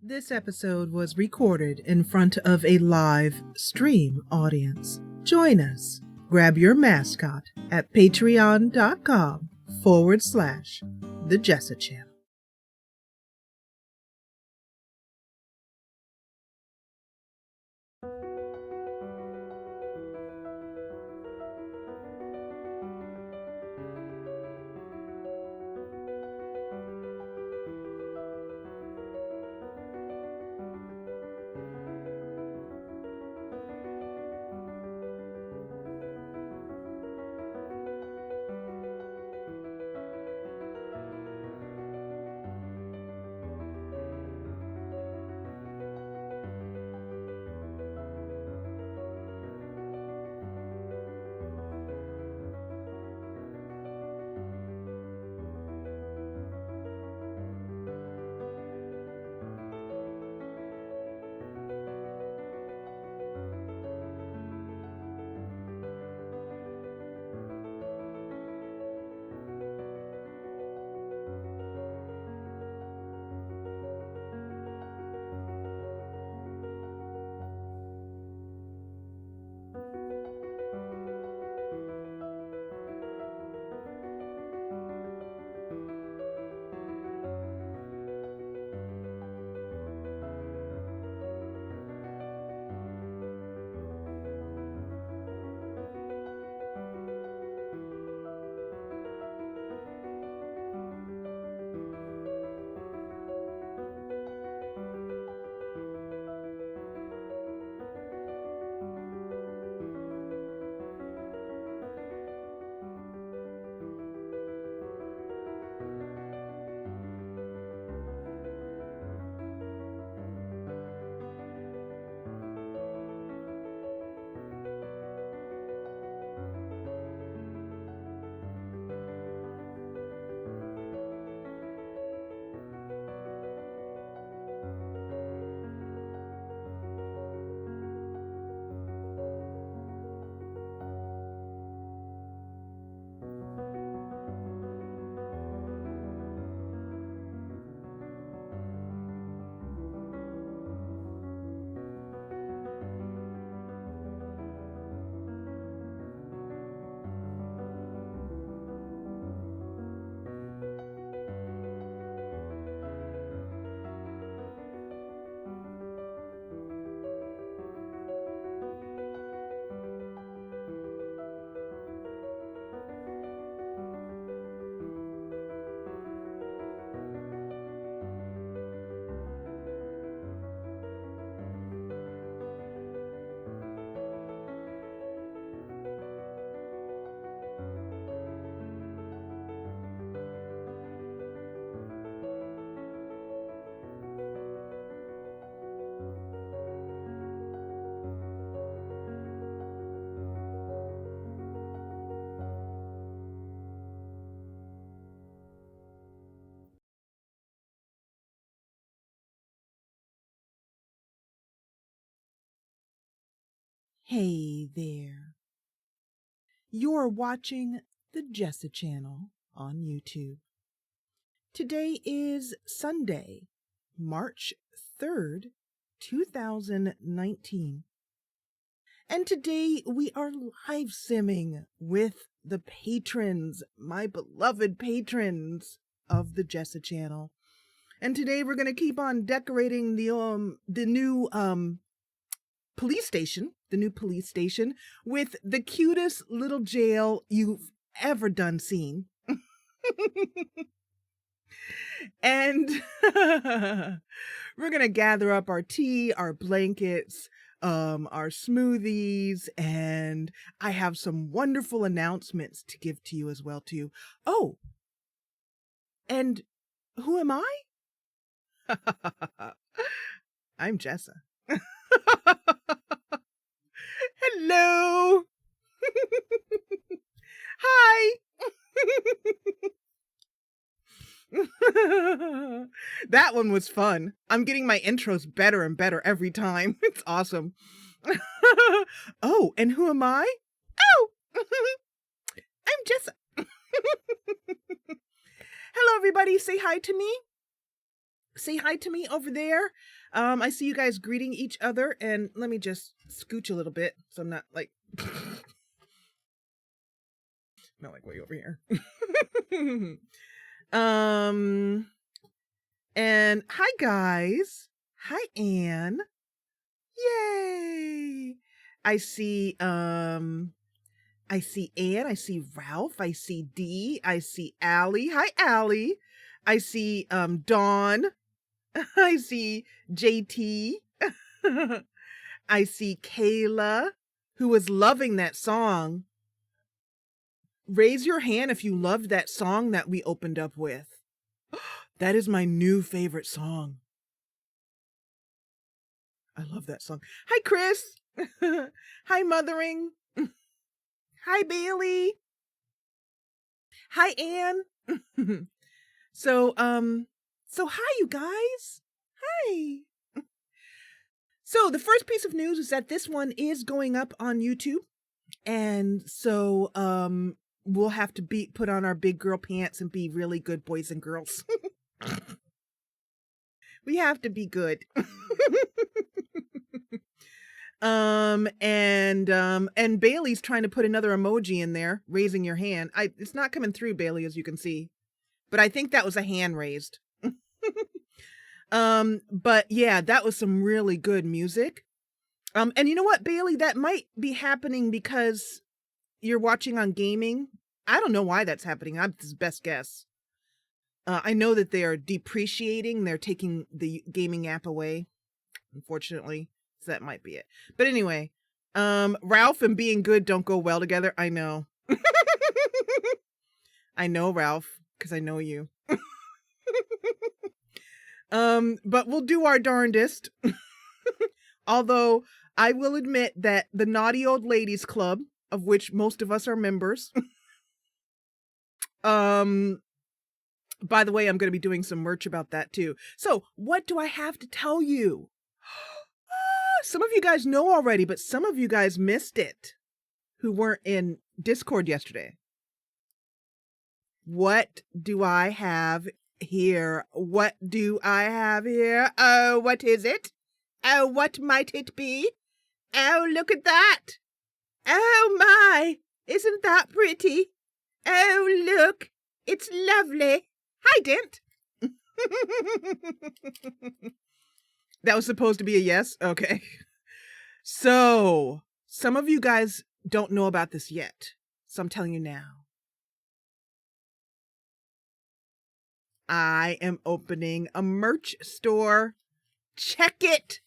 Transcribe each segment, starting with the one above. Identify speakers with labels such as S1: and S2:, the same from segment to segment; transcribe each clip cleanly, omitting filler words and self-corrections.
S1: This episode was recorded in front of a live stream audience. Join us. Grab your mascot at patreon.com/the Jessa Channel. Hey there. You're watching the Jessa Channel on YouTube. Today is Sunday, March 3rd, 2019. And today we are live simming with the patrons, my beloved patrons of the Jessa Channel. And today we're going to keep on decorating the new police station with the cutest little jail you've ever seen. And we're gonna gather up our tea, our blankets, our smoothies, and I have some wonderful announcements to give to you as well too. Oh, and who am I? I'm Jessa. Hello. Hi. That one was fun. I'm getting my intros better and better every time. It's awesome. Oh, and who am I? Oh, I'm Jessa. Hello, everybody. Say hi to me. say hi to me over there. I see you guys greeting each other, and let me just scooch a little bit so I'm not like not like way over here. And hi guys. Hi Anne. Yay. I see Anne, I see Ralph, I see Dee, I see Allie. Hi Allie. I see Dawn. I see JT. I see Kayla, who was loving that song. Raise your hand if you loved that song that we opened up with. That is my new favorite song. I love that song. Hi, Chris. Hi, Mothering. Hi, Bailey. Hi, Anne. So hi, you guys. Hi. So the first piece of news is that this one is going up on YouTube. And so, we'll have to put on our big girl pants and be really good boys and girls. We have to be good. And Bailey's trying to put another emoji in there, raising your hand. It's not coming through, Bailey, as you can see, but I think that was a hand raised. But yeah, that was some really good music. And you know what, Bailey, that might be happening because you're watching on gaming. I don't know why that's happening. I'm this best guess. I know that they are depreciating. They're taking the gaming app away, unfortunately. So that might be it. But anyway, Ralph and being good don't go well together. I know. I know, Ralph, because I know you. But we'll do our darndest. Although I will admit that the Naughty Old Ladies Club, of which most of us are members, by the way, I'm going to be doing some merch about that too. So what do I have to tell you? Some of you guys know already, but some of you guys missed it who weren't in Discord yesterday. What do I have here? What do I have here? Oh, what is it? Oh, what might it be? Oh, look at that. Oh my, isn't that pretty? Oh, look, it's lovely. Hi, Dent. That was supposed to be a yes? Okay. So, some of you guys don't know about this yet, so I'm telling you now. I am opening a merch store. Check it.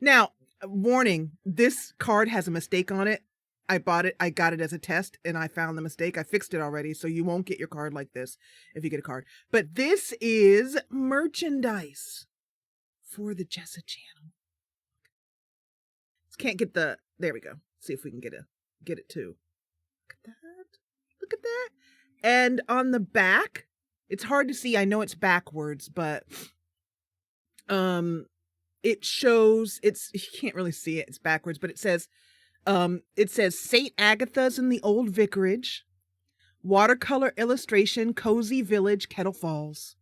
S1: Now, warning, this card has a mistake on it. I got it as a test, and I found the mistake. I fixed it already, so you won't get your card like this if you get a card. But this is merchandise for the Jessa Channel. Can't get the, there we go. See if we can get it too. Look at that. Look at that. And on the back, it's hard to see. I know it's backwards, but it shows, you can't really see it. It's backwards, but it says St. Agatha's in the Old Vicarage, watercolor illustration, Cozy Village, Kettle Falls.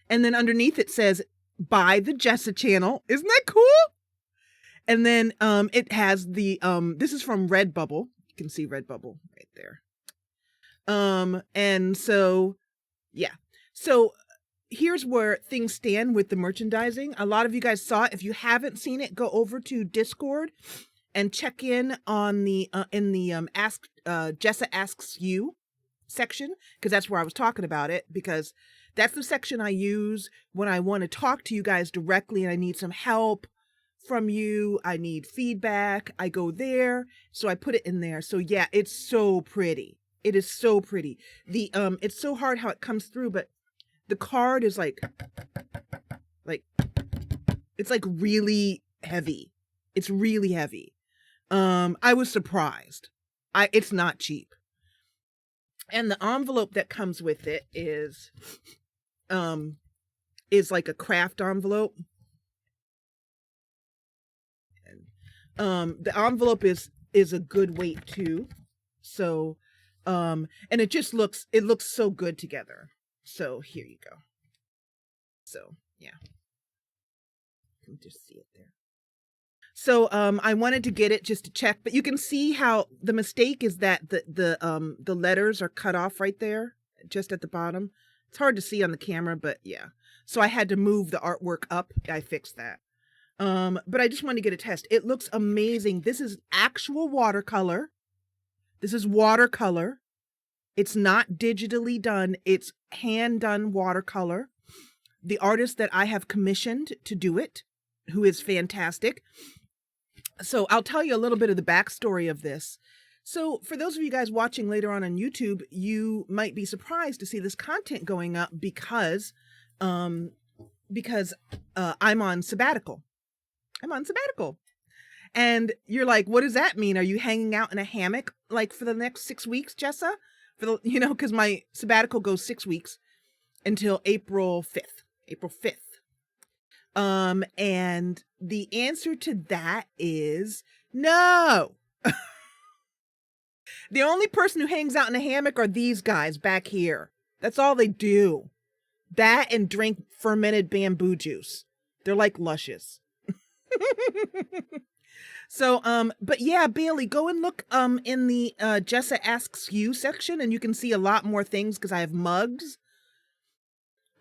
S1: And then underneath it says, by the Jessa Channel. Isn't that cool? And then it has the, this is from Redbubble. You can see Redbubble right there. And so, yeah. So here's where things stand with the merchandising. A lot of you guys saw it. If you haven't seen it, go over to Discord and check in on the Ask Jessa Asks You section, because that's where I was talking about it, because that's the section I use when I want to talk to you guys directly and I need some help from you. I need feedback. I go there. So I put it in there. So yeah, it's so pretty. It is so pretty. The it's so hard how it comes through, but the card is like it's like really heavy. It's really heavy. I was surprised. It's not cheap. And the envelope that comes with it is like a craft envelope. The envelope is a good weight too. So, and it just looks so good together. So here you go. So yeah, you can just see it there. So I wanted to get it just to check, but you can see how the mistake is that the letters are cut off right there, just at the bottom. It's hard to see on the camera, but yeah. So I had to move the artwork up. I fixed that. But I just wanted to get a test. It looks amazing. This is actual watercolor. This is watercolor. It's not digitally done. It's hand done watercolor. The artist that I have commissioned to do it, who is fantastic. So I'll tell you a little bit of the backstory of this. So for those of you guys watching later on YouTube, you might be surprised to see this content going up because I'm on sabbatical. I'm on sabbatical. And you're like, what does that mean? Are you hanging out in a hammock like for the next 6 weeks, Jessa? Because my sabbatical goes 6 weeks until April 5th. April 5th. And the answer to that is no. The only person who hangs out in a hammock are these guys back here. That's all they do. That and drink fermented bamboo juice. They're like luscious. So, but yeah, Bailey, go and look in the Jessa Asks You section, and you can see a lot more things because I have mugs.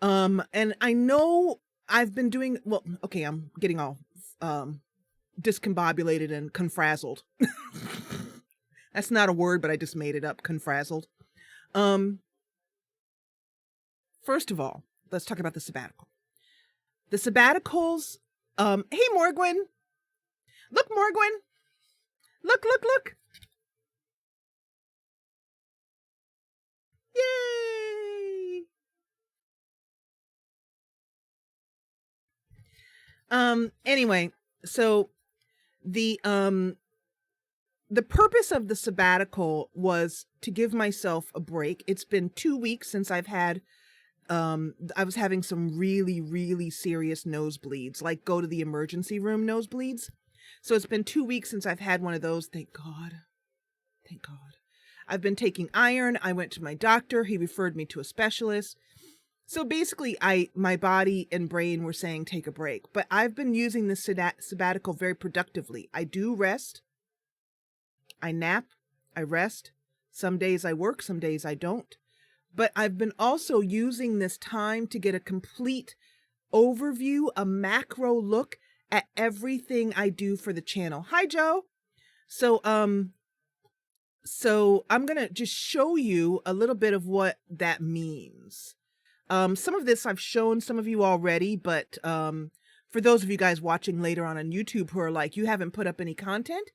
S1: And I know I've been doing, well, okay, I'm getting all discombobulated and confrazzled. That's not a word, but I just made it up, confrazzled. First of all, let's talk about the sabbatical. The sabbaticals, hey, Morgwin. Look, Morgwin. Look, look, look. Yay! Anyway, so the purpose of the sabbatical was to give myself a break. It's been 2 weeks since I've had, I was having some really, really serious nosebleeds, like go to the emergency room nosebleeds. So it's been 2 weeks since I've had one of those. Thank God. Thank God. I've been taking iron. I went to my doctor. He referred me to a specialist. So basically, my body and brain were saying, take a break. But I've been using this sabbatical very productively. I do rest. I nap. I rest. Some days I work. Some days I don't. But I've been also using this time to get a complete overview, a macro look at everything I do for the channel. Hi, Joe. So I'm going to just show you a little bit of what that means. Some of this I've shown some of you already, but for those of you guys watching later on YouTube who are like, you haven't put up any content,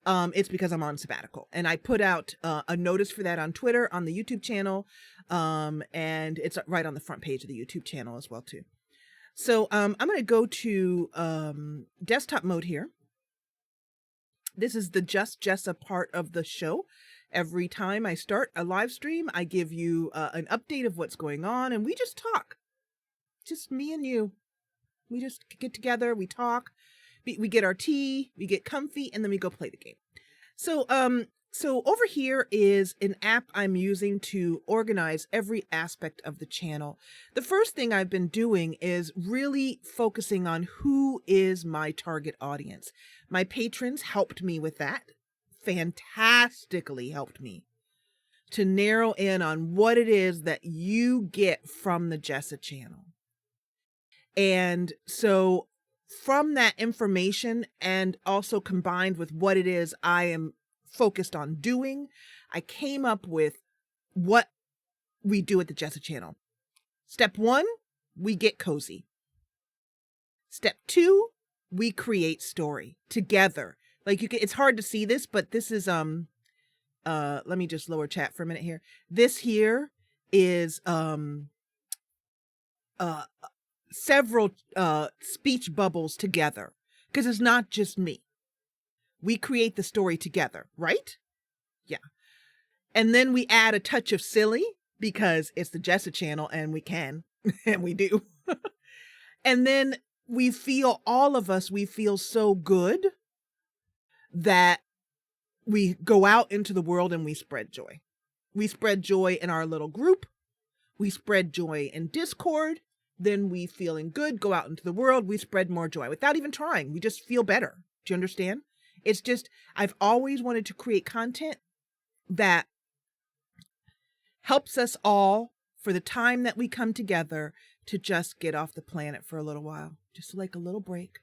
S1: it's because I'm on sabbatical. And I put out a notice for that on Twitter, on the YouTube channel, and it's right on the front page of the YouTube channel as well, too. So I'm going to go to desktop mode here. This is the Just Jessa part of the show. Every time I start a live stream, I give you an update of what's going on, and we just talk. Just me and you. We just get together, we talk, we get our tea, we get comfy, and then we go play the game. So over here is an app I'm using to organize every aspect of the channel. The first thing I've been doing is really focusing on who is my target audience. My patrons helped me with that. Fantastically helped me to narrow in on what it is that you get from the Jessa channel. And so from that information, and also combined with what it is I am focused on doing, I came up with what we do at the Jessa channel. Step 1, we get cozy. Step 2, we create story together. Like it's hard to see this, but this is let me just lower chat for a minute here. This here is several speech bubbles together, because it's not just me. We create the story together, right? Yeah. And then we add a touch of silly because it's the Jessa channel and we can, and we do. And then we feel, all of us, we feel so good that we go out into the world and we spread joy. We spread joy in our little group. We spread joy in Discord. then we feeling good, go out into the world, we spread more joy without even trying. We just feel better. Do you understand? It's just, I've always wanted to create content that helps us all for the time that we come together to just get off the planet for a little while. Just like a little break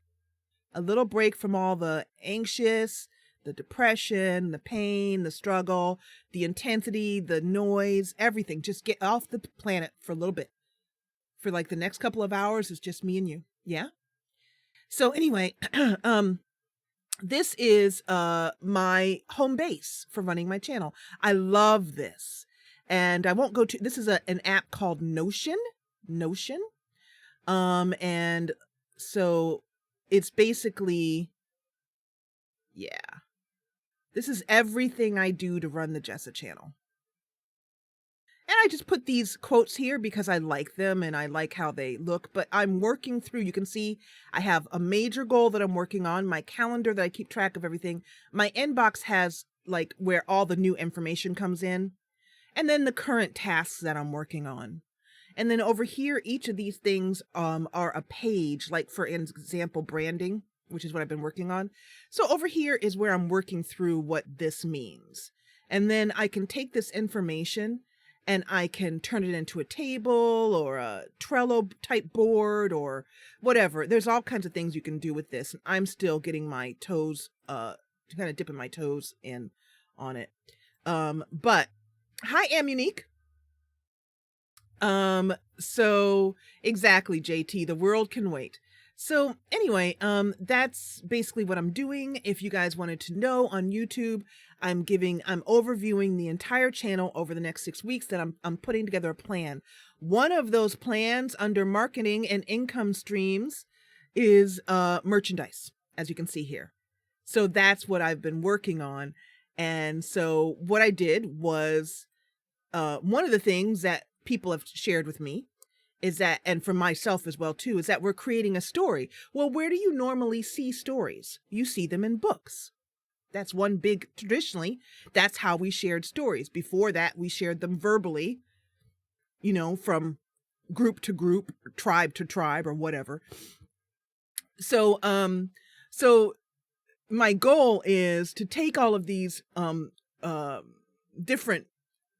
S1: from all the anxious, the depression, the pain, the struggle, the intensity, the noise, everything. Just get off the planet for a little bit. For like the next couple of hours, it's just me and you. Yeah. So anyway, this is my home base for running my channel. I love this. And I won't go to, this is an app called Notion. And so it's basically, yeah, this is everything I do to run the Jessa channel. And I just put these quotes here because I like them and I like how they look, but I'm working through, you can see I have a major goal that I'm working on, my calendar that I keep track of everything. My inbox has like where all the new information comes in, and then the current tasks that I'm working on. And then over here, each of these things are a page, like for example, branding, which is what I've been working on. So over here is where I'm working through what this means. And then I can take this information and I can turn it into a table or a Trello type board or whatever. There's all kinds of things you can do with this. I'm still getting my toes, kind of dipping my toes in on it. But hi, Amunique. So exactly, JT, the world can wait. So anyway, that's basically what I'm doing. If you guys wanted to know, on YouTube, I'm overviewing the entire channel over the next 6 weeks that I'm putting together a plan. One of those plans under marketing and income streams is, merchandise, as you can see here. So that's what I've been working on. And so what I did was, one of the things that people have shared with me is that, and for myself as well too, is that we're creating a story. Well, where do you normally see stories? You see them in books. That's one big, traditionally, that's how we shared stories. Before that, we shared them verbally, you know, from group to group, tribe to tribe, or whatever. So, so my goal is to take all of these, different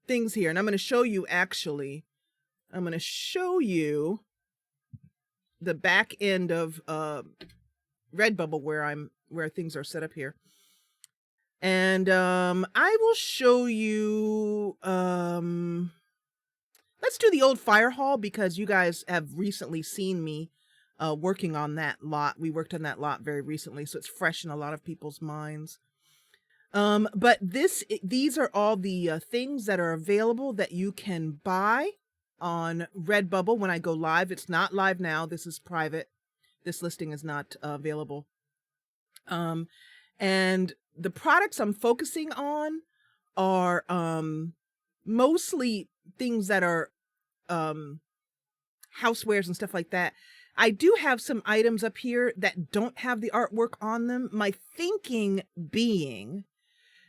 S1: things here, and I'm going to show you actually, I'm going to show you the back end of Redbubble where things are set up here. And I will show you, let's do the old fire hall because you guys have recently seen me working on that lot. We worked on that lot very recently, so it's fresh in a lot of people's minds. But these are all the things that are available that you can buy on Redbubble when I go live. It's not live now. This is private. This listing is not available. And the products I'm focusing on are mostly things that are housewares and stuff like that. I do have some items up here that don't have the artwork on them. My thinking being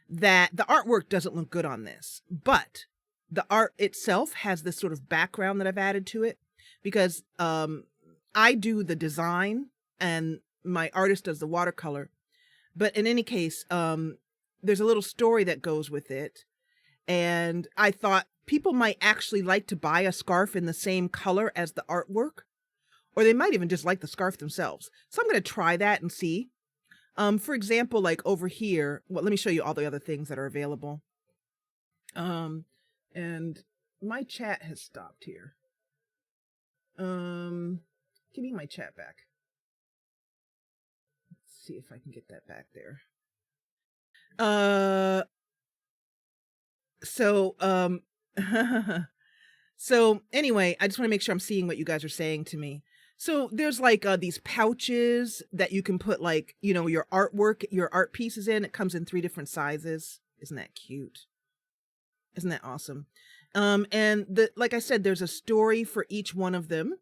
S1: that the artwork doesn't look good on this, but the art itself has this sort of background that I've added to it because I do the design and my artist does the watercolor. But in any case, there's a little story that goes with it. And I thought people might actually like to buy a scarf in the same color as the artwork, or they might even just like the scarf themselves. So I'm going to try that and see. For example, like over here, well, let me show you all the other things that are available. And my chat has stopped here. Give me my chat back. Let's see if I can get that back there. So anyway, I just want to make sure I'm seeing what you guys are saying to me. So there's like these pouches that you can put like, you know, your artwork, your art pieces in. It comes in 3 different sizes. Isn't that cute? Isn't that awesome? And like I said, there's a story for each one of them.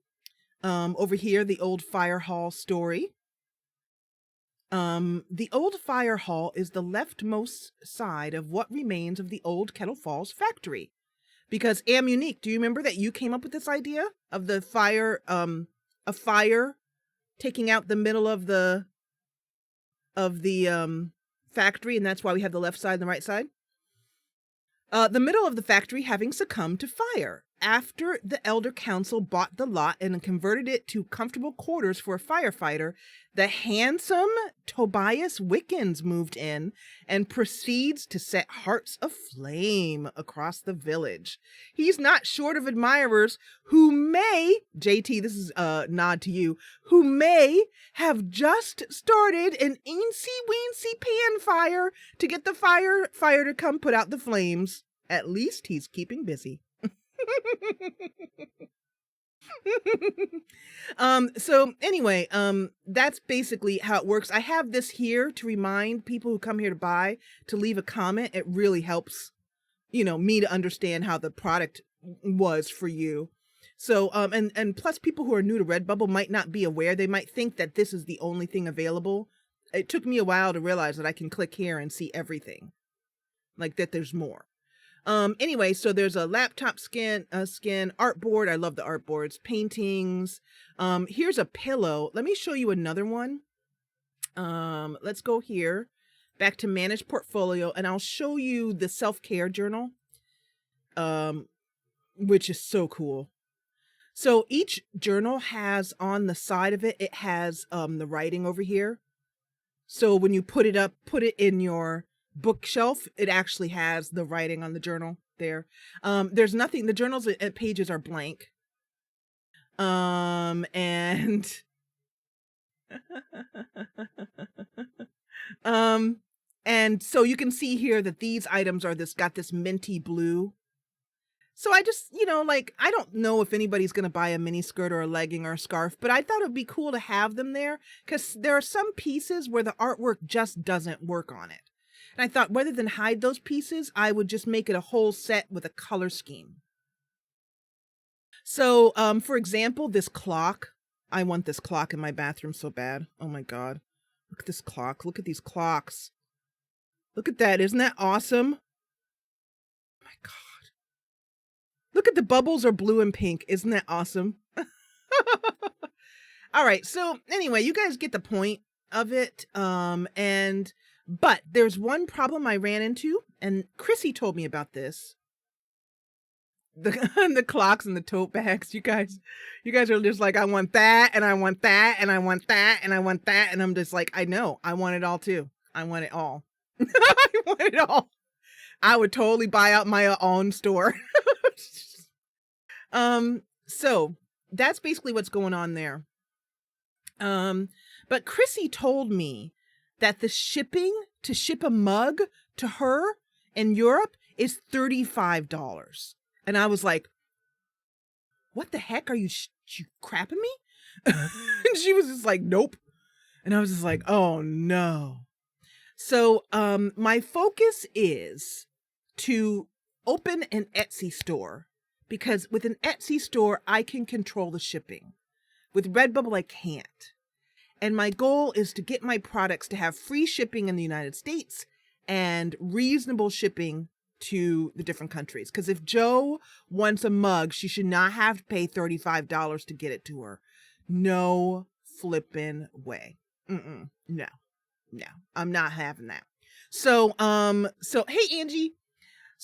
S1: Over here, the old fire hall story. The old fire hall is the leftmost side of what remains of the old Kettle Falls factory. Because Unique, do you remember that you came up with this idea of the fire, a fire taking out the middle of the factory, and that's why we have the left side and the right side? The middle of the factory having succumbed to fire after the Elder Council bought the lot and converted it to comfortable quarters for a firefighter. The handsome Tobias Wickens moved in and proceeds to set hearts aflame across the village. He's not short of admirers who may, JT, this is a nod to you, who may have just started an eensy-weensy pan fire to get the firefighter to come put out the flames. At least he's keeping busy. So anyway, that's basically how it works. I have this here to remind people who come here to buy to leave a comment. It really helps, me to understand how the product was for you. So, and plus people who are new to Redbubble might not be aware. They might think that this is the only thing available. It took me a while to realize that I can click here and see everything, like that there's more. Anyway, so there's a laptop skin, artboard. I love the artboards, paintings. Here's a pillow. Let me show you another one. Let's go here back to manage portfolio, and I'll show you the self-care journal, which is so cool. So each journal has on the side of it, it has, the writing over here. So when you put it in your bookshelf, it actually has the writing on the journal there. There's nothing, the journals pages are blank. And and so you can see here that these items are got this minty blue. So I just, I don't know if anybody's going to buy a mini skirt or a legging or a scarf, but I thought it would be cool to have them there because there are some pieces where the artwork just doesn't work on it. And I thought rather than hide those pieces, I would just make it a whole set with a color scheme. So, for example, this clock, I want this clock in my bathroom so bad. Oh my God. Look at this clock. Look at these clocks. Look at that. Isn't that awesome? Oh my God. Look at the bubbles are blue and pink. Isn't that awesome? All right. So anyway, you guys get the point of it. But there's one problem I ran into, and Chrissy told me about this. The clocks and the tote bags. You guys are just like, I want that, and I want that, and I want that, and I want that. And I'm just like, I know, I want it all too. I want it all. I want it all. I would totally buy out my own store. So that's basically what's going on there. But Chrissy told me that the shipping to ship a mug to her in Europe is $35. And I was like, what the heck? Are you crapping me? And she was just like, nope. And I was just like, oh no. So, my focus is to open an Etsy store, because with an Etsy store, I can control the shipping. With Redbubble, I can't. And my goal is to get my products to have free shipping in the United States and reasonable shipping to the different countries. Because if Joe wants a mug, she should not have to pay $35 to get it to her. No flipping way. No, I'm not having that. So hey, Angie.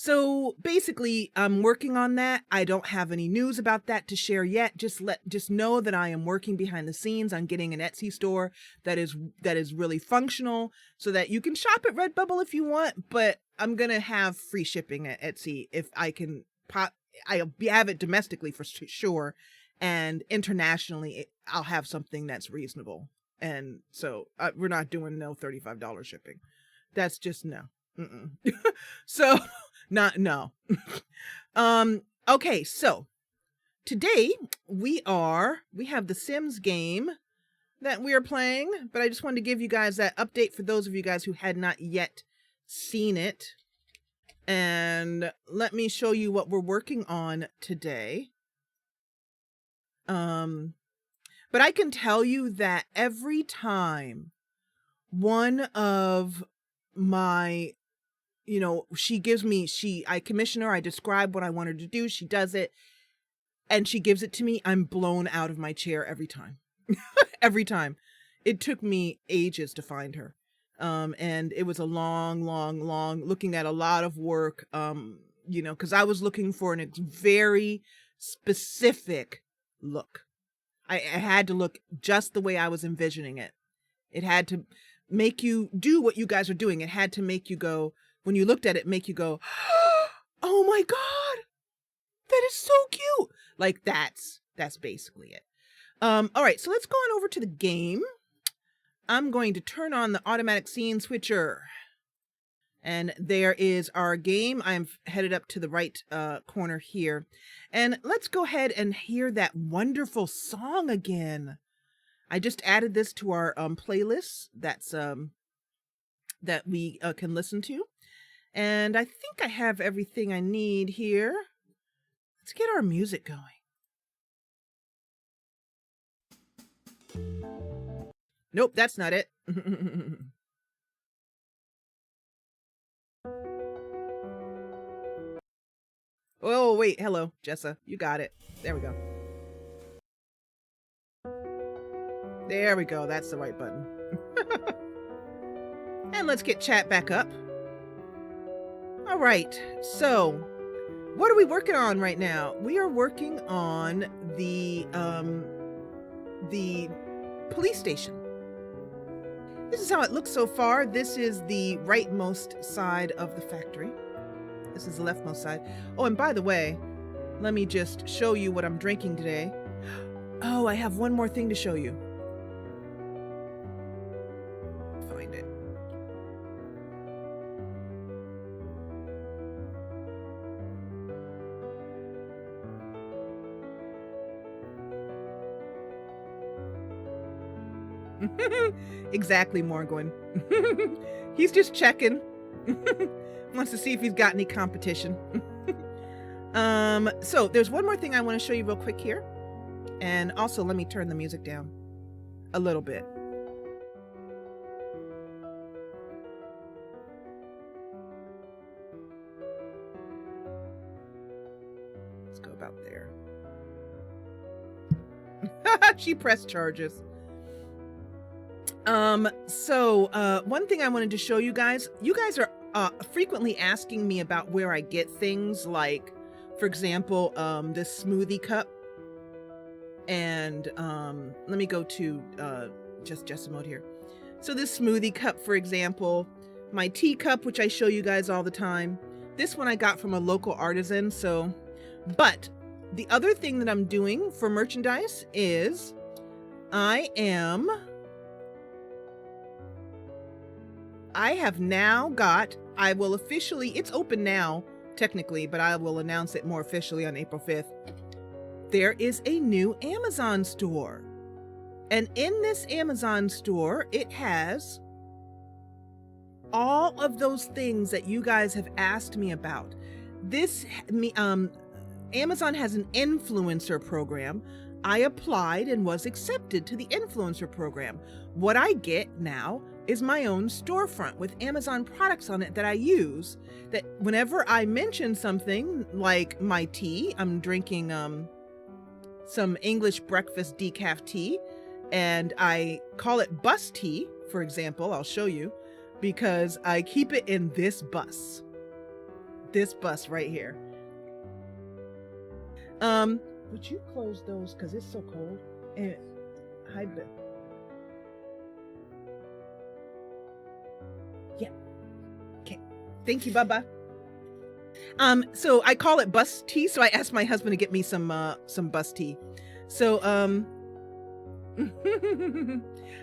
S1: So basically, I'm working on that. I don't have any news about that to share yet. Just know that I am working behind the scenes on getting an Etsy store that is really functional, so that you can shop at Redbubble if you want. But I'm gonna have free shipping at Etsy if I can. I have it domestically for sure, and internationally, I'll have something that's reasonable. And so we're not doing no $35 shipping. That's just no. So. No. Okay, so today we have the Sims game that we are playing, but I just wanted to give you guys that update for those of you guys who had not yet seen it. And let me show you what we're working on today. But I can tell you that every time one of my you know, she gives me, I commission her, I describe what I want her to do, she does it, and she gives it to me. I'm blown out of my chair every time. Every time. It took me ages to find her. And it was a long, looking at a lot of work, you know, because I was looking for a very specific look. I had to look just the way I was envisioning it. It had to make you do what you guys are doing. It had to make you go, when you looked at it, make you go, oh my God, that is so cute. Like that's basically it. All right, so let's go on over to the game. I'm going to turn on the automatic scene switcher. And there is our game. I'm headed up to the right corner here. And let's go ahead and hear that wonderful song again. I just added this to our playlist that's that we can listen to. And I think I have everything I need here. Let's get our music going. Nope, that's not it. Oh, wait. Hello, Jessa. You got it. There we go. There we go. That's the right button. And let's get chat back up. All right. So, what are we working on right now? We are working on the police station. This is how it looks so far. This is the rightmost side of the factory. This is the leftmost side. Oh, and by the way, let me just show you what I'm drinking today. Oh, I have one more thing to show you. Find it. Exactly, Morgan. He's just checking. Wants to see if he's got any competition. So there's one more thing I want to show you real quick here. And also let me turn the music down a little bit. Let's go about there. She pressed charges. One thing I wanted to show you guys are frequently asking me about where I get things, like, for example, this smoothie cup. And let me go to just Jessa mode here. So this smoothie cup, for example, my tea cup, which I show you guys all the time. This one I got from a local artisan. So, but the other thing that I'm doing for merchandise is I have now got, I will officially, it's open now, technically, but I will announce it more officially on April 5th. There is a new Amazon store. And in this Amazon store, it has all of those things that you guys have asked me about. Amazon has an influencer program. I applied and was accepted to the influencer program. What I get now is my own storefront with Amazon products on it that I use, that whenever I mention something like my tea, I'm drinking some English breakfast decaf tea, and I call it bus tea, for example. I'll show you, because I keep it in this bus right here. Would you close those, because it's so cold? And hide them. Yeah. Okay. Thank you, Bubba. So I call it bus tea. So I asked my husband to get me some bus tea. So,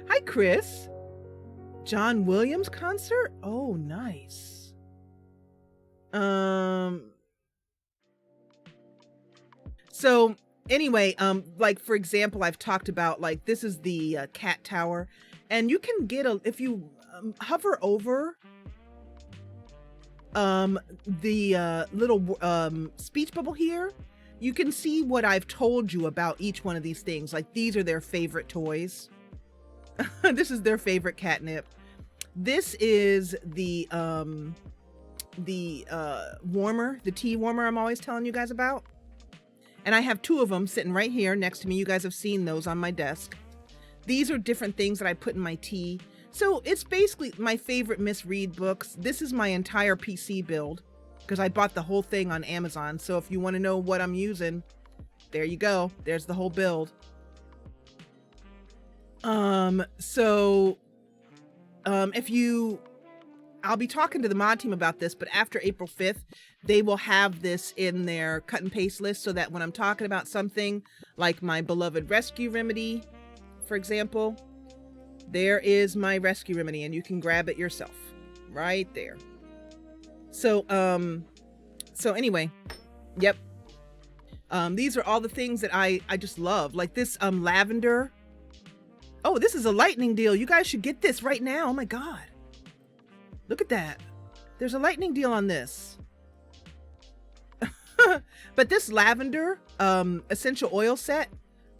S1: hi, Chris. John Williams concert? Oh, nice. So anyway, like, for example, I've talked about, like, this is the cat tower, and you can get if you hover over the little speech bubble here, you can see what I've told you about each one of these things. Like, these are their favorite toys. This is their favorite catnip. This is the warmer, the tea warmer I'm always telling you guys about. And I have 2 of them sitting right here next to me. You guys have seen those on my desk. These are different things that I put in my tea. So it's basically my favorite Miss Read books. This is my entire PC build because I bought the whole thing on Amazon. So if you want to know what I'm using, there you go. There's the whole build. I'll be talking to the mod team about this, but after April 5th, they will have this in their cut and paste list so that when I'm talking about something like my beloved rescue remedy, for example, there is my rescue remedy and you can grab it yourself right there. So anyway, yep. These are all the things that I just love, like this lavender. Oh, this is a lightning deal. You guys should get this right now. Oh my God. Look at that. There's a lightning deal on this. But this lavender essential oil set,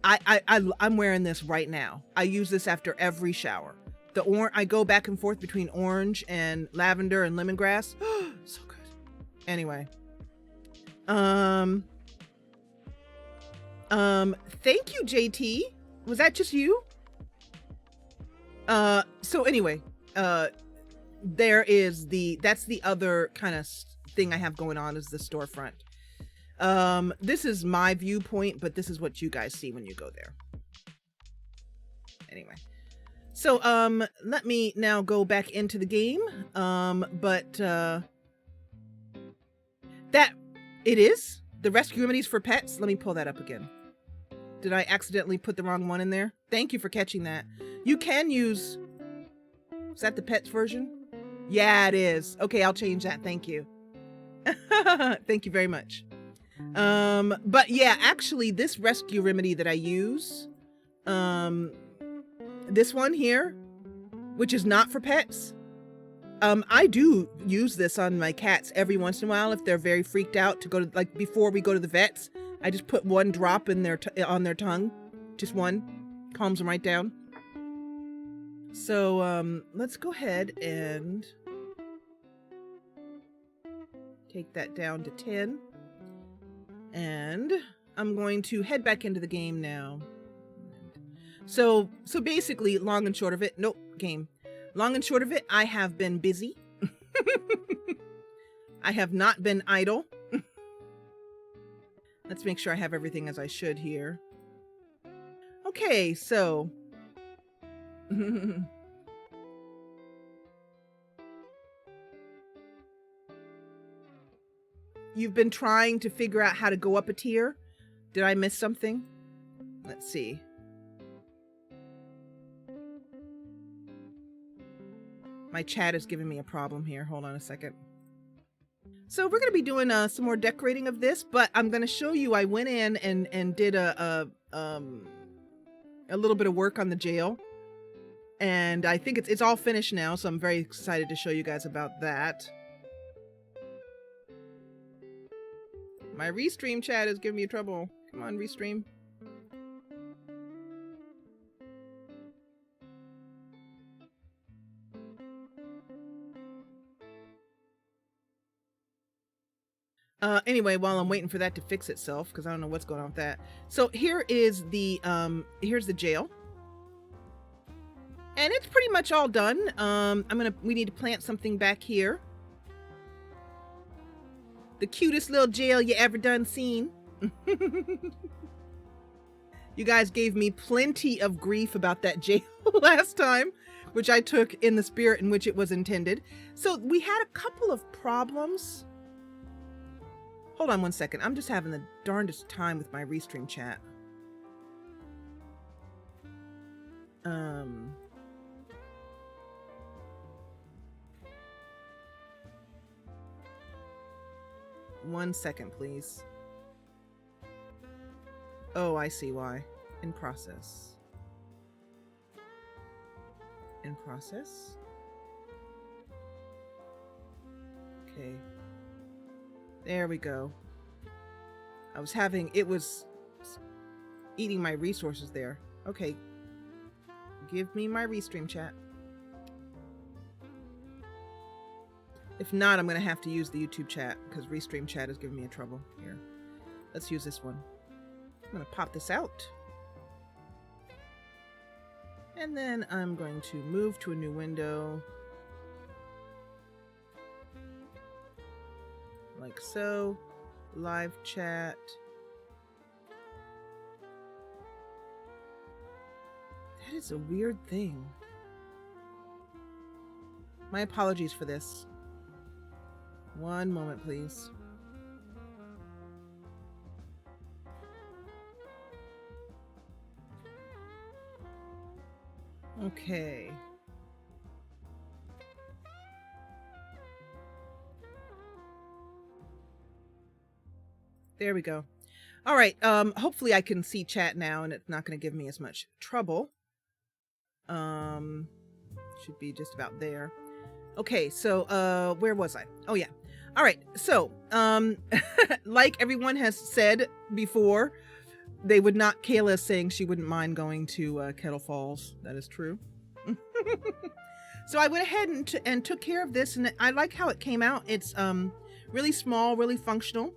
S1: I'm wearing this right now. I use this after every shower. I go back and forth between orange and lavender and lemongrass. So good. Anyway. Thank you, JT. Was that just you? So anyway, that's the other kind of thing I have going on is the storefront. This is my viewpoint, but this is what you guys see when you go there. Anyway, so let me now go back into the game. That it is the rescue remedies for pets. Let me pull that up again. Did I accidentally put the wrong one in there? Thank you for catching that. You can use, is that the pets version? Yeah, it is. Okay, I'll change that. Thank you. Thank you very much. But yeah, actually this rescue remedy that I use, this one here, which is not for pets. I do use this on my cats every once in a while if they're very freaked out to go to, like before we go to the vets, I just put 1 drop in on their tongue. Just 1. Calms them right down. So, let's go ahead and take that down to 10. And I'm going to head back into the game now. So basically, long and short of it, game. Long and short of it, I have been busy. I have not been idle. Let's make sure I have everything as I should here. Okay, so you've been trying to figure out how to go up a tier. Did I miss something? Let's see. My chat is giving me a problem here. Hold on a second. So we're going to be doing some more decorating of this, but I'm going to show you I went in and did a little bit of work on the jail. And I think it's all finished now, so I'm very excited to show you guys about that. My restream chat is giving me trouble. Come on, restream. Anyway, while I'm waiting for that to fix itself, because I don't know what's going on with that. So here is the here's the jail. And it's pretty much all done. We need to plant something back here. The cutest little jail you ever done seen. You guys gave me plenty of grief about that jail last time, which I took in the spirit in which it was intended. So we had a couple of problems. Hold on one second. I'm just having the darndest time with my restream chat. One second, please. Oh, I see why. In process. In process? Okay. There we go. It was eating my resources there. Okay. Give me my restream chat. If not, I'm going to have to use the YouTube chat because Restream chat is giving me a trouble here. Let's use this one. I'm going to pop this out. And then I'm going to move to a new window. Like so. Live chat. That is a weird thing. My apologies for this. One moment, please. Okay. There we go. All right. Hopefully I can see chat now and it's not going to give me as much trouble. Should be just about there. Okay. So, where was I? Oh yeah. All right. So, like everyone has said before, they would not, Kayla is saying she wouldn't mind going to, Kettle Falls. That is true. So I went ahead and took care of this, and I like how it came out. It's, really small, really functional.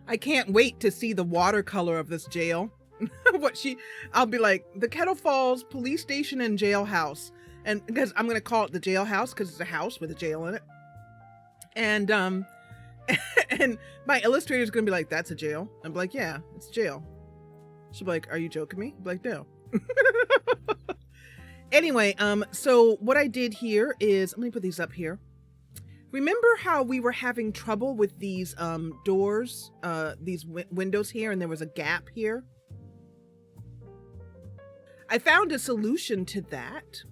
S1: I can't wait to see the watercolor of this jail. I'll be like, the Kettle Falls police station and jailhouse. And because I'm going to call it the jailhouse because it's a house with a jail in it. And, and my illustrator is going to be like, that's a jail. I'm like, yeah, it's jail. She'll be like, are you joking me? I'm like, no. Anyway, so what I did here is, let me put these up here. Remember how we were having trouble with these doors, these windows here, and there was a gap here? I found a solution to that.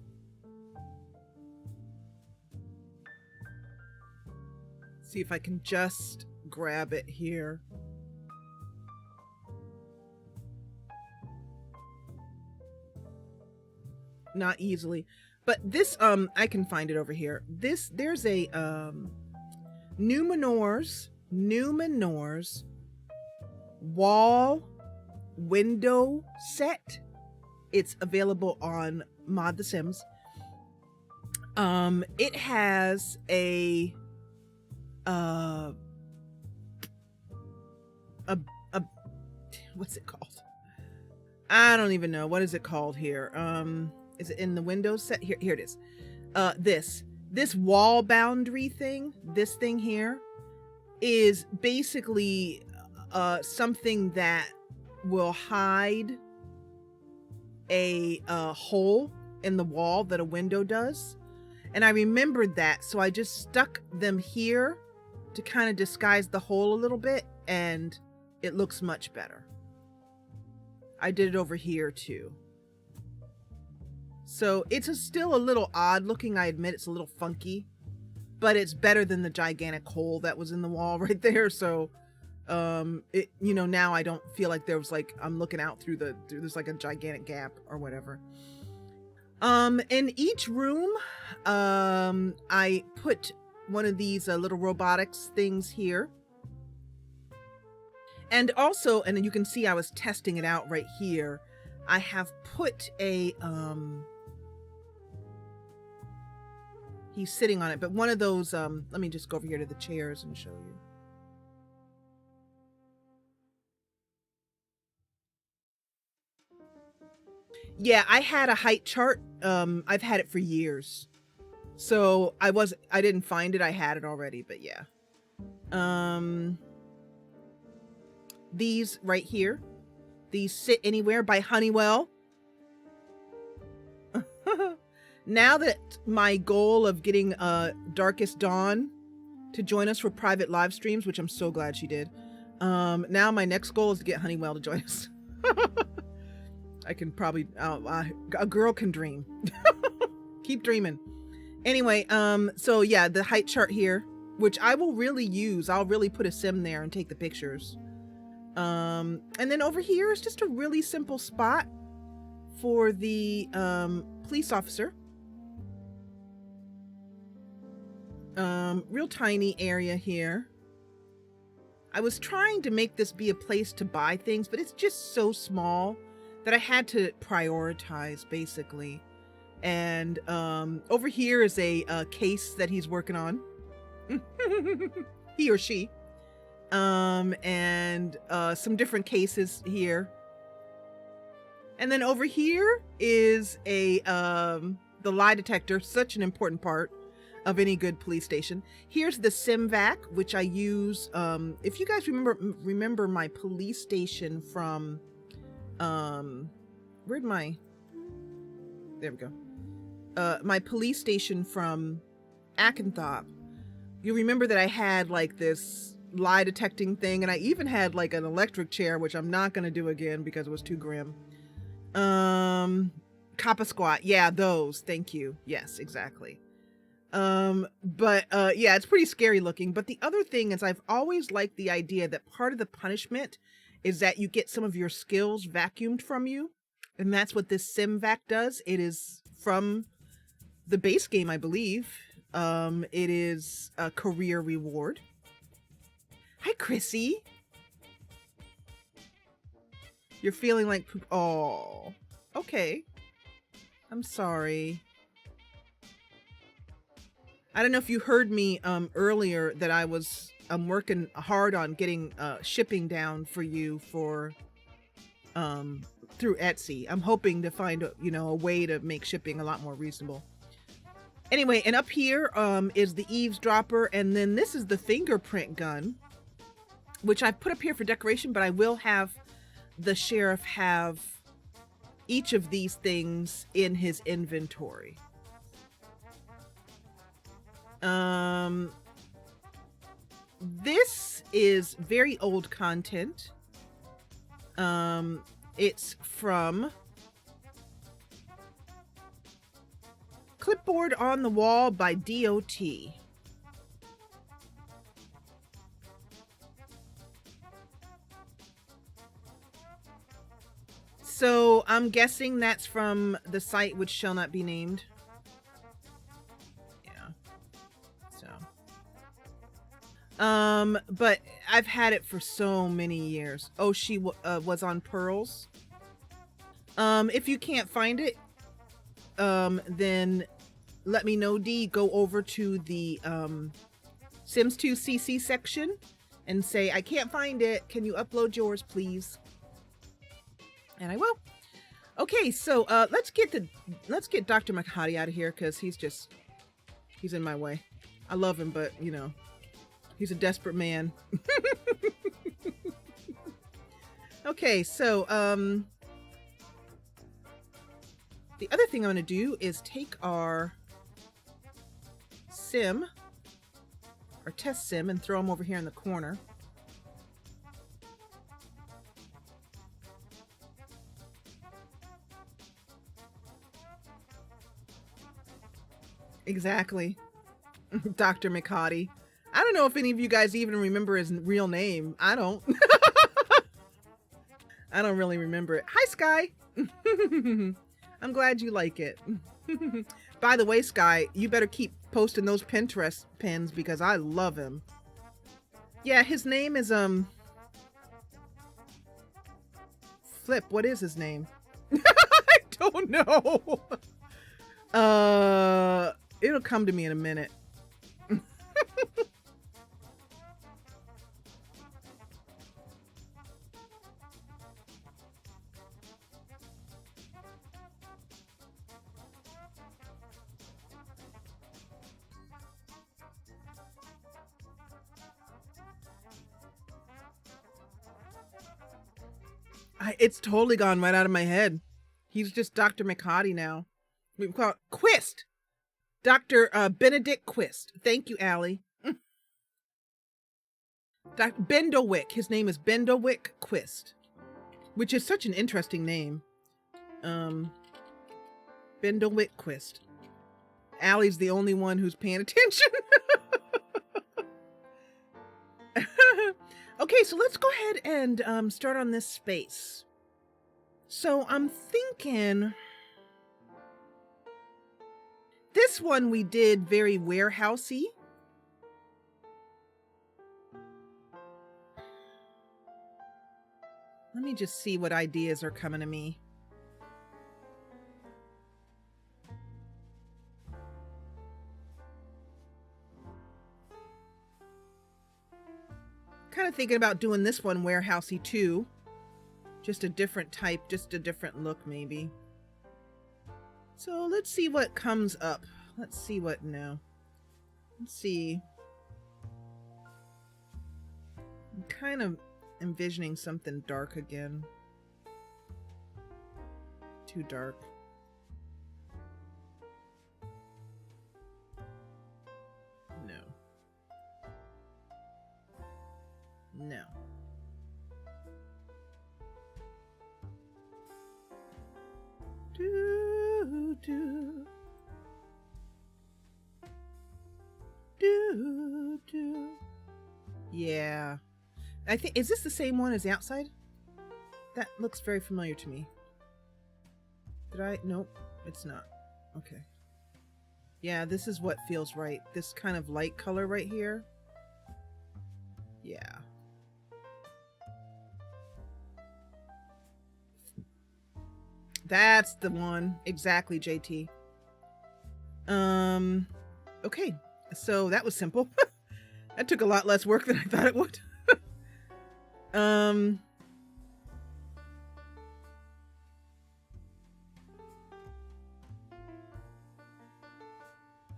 S1: See if I can just grab it here. Not easily. But this, I can find it over here. There's a, Numenor's wall window set. It's available on Mod The Sims. It has a what's it called? I don't even know. What is it called here? Is it in the Windows set? Here it is. This wall boundary thing, this thing here, is basically something that will hide a hole in the wall that a window does. And I remembered that, so I just stuck them here to kind of disguise the hole a little bit, and it looks much better. I did it over here too. So it's still a little odd looking, I admit. It's a little funky, but it's better than the gigantic hole that was in the wall right there. So now I don't feel like there was like, I'm looking out through there's like a gigantic gap or whatever. In each room, I put one of these little robotics things here. And also, and then you can see I was testing it out right here. I have put a, he's sitting on it, but one of those, let me just go over here to the chairs and show you. Yeah, I had a height chart. I've had it for years. So I didn't find it. I had it already, but yeah. These right here. These Sit Anywhere by Honeywell. Now that my goal of getting Darkest Dawn to join us for private live streams, which I'm so glad she did. Now my next goal is to get Honeywell to join us. I can probably, a girl can dream. Keep dreaming. Anyway, so yeah, the height chart here, which I will really use. I'll really put a sim there and take the pictures. And then over here is just a really simple spot for the police officer. Real tiny area here. I was trying to make this be a place to buy things, but it's just so small that I had to prioritize, basically. And over here is a case that he's working on. He or she. And some different cases here. And then over here is a the lie detector, such an important part of any good police station. Here's the SimVac, which I use if you guys remember my police station from where'd my, there we go, my police station from Akenthop. You remember that I had like this lie detecting thing, and I even had like an electric chair, which I'm not going to do again because it was too grim. Kappa Squat, yeah, those, thank you, yes, exactly. But yeah, it's pretty scary looking. But the other thing is, I've always liked the idea that part of the punishment is that you get some of your skills vacuumed from you, and that's what this SimVac does. It is from the base game, I believe. It is a career reward. Hi, Chrissy. You're feeling like poop. Oh, okay. I'm sorry. I don't know if you heard me earlier that I'm working hard on getting shipping down for you for through Etsy. I'm hoping to find a way to make shipping a lot more reasonable. Anyway, and up here is the eavesdropper, and then this is the fingerprint gun, which I've put up here for decoration, but I will have the sheriff have each of these things in his inventory. This is very old content. It's from Clipboard on the Wall by DOT. So I'm guessing that's from the site which shall not be named. But I've had it for so many years. Oh, she was on Pearls. If you can't find it, then let me know, D. Go over to the Sims 2 CC section and say, I can't find it. Can you upload yours, please? And I will. Okay, so let's get Dr. Makati out of here, because he's in my way. I love him, but he's a desperate man. Okay, so the other thing I'm going to do is take our sim, our test sim, and throw him over here in the corner. Exactly. Dr. Makati. I don't know if any of you guys even remember his real name. I don't. I don't really remember it. Hi, Sky. I'm glad you like it. By the way, Sky, you better keep posting those Pinterest pins because I love him. Yeah, his name is, Flip. What is his name? I don't know. It'll come to me in a minute. It's totally gone right out of my head. He's just Dr. Makati now. We call it Quist. Dr. Benedict Quist. Thank you, Allie. Dr. Bendowick. His name is Bendowick Quist, which is such an interesting name. Bendowick Quist. Allie's the only one who's paying attention. Okay, so let's go ahead and start on this space. So I'm thinking this one we did very warehousey. Let me just see what ideas are coming to me. Kind of thinking about doing this one warehousey too. Just a different type, just a different look maybe. So let's see what comes up. Let's see what, no. Let's see. I'm kind of envisioning something dark again. Too dark. No. No. Do, do. Do, do. Yeah. I think, is this the same one as the outside? That looks very familiar to me. Did I? Nope, it's not. Okay. Yeah, this is what feels right. This kind of light color right here. Yeah. That's the one. Exactly, JT. Okay. So that was simple. That took a lot less work than I thought it would.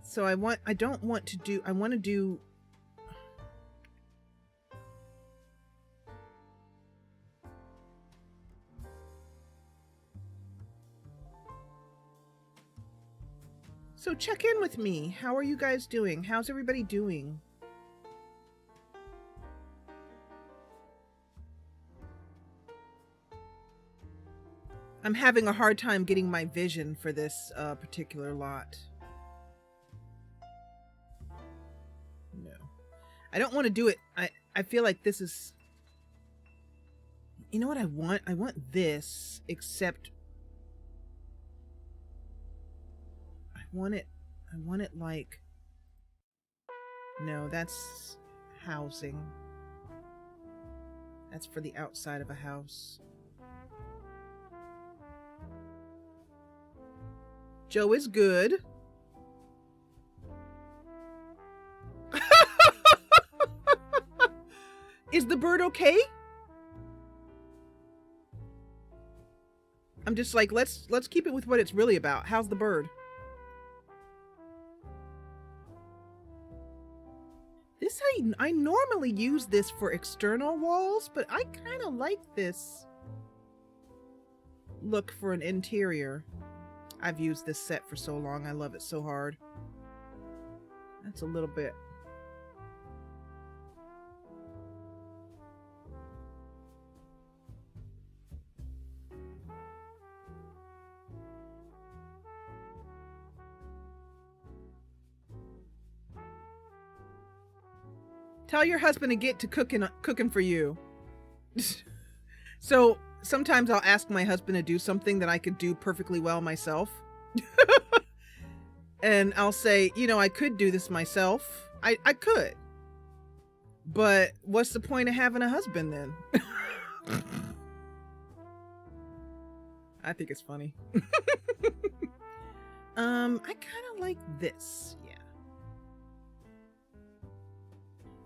S1: So I want to do so check in with me. How are you guys doing? How's everybody doing? I'm having a hard time getting my vision for this particular lot. No. I don't want to do it. I feel like this is... You know what I want? I want this, except... I want it like... No, that's housing. That's for the outside of a house. Joe is good. Is the bird okay? I'm just like, let's keep it with what it's really about. How's the bird? This I normally use this for external walls, but I kind of like this look for an interior. I've used this set for so long. I love it so hard. That's a little bit. Tell your husband to get to cooking for you. So sometimes I'll ask my husband to do something that I could do perfectly well myself. And I'll say, you know, I could do this myself. I could. But what's the point of having a husband then? I think it's funny. I kind of like this. Yeah.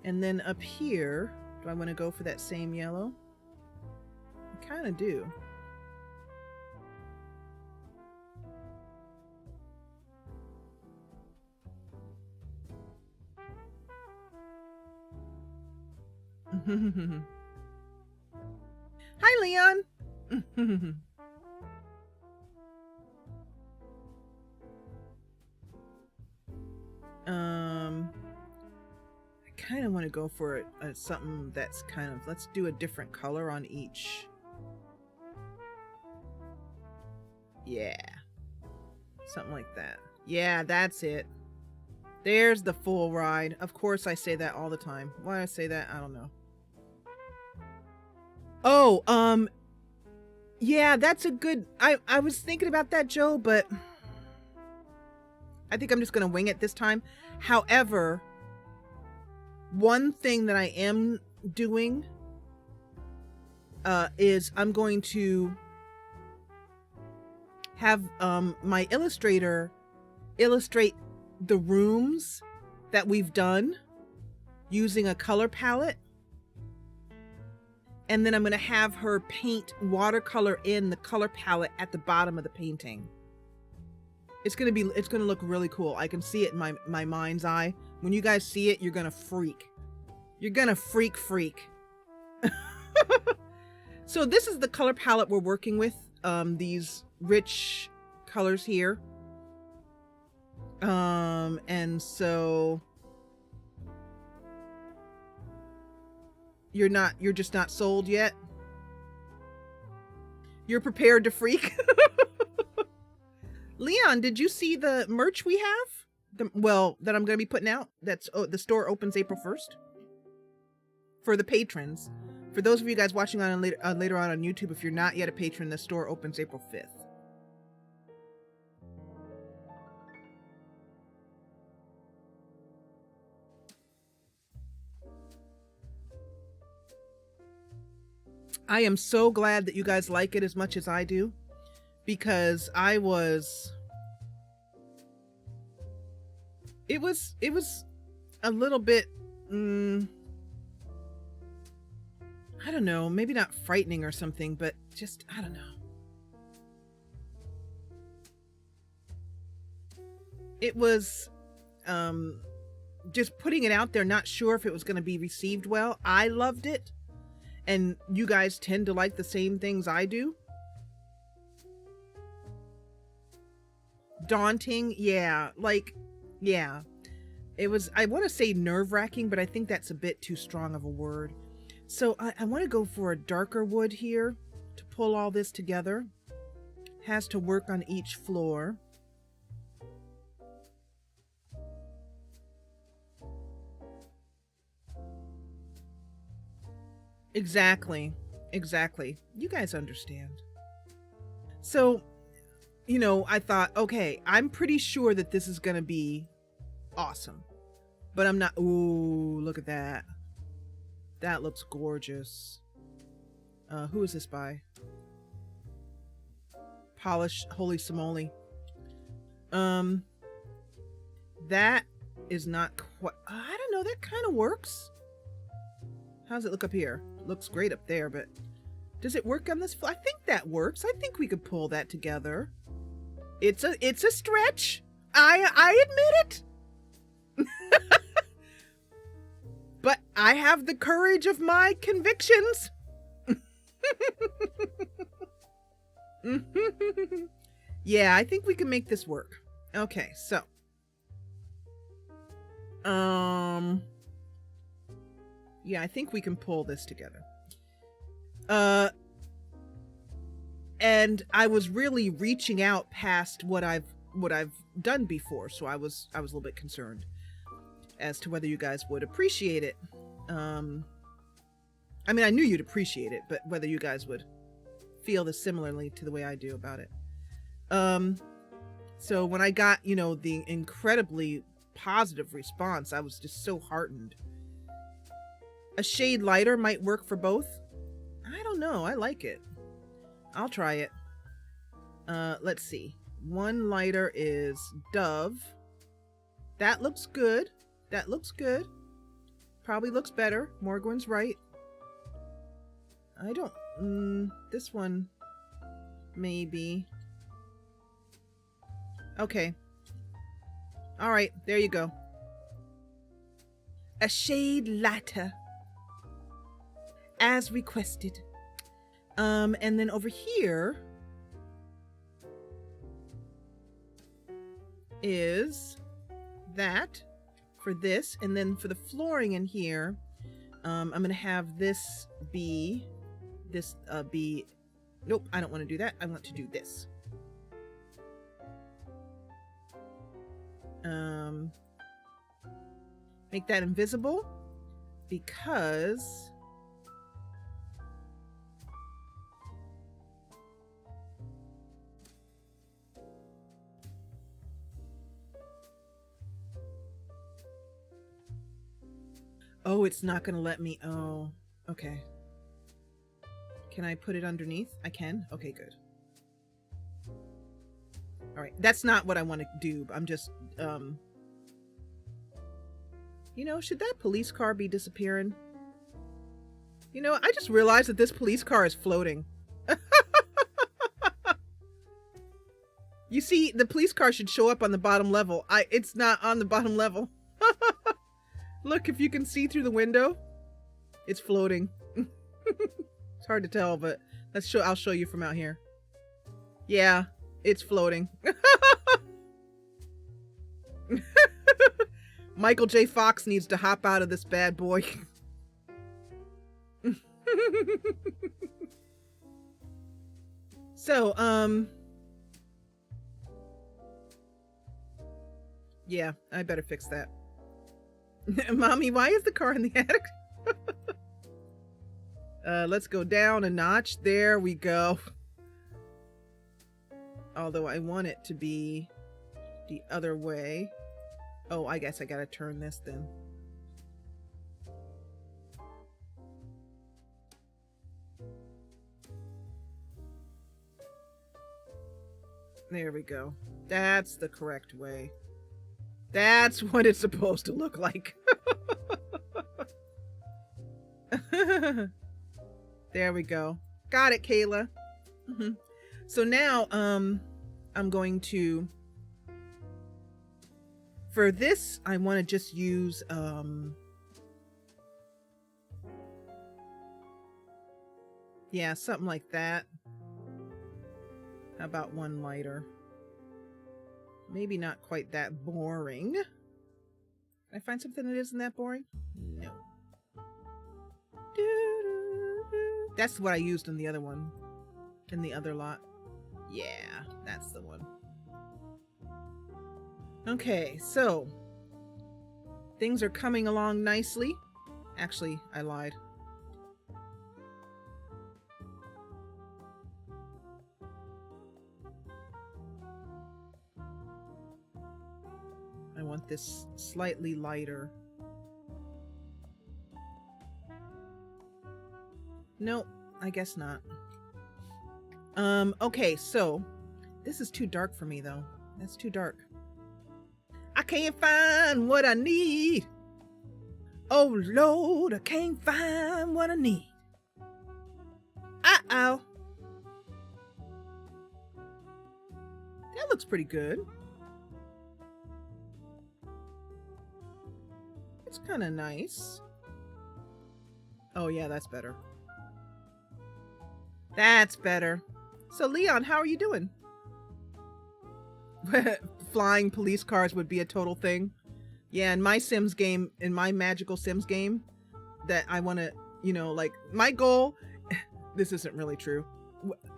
S1: And then up here, do I want to go for that same yellow? I kind of do. Hi, Leon. I kind of want to go for something that's kind of, let's do a different color on each. Yeah. Something like that. Yeah, that's it. There's the full ride. Of course I say that all the time. Why I say that, I don't know. Oh, yeah, that's a good... I was thinking about that, Joe, but I think I'm just going to wing it this time. However, one thing that I am doing is I'm going to have my illustrator illustrate the rooms that we've done using a color palette. And then I'm going to have her paint watercolor in the color palette at the bottom of the painting. It's going to look really cool. I can see it in my mind's eye. When you guys see it, you're going to freak. You're going to freak. So this is the color palette we're working with. These rich colors here. And so you're just not sold yet. You're prepared to freak. Leon, did you see the merch we have? That I'm going to be putting out. The store opens April 1st for the patrons. For those of you guys watching on later on YouTube, if you're not yet a patron, the store opens April 5th. I am so glad that you guys like it as much as I do, because it was a little bit, I don't know, maybe not frightening or something, but just, I don't know. It was just putting it out there, not sure if it was going to be received well. I loved it. And you guys tend to like the same things I do. Daunting, yeah. Yeah. It was, I want to say nerve-wracking, but I think that's a bit too strong of a word. So I want to go for a darker wood here to pull all this together. Has to work on each floor. Exactly. You guys understand. So, I thought, okay, I'm pretty sure that this is going to be awesome. But I'm not. Ooh, look at that. That looks gorgeous. Who is this by? Polish Holy Simoly. That is not quite. I don't know. That kind of works. How does it look up here? Looks great up there, but does it work on this? I think that works. I think we could pull that together. It's a stretch. I admit it. But I have the courage of my convictions. Yeah, I think we can make this work. Okay, so. Yeah, I think we can pull this together. And I was really reaching out past what I've done before, so I was a little bit concerned as to whether you guys would appreciate it. I mean, I knew you'd appreciate it, but whether you guys would feel this similarly to the way I do about it. So when I got, the incredibly positive response, I was just so heartened. A shade lighter might work for both. I don't know. I like it. I'll try it. Let's see. One lighter is Dove. That looks good. Probably looks better. Morgwin's right. I don't... this one... maybe. Okay. Alright, there you go. A shade lighter. As requested. And then over here is that for this, and then for the flooring in here, I'm gonna have this be nope, I don't want to do that. I want to do this. Make that invisible because oh, it's not going to let me. Oh, okay. Can I put it underneath? I can? Okay, good. All right, that's not what I want to do. I'm just, you know, should that police car be disappearing? You know, I just realized that this police car is floating. You see, the police car should show up on the bottom level. It's not on the bottom level. Look, if you can see through the window, it's floating. It's hard to tell, but I'll show you from out here. Yeah, it's floating. Michael J. Fox needs to hop out of this bad boy. So, yeah, I better fix that. Mommy, why is the car in the attic? Let's go down a notch. There we go. Although I want it to be the other way. Oh, I guess I gotta turn this then. There we go. That's the correct way. That's what it's supposed to look like. There we go. Got it, Kayla. So now, I'm going to, for this, I want to just use, yeah, something like that. How about one lighter? Maybe not quite that boring. Can I find something that isn't that boring? No. That's what I used in the other one. In the other lot. Yeah, that's the one. Okay, so things are coming along nicely. Actually, I lied. I want this slightly lighter. Nope, I guess not. Okay, so this is too dark for me though. That's too dark. I can't find what I need. Oh Lord, I can't find what I need. Uh-oh. That looks pretty good. It's kind of nice. Oh yeah, that's better. That's better. So Leon, how are you doing? Flying police cars would be a total thing. Yeah, in my Sims game, in my magical Sims game, that I want to, you know, like, my goal, this isn't really true.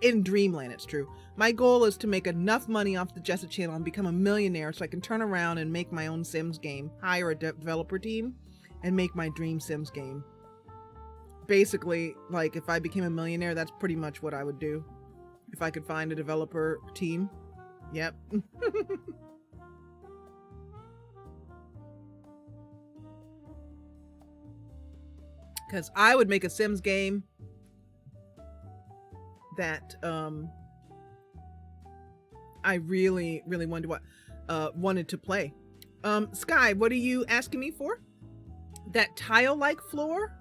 S1: In Dreamland, it's true. My goal is to make enough money off the Jessa Channel and become a millionaire so I can turn around and make my own Sims game, hire a developer team, and make my dream Sims game. Basically, like, if I became a millionaire, that's pretty much what I would do. If I could find a developer team. Yep. Because I would make a Sims game that I really, really wanted to play. Sky, what are you asking me for? That tile-like floor?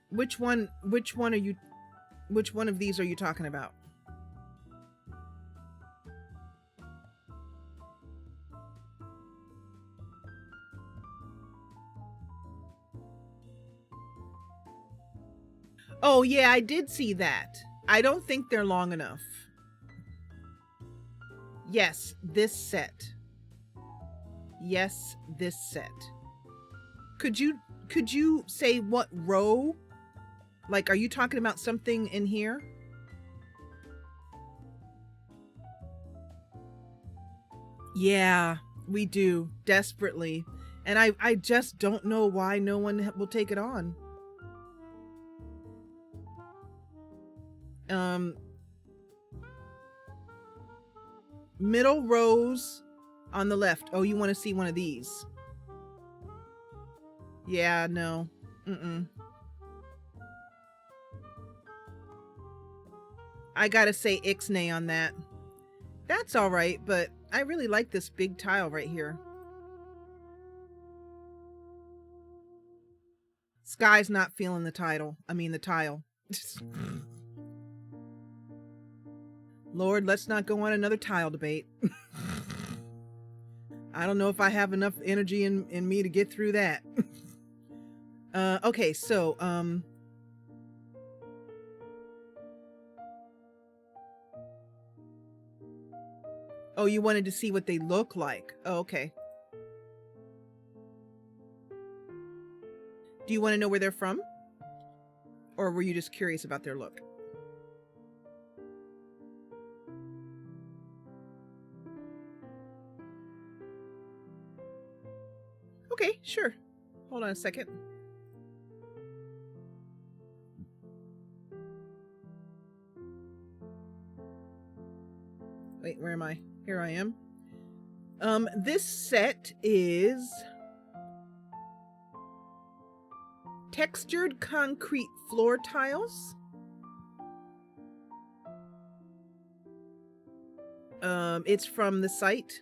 S1: Which one are you, which one of these are you talking about? Oh yeah, I did see that. I don't think they're long enough. Yes, this set. Yes, this set. Could you say what row? Like, are you talking about something in here? Yeah, we do, desperately. And I just don't know why no one will take it on. Middle rows on the left. Oh, you want to see one of these? Yeah, no. Mm-mm. I gotta say ixnay on that. That's all right, but I really like this big tile right here. Sky's not feeling the title. I mean the tile. Lord, let's not go on another tile debate. I don't know if I have enough energy in me to get through that. Okay, so oh, you wanted to see what they look like. Oh, okay. Do you want to know where they're from? Or were you just curious about their look? Okay, sure. Hold on a second. Wait, where am I? Here I am. This set is textured concrete floor tiles. It's from the site.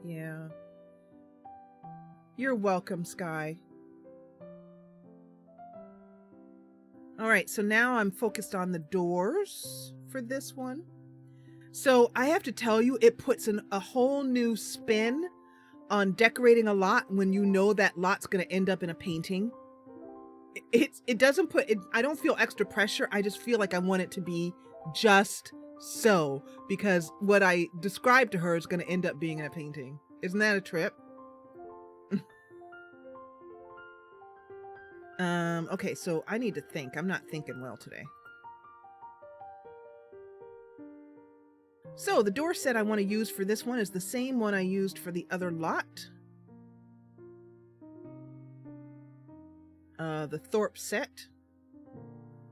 S1: Yeah. You're welcome, Sky. All right, so now I'm focused on the doors for this one. So I have to tell you, it puts a whole new spin on decorating a lot when you know that lot's going to end up in a painting. It doesn't put it. I don't feel extra pressure. I just feel like I want it to be just so, because what I described to her is going to end up being in a painting. Isn't that a trip? Okay, so I need to think. I'm not thinking well today. So the door set I want to use for this one is the same one I used for the other lot. The Thorpe set.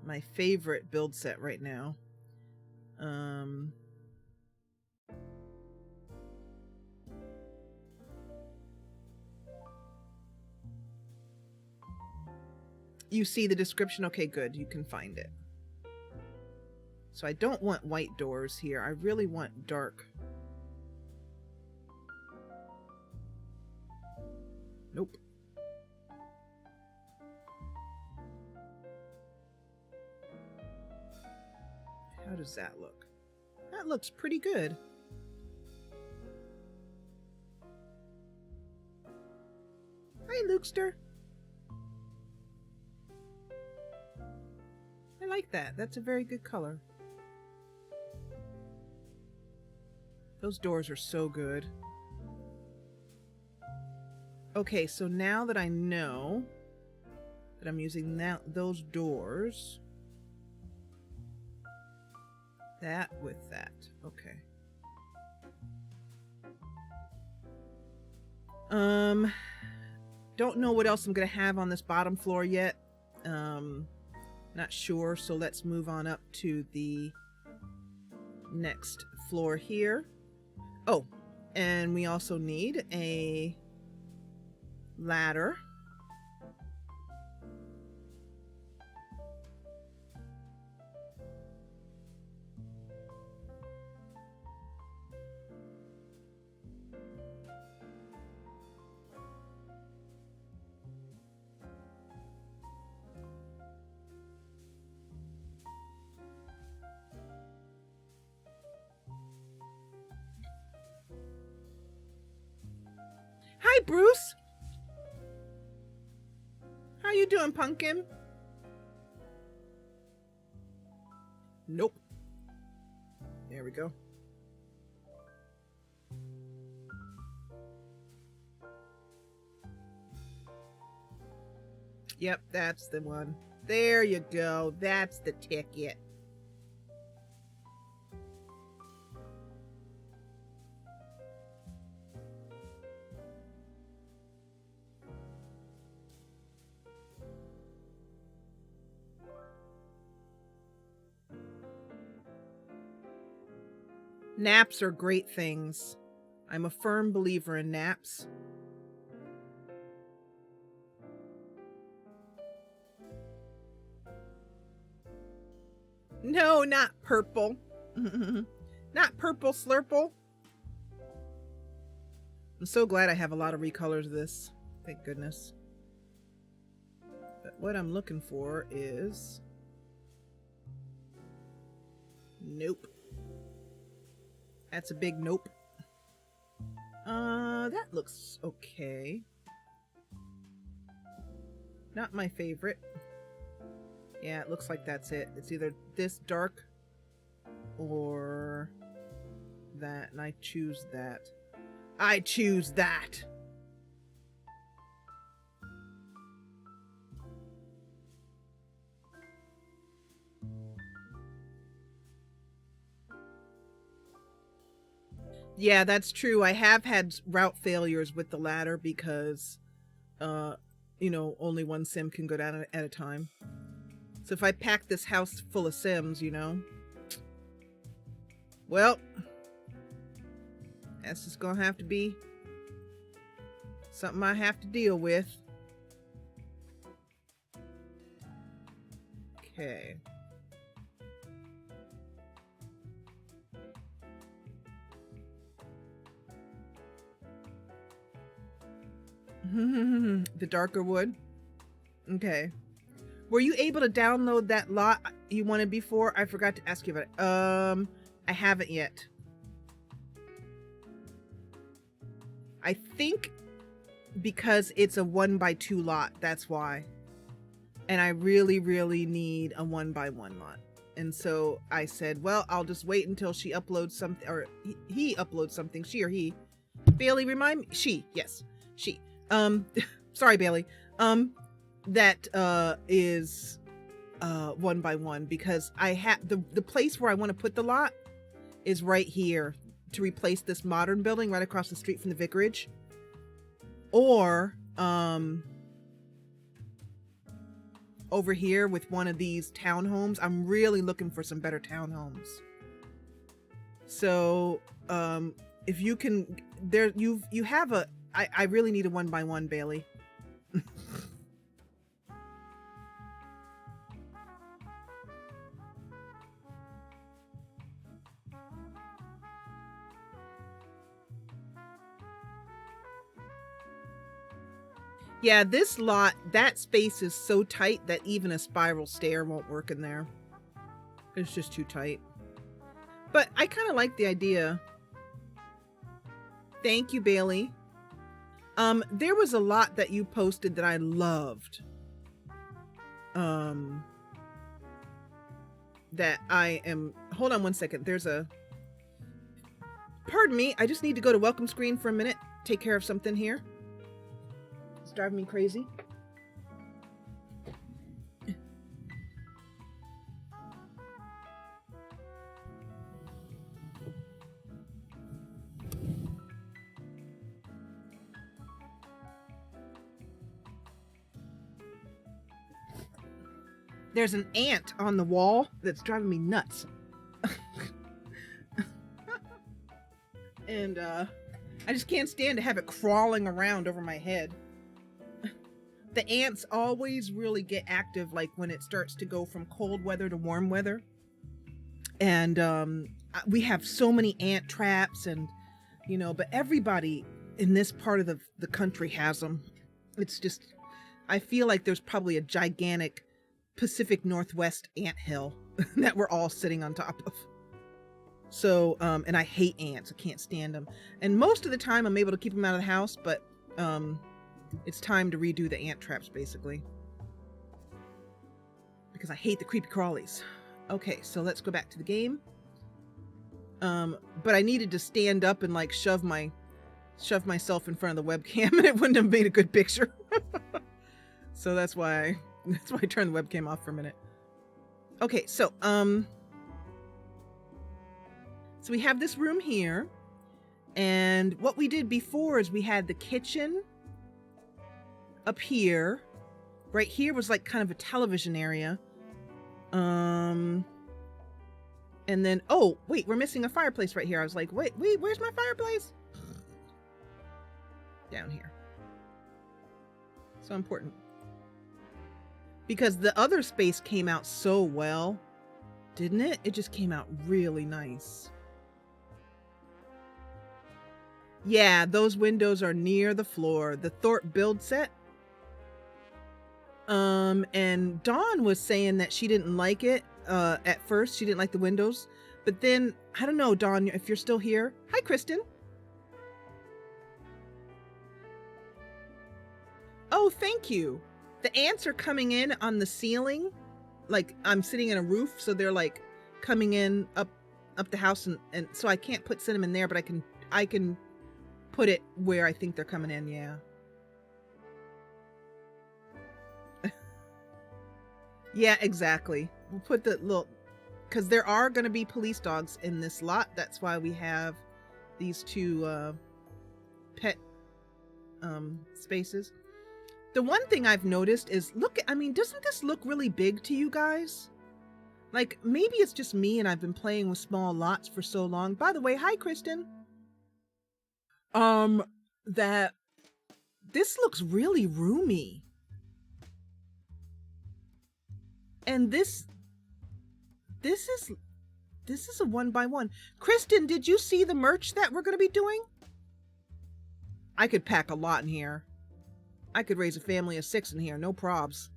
S1: My favorite build set right now. You see the description? Okay, good. You can find it. So I don't want white doors here. I really want dark. Nope. How does that look? That looks pretty good. Hi, Lukester. I like that. That's a very good color. Those doors are so good. Okay, so now that I know that I'm using those doors, that with that. Okay. Don't know what else I'm gonna have on this bottom floor yet. Not sure, so let's move on up to the next floor here. Oh, and we also need a ladder. Hi, Bruce. How you doing, Pumpkin? Nope. There we go. Yep, that's the one. There you go. That's the ticket. Naps are great things. I'm a firm believer in naps. No, not purple. Not purple slurple. I'm so glad I have a lot of recolors of this. Thank goodness. But what I'm looking for is... Nope. That's a big nope. That looks okay. Not my favorite. Yeah, it looks like that's it. It's either this dark or that, and I choose that. I choose that! Yeah, that's true. I have had route failures with the ladder because, you know, only one sim can go down at a time. So if I pack this house full of sims, you know, well, that's just gonna have to be something I have to deal with. Okay. The darker wood. Okay. Were you able to download that lot you wanted before? I forgot to ask you about it. I haven't yet. I think because it's a 1x2 lot, that's why. And I really, really need a 1x1 lot. And so I said, well, I'll just wait until she uploads something, or he uploads something, she or he. Bailey, remind me, she, yes, she. Sorry, Bailey. That is 1x1 because I have the place where I want to put the lot is right here to replace this modern building right across the street from the vicarage, or over here with one of these townhomes. I'm really looking for some better townhomes. So if you can, there you have a. I really need a 1x1, Bailey. Yeah, this lot, that space is so tight that even a spiral stair won't work in there. It's just too tight. But I kind of like the idea. Thank you, Bailey. There was a lot that you posted that I loved. That I am... Hold on one second. There's a... Pardon me. I just need to go to welcome screen for a minute. Take care of something here. It's driving me crazy. There's an ant on the wall that's driving me nuts. And I just can't stand to have it crawling around over my head. The ants always really get active like when it starts to go from cold weather to warm weather. And we have so many ant traps, and you know, but everybody in this part of the country has them. It's just, I feel like there's probably a gigantic Pacific Northwest anthill that we're all sitting on top of. So, and I hate ants. I can't stand them. And most of the time I'm able to keep them out of the house, but it's time to redo the ant traps, basically. Because I hate the creepy crawlies. Okay, so let's go back to the game. But I needed to stand up and like shove myself in front of the webcam, and it wouldn't have made a good picture. So that's why I turned the webcam off for a minute. Okay, so we have this room here, and what we did before is we had the kitchen up here. Right here was like kind of a television area. And then, oh, wait, we're missing a fireplace right here. I was like, wait, where's my fireplace? Down here. So important. Because the other space came out so well Didn't it? It just came out really nice. Yeah, those windows are near the floor. The Thorpe build set. And Dawn was saying that she didn't like it at first. She didn't like the windows. But then, I don't know, Dawn, if you're still here. Hi, Kristen. Oh, thank you. The ants are coming in on the ceiling. Like, I'm sitting in a roof, so they're like coming in up the house, and so I can't put cinnamon there, but I can put it where I think they're coming in. Yeah. Yeah, exactly. We'll put the little, because there are going to be police dogs in this lot. That's why we have these two pet spaces. The one thing I've noticed is, look, I mean, doesn't this look really big to you guys? Like, maybe it's just me and I've been playing with small lots for so long. By the way, hi, Kristen. That this looks really roomy. And this is a 1x1. Kristen, did you see the merch that we're going to be doing? I could pack a lot in here. I could raise a family of 6 in here, no probs.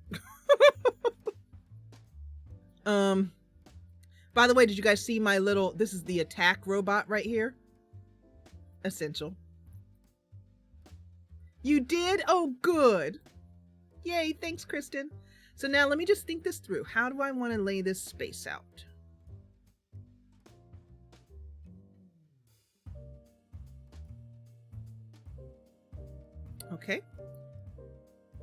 S1: By the way, did you guys see my little, this is the attack robot right here? Essential. You did? Oh, good. Yay, thanks, Kristen. So now let me just think this through. How do I want to lay this space out? Okay.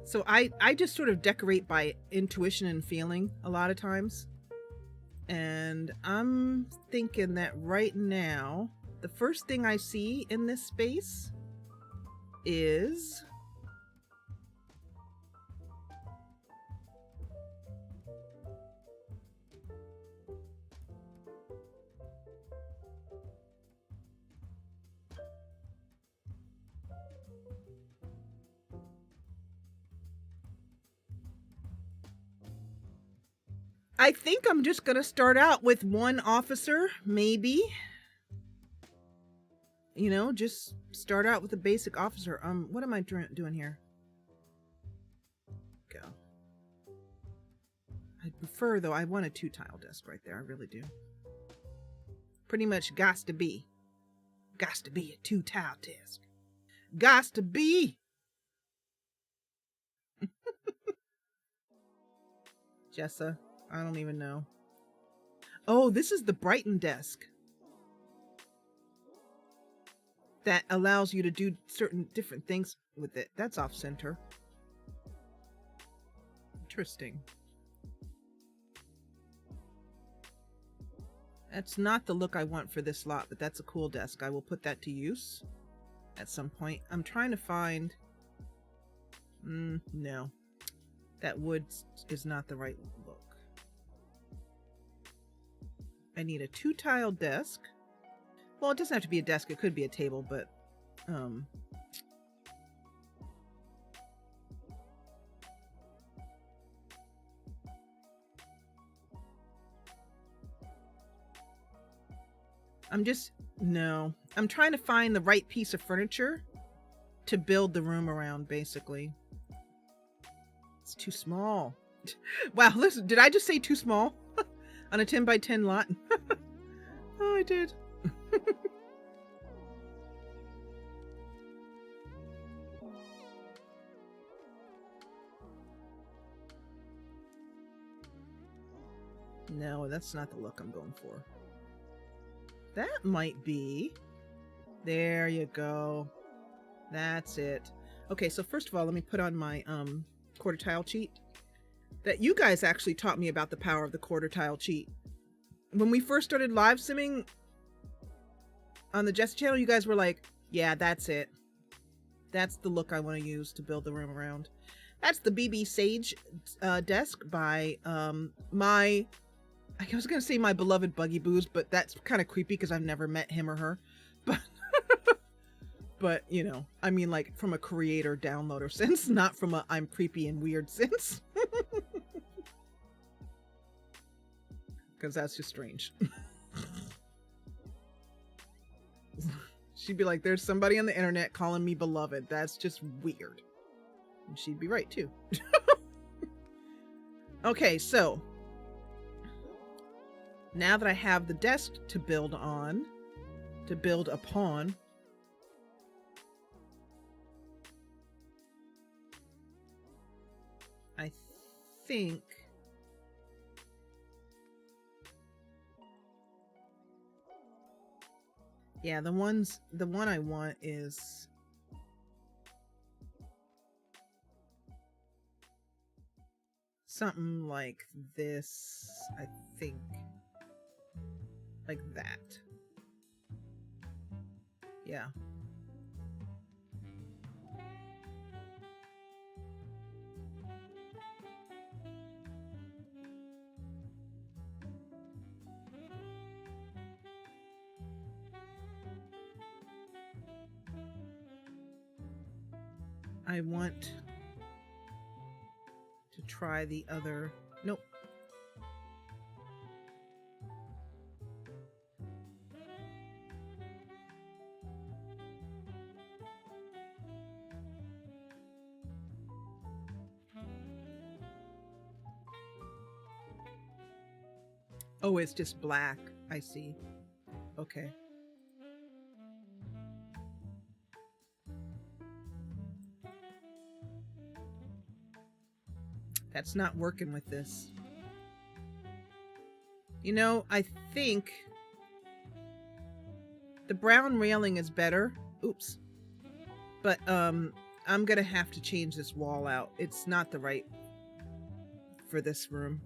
S1: So I just sort of decorate by intuition and feeling a lot of times. And I'm thinking that right now, the first thing I see in this space is I think I'm just going to start out with one officer, maybe. You know, just start out with a basic officer. What am I doing here? Go. I'd prefer, though, I want a 2-tile desk right there. I really do. Pretty much gots to be. Gots to be a 2-tile desk. Gots to be. Jessa. I don't even know. Oh, this is the Brighton desk. That allows you to do certain different things with it. That's off center. Interesting. That's not the look I want for this lot, but that's a cool desk. I will put that to use at some point. I'm trying to find... no. That wood is not the right look. I need a 2-tile desk. Well, it doesn't have to be a desk. It could be a table, but I'm trying to find the right piece of furniture to build the room around, basically. It's too small. Wow, listen, did I just say too small? On a 10x10 lot? Oh, I did. No, that's not the look I'm going for. That might be. There you go. That's it. Okay, so first of all, let me put on my quarter tile cheat. That you guys actually taught me about the power of the quarter tile cheat. When we first started live simming on the Jessa channel, you guys were like, yeah, that's it. That's the look I want to use to build the room around. That's the BB Sage desk by I was going to say my beloved Buggy Boos, but that's kind of creepy because I've never met him or her. But, you know, I mean, like, from a creator downloader sense, not from a I'm creepy and weird sense. because that's just strange. She'd be like, there's somebody on the internet calling me beloved. That's just weird. And she'd be right too. Okay, so now that I have the desk to build upon, I think yeah, the one I want is something like this, I think. Like that. Yeah. I want to try the other. Nope. Oh, it's just black. I see. Okay. That's not working with this. You know, I think the brown railing is better. Oops. But I'm gonna have to change this wall out. It's not the right for this room.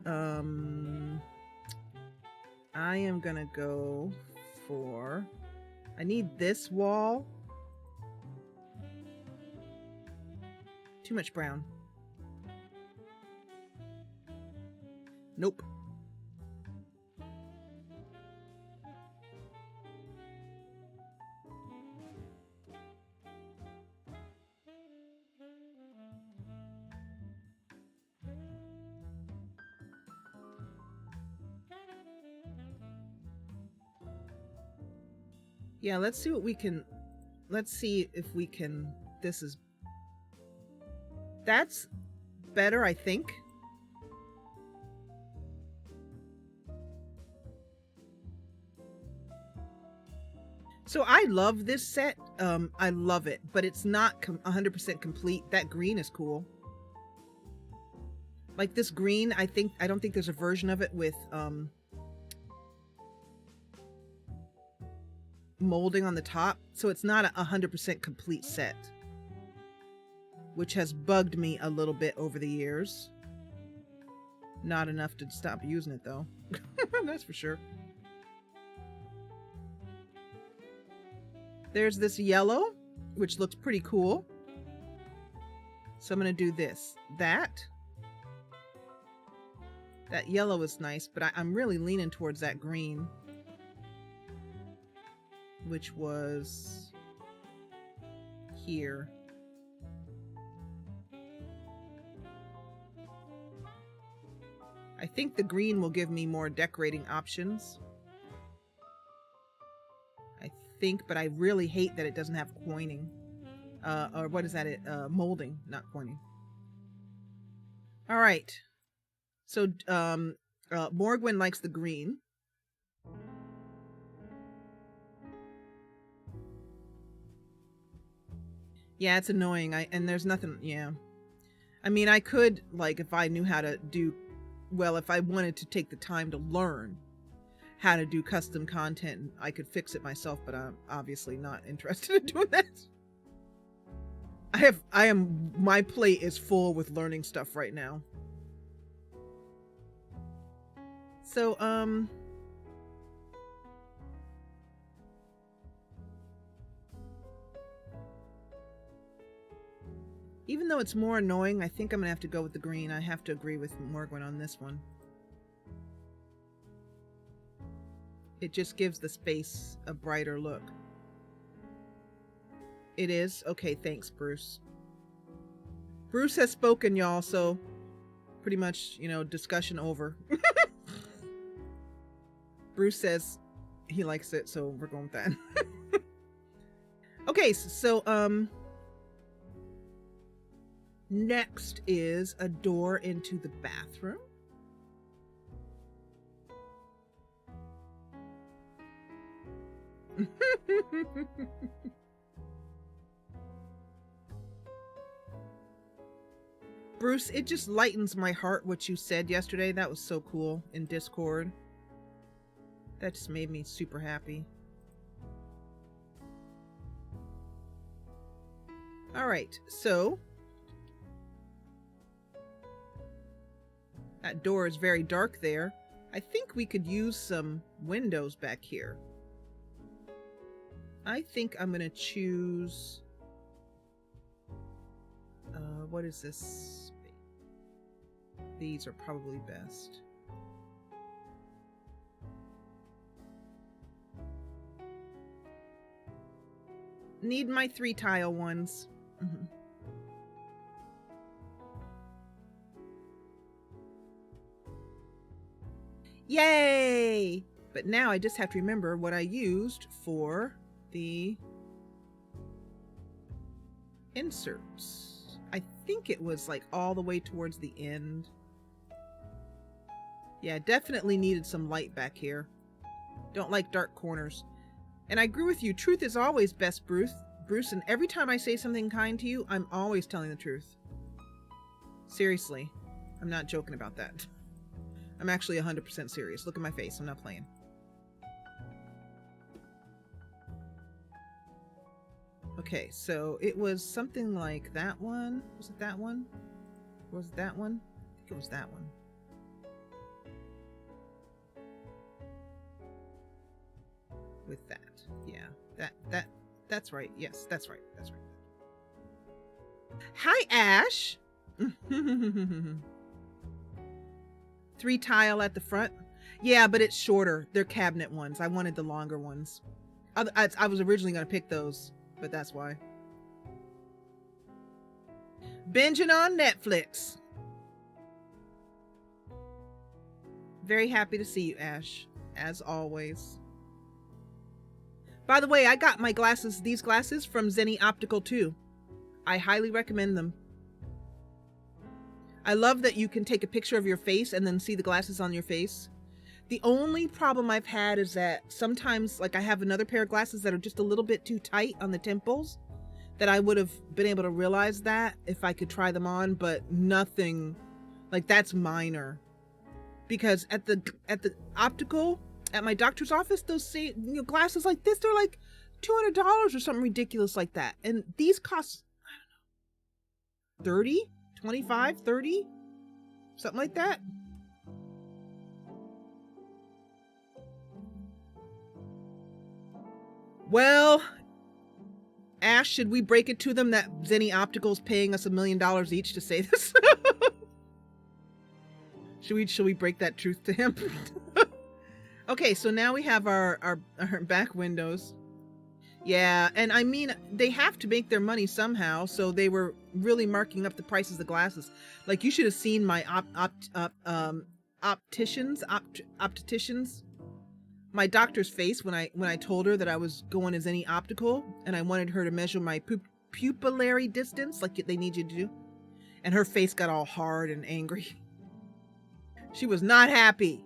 S1: I am gonna go for, I need this wall. Too much brown. Nope. Yeah, let's see what we can, let's see if we can, that's better, I think. So I love this set. I love it, but it's not 100% complete. That green is cool. Like this green, I don't think there's a version of it with molding on the top, so it's not a 100% complete set, which has bugged me a little bit over the years. Not enough to stop using it though. That's for sure. There's this yellow, which looks pretty cool. So I'm going to do this. That yellow is nice, but I'm really leaning towards that green, which was here. I think the green will give me more decorating options. But I really hate that it doesn't have coining. Or what is that? Molding, not coining. All right. So Morgwin likes the green. Yeah, it's annoying. And there's nothing. Yeah. I mean, I could, like, if I knew how to do, well, if I wanted to take the time to learn how to do custom content, I could fix it myself, but I'm obviously not interested in doing that. My plate is full with learning stuff right now. So, even though it's more annoying, I think I'm gonna have to go with the green. I have to agree with Morgan on this one. It just gives the space a brighter look. It is? Okay, thanks, Bruce. Bruce has spoken, y'all, so pretty much, you know, discussion over. Bruce says he likes it, so we're going with that. Okay, so next is a door into the bathroom. Bruce, it just lightens my heart what you said yesterday. That was so cool in Discord. That just made me super happy. All right, so that door is very dark there. I think we could use some windows back here. I think I'm gonna choose, what is this? These are probably best. Need my 3 tile ones. Mm-hmm. Yay! But now I just have to remember what I used for the inserts. I think it was like all the way towards the end. Yeah, definitely needed some light back here. Don't like dark corners. And I agree with you. Truth is always best, Bruce. And every time I say something kind to you, I'm always telling the truth. Seriously. I'm not joking about that. I'm actually 100% serious. Look at my face. I'm not playing. Okay, so it was something like that one. Was it that one? Or was it that one? I think it was that one. With that. Yeah. That's right. Yes, that's right. That's right. Hi, Ash. 3 tile at the front. Yeah, but it's shorter. They're cabinet ones. I wanted the longer ones. I was originally going to pick those, but that's why. Binging on Netflix. Very happy to see you, Ash, as always. By the way, I got my glasses, these glasses from Zenny Optical too. I highly recommend them. I love that you can take a picture of your face and then see the glasses on your face. The only problem I've had is that sometimes, like, I have another pair of glasses that are just a little bit too tight on the temples, that I would have been able to realize that if I could try them on, but nothing, like, that's minor. Because at the optical, at my doctor's office, those same, you know, glasses like this, they're like $200 or something ridiculous like that. And these cost, I don't know, 30, 25, 30, something like that. Well, Ash, should we break it to them that Zenny Optical's paying us $1 million each to say this? Should we break that truth to him? Okay, so now we have our back windows. Yeah, and I mean, they have to make their money somehow, so they were really marking up the prices of glasses. Like, you should have seen my opticians, my doctor's face when I told her that I was going as any optical, and I wanted her to measure my pupillary distance, like they need you to do. And her face got all hard and angry. She was not happy.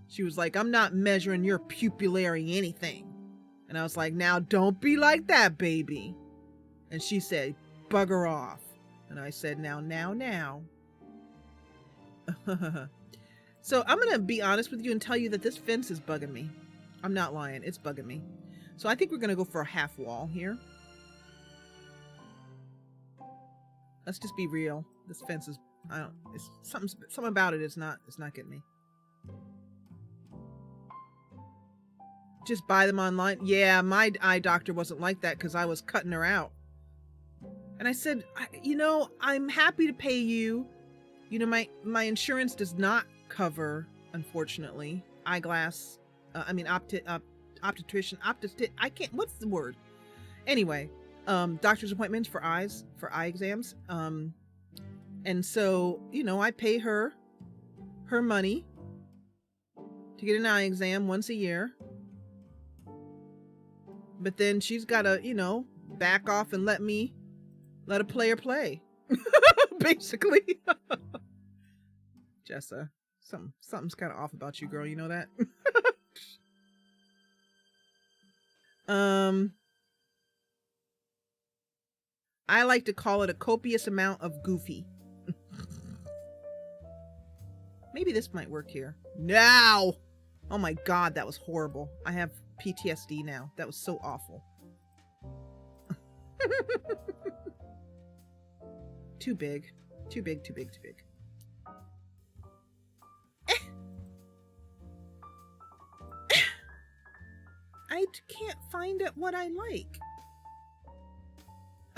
S1: She was like, I'm not measuring your pupillary anything. And I was like, now don't be like that, baby. And she said, bugger off. And I said, now. So I'm going to be honest with you and tell you that this fence is bugging me. I'm not lying. It's bugging me. So I think we're going to go for a half wall here. Let's just be real. This fence is, it's something about it is not getting me. Just buy them online. Yeah, my eye doctor wasn't like that because I was cutting her out. And I said, you know, I'm happy to pay you. You know, my insurance does not cover, unfortunately, eyeglass. Optician. I can't. What's the word? Anyway, doctor's appointments for eyes, for eye exams. And so, you know, I pay her money. to get an eye exam once a year. But then she's got to, you know, back off and let a player play. Basically. Jessa, something's kind of off about you, girl. You know that? I like to call it a copious amount of goofy. Maybe this might work here. Now! Oh my god, that was horrible. I have PTSD now. That was so awful. Too big. Too big, too big, too big. I can't find it what I like.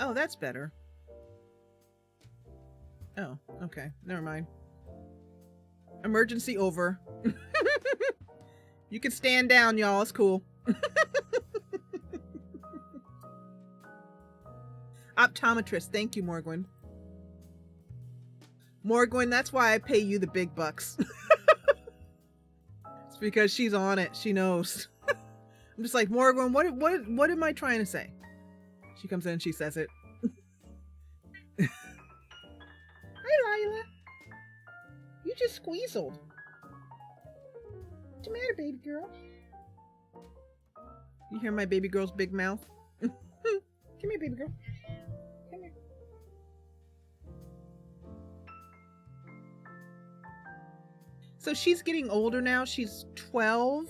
S1: Oh, that's better. Oh, okay. Never mind. Emergency over. You can stand down, y'all. It's cool. Optometrist. Thank you, Morgwin. Morgwin, that's why I pay you the big bucks. It's because she's on it. She knows. I'm just like, Morgwin, what am I trying to say? She comes in and she says it. Hi, Lila. You just squeezled. What's the matter, baby girl? You hear my baby girl's big mouth? Come here, baby girl. Come here. So she's getting older now. She's 12.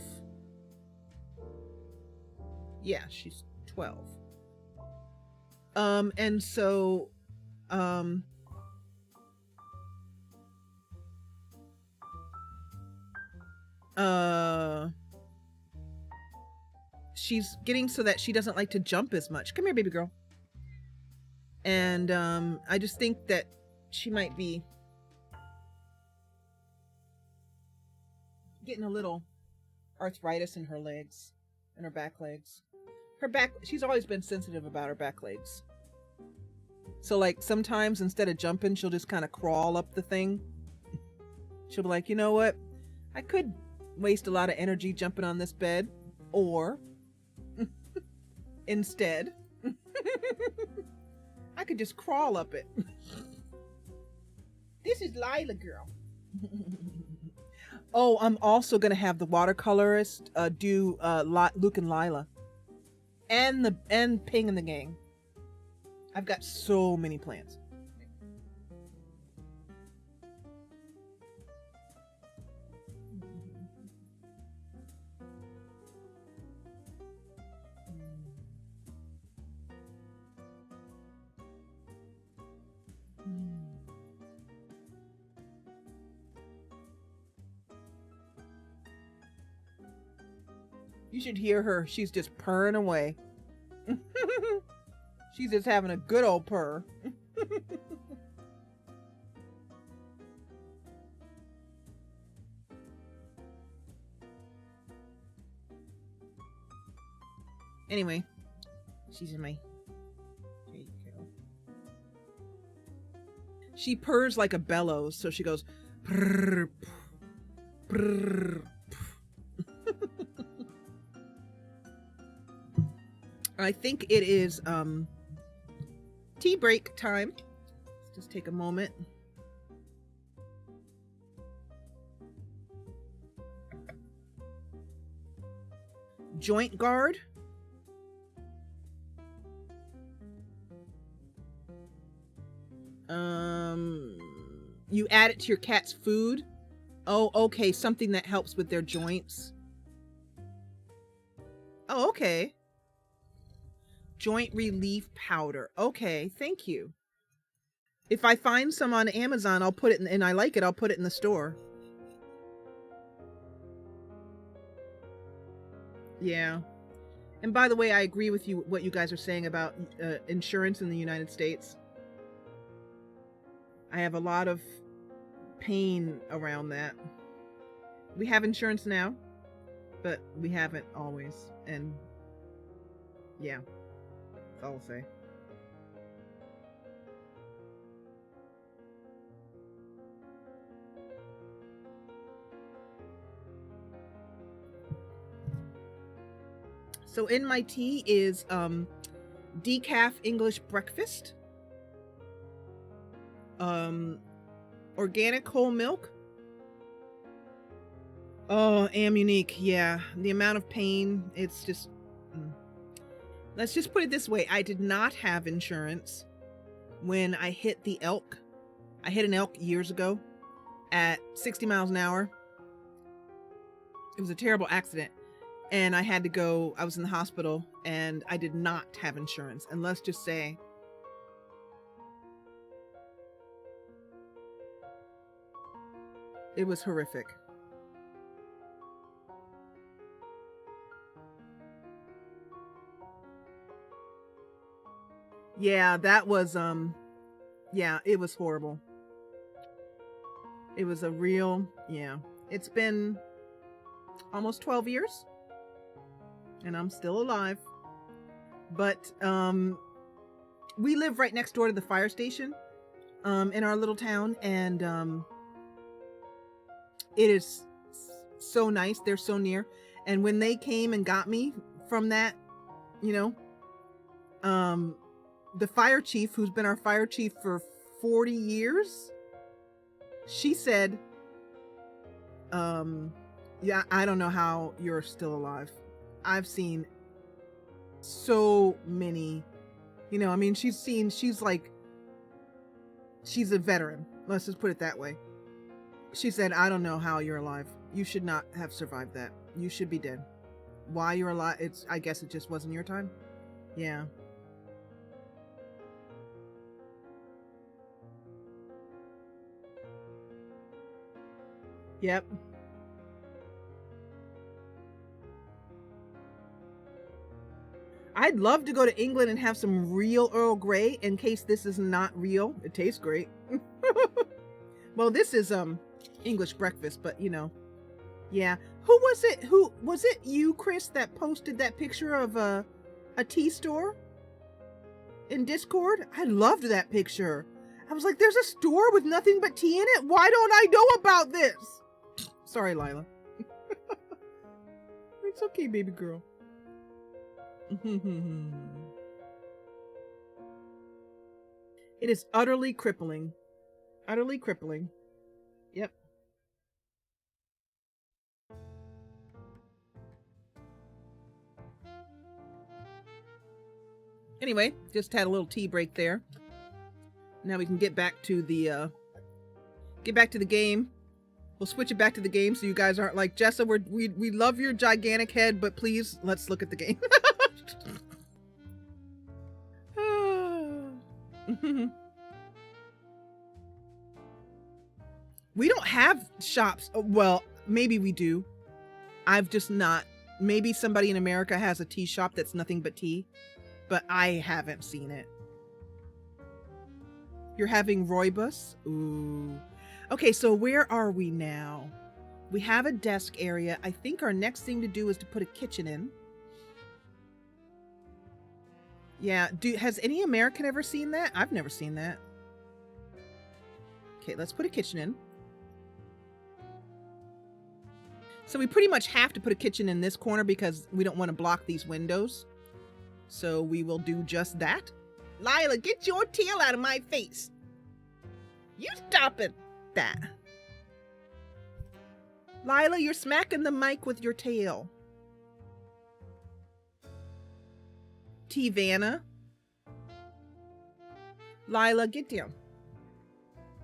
S1: Yeah, she's 12. And so, she's getting so that she doesn't like to jump as much. Come here, baby girl. And, I just think that she might be getting a little arthritis in her legs, in her back legs. Her back, she's always been sensitive about her back legs. So like sometimes instead of jumping, she'll just kind of crawl up the thing. She'll be like, you know what? I could waste a lot of energy jumping on this bed, or instead, I could just crawl up it. This is Lila, girl. Oh, I'm also gonna have the watercolorist do Luke and Lila, and Ping and the gang. I've got so many plans. You should hear her. She's just purring away. She's just having a good old purr. Anyway, she's in my... There you go. She purrs like a bellows, so she goes... Prrr, prrr, I think it is tea break time. Let's just take a moment. Joint guard. You add it to your cat's food. Oh, okay, something that helps with their joints. Oh, okay. Joint relief powder. Okay, thank you. If I find some on Amazon, I'll put it in, and I like it, I'll put it in the store. Yeah. And by the way, I agree with you, what you guys are saying about insurance in the United States. I have a lot of pain around that. We have insurance now, but we haven't always. And yeah. I'll say. So in my tea is decaf English breakfast, organic whole milk. Oh, Amunique, yeah. The amount of pain, it's just... Let's just put it this way. I did not have insurance when I hit the elk. I hit an elk years ago at 60 miles an hour. It was a terrible accident. And I had to go, I was in the hospital, and I did not have insurance. And let's just say, it was horrific. Yeah, that was, yeah, it was horrible. It was a real, yeah. It's been almost 12 years. And I'm still alive. But we live right next door to the fire station in our little town, and it is so nice. They're so near. And when they came and got me from that, you know, the fire chief, who's been our fire chief for 40 years, she said, yeah, I don't know how you're still alive. I've seen so many, you know, I mean, she's a veteran. Let's just put it that way. She said, I don't know how you're alive. You should not have survived that. You should be dead. Why you're alive, I guess it just wasn't your time. Yeah. Yep. I'd love to go to England and have some real Earl Grey in case this is not real. It tastes great. Well, this is English breakfast, but you know. Yeah. Who was it you, Chris, that posted that picture of a tea store in Discord? I loved that picture. I was like, there's a store with nothing but tea in it? Why don't I know about this? Sorry, Lila. It's okay, baby girl. It is utterly crippling. Utterly crippling. Yep. Anyway, just had a little tea break there. Now we can get back to the game. We'll switch it back to the game so you guys aren't like, Jessa, we love your gigantic head, but please, let's look at the game. We don't have shops. Well, maybe we do. I've just not. Maybe somebody in America has a tea shop that's nothing but tea, but I haven't seen it. You're having rooibos? Ooh. Okay, so where are we now? We have a desk area. I think our next thing to do is to put a kitchen in. Yeah, has any American ever seen that? I've never seen that. Okay, let's put a kitchen in. So we pretty much have to put a kitchen in this corner because we don't want to block these windows. So we will do just that. Lila, get your tail out of my face. You stop it. That. Lila, you're smacking the mic with your tail. T-Vanna. Lila, get down.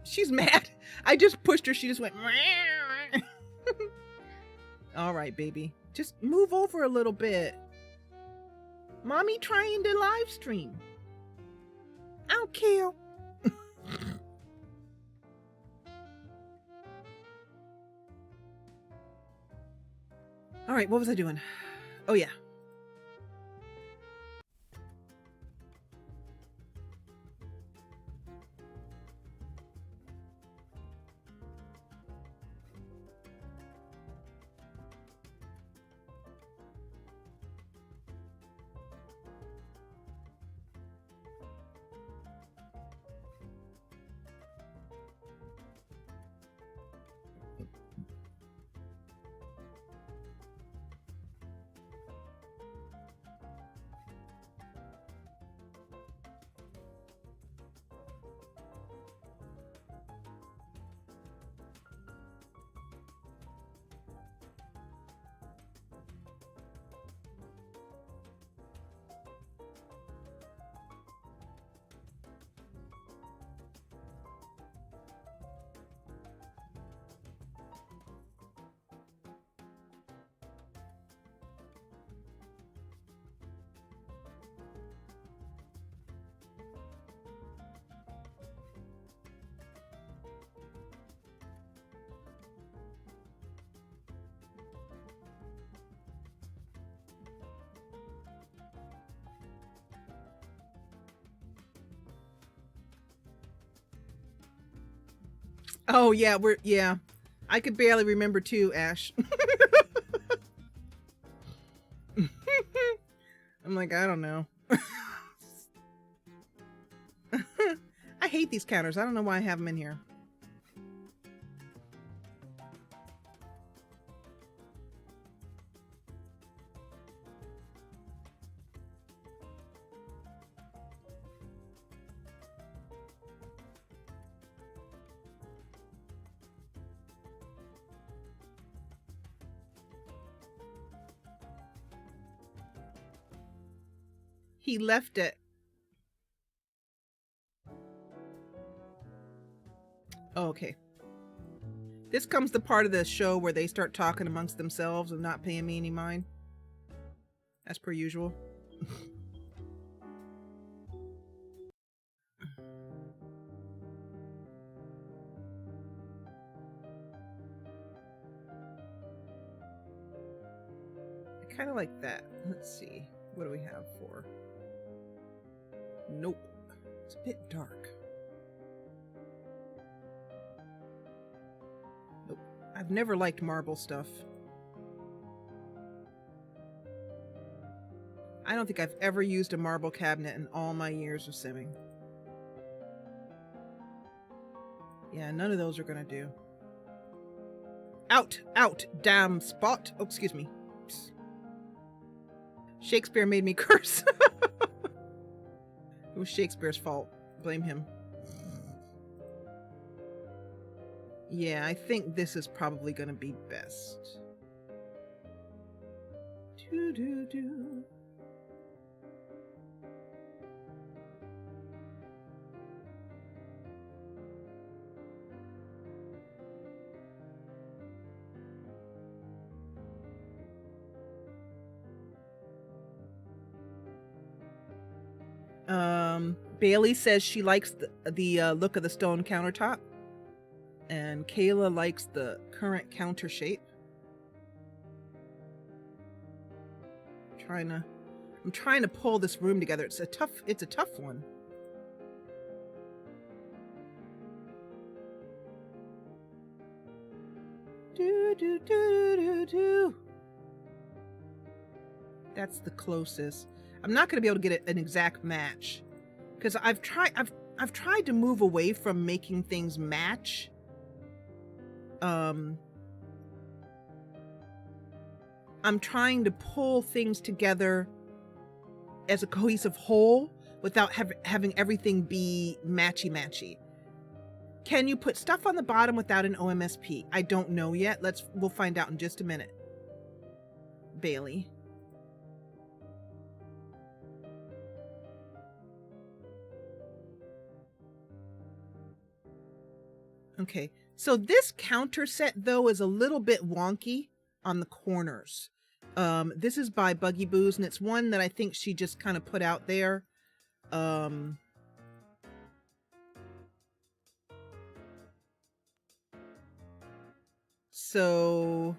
S1: She's mad. I just pushed her. She just went. All right, baby. Just move over a little bit. Mommy trying to live stream. I don't care. All right, what was I doing? Oh, yeah. Oh yeah, yeah. I could barely remember too, Ash. I'm like, I don't know. I hate these counters. I don't know why I have them in here. He left it. Oh, okay. This comes the part of the show where they start talking amongst themselves and not paying me any mind. As per usual. I kind of like that. Let's see. What do we have for? Nope. It's a bit dark. Nope. I've never liked marble stuff. I don't think I've ever used a marble cabinet in all my years of simming. Yeah, none of those are gonna do. Out! Out! Damn spot! Oh, excuse me. Psst. Shakespeare made me curse. It was Shakespeare's fault. Blame him. Yeah, I think this is probably gonna be best. Do-do-do. Bailey says she likes the look of the stone countertop, and Kayla likes the current counter shape. I'm trying to pull this room together. It's a tough one. Do do do do do. That's the closest. I'm not going to be able to get an exact match. Because I've tried to move away from making things match. I'm trying to pull things together as a cohesive whole without having everything be matchy-matchy. Can you put stuff on the bottom without an OMSP? I don't know yet. We'll find out in just a minute. Bailey. Okay, so this counter set, though, is a little bit wonky on the corners. This is by Buggy Booze, and it's one that I think she just kind of put out there. So...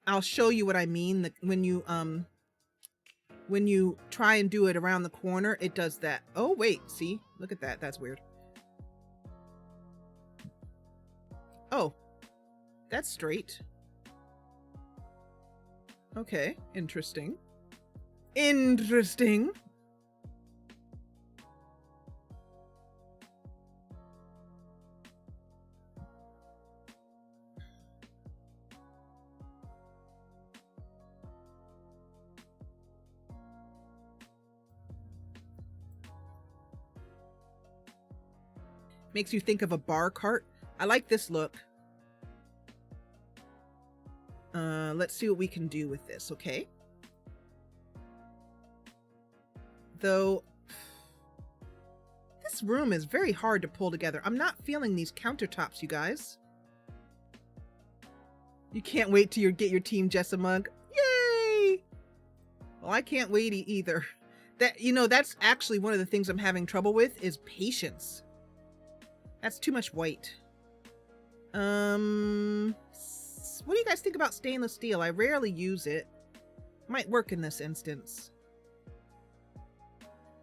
S1: I'll show you what I mean. When you try and do it around the corner, it does that. Oh, wait, see? Look at that. That's weird. Oh, that's straight. Okay, interesting. Interesting. Makes you think of a bar cart. I like this look. Let's see what we can do with this, okay? Though, this room is very hard to pull together. I'm not feeling these countertops, you guys. You can't wait till you get your Team Jessa mug. Yay! Well, I can't wait either. That's actually one of the things I'm having trouble with is patience. That's too much white. What do you guys think about stainless steel? I rarely use it. Might work in this instance.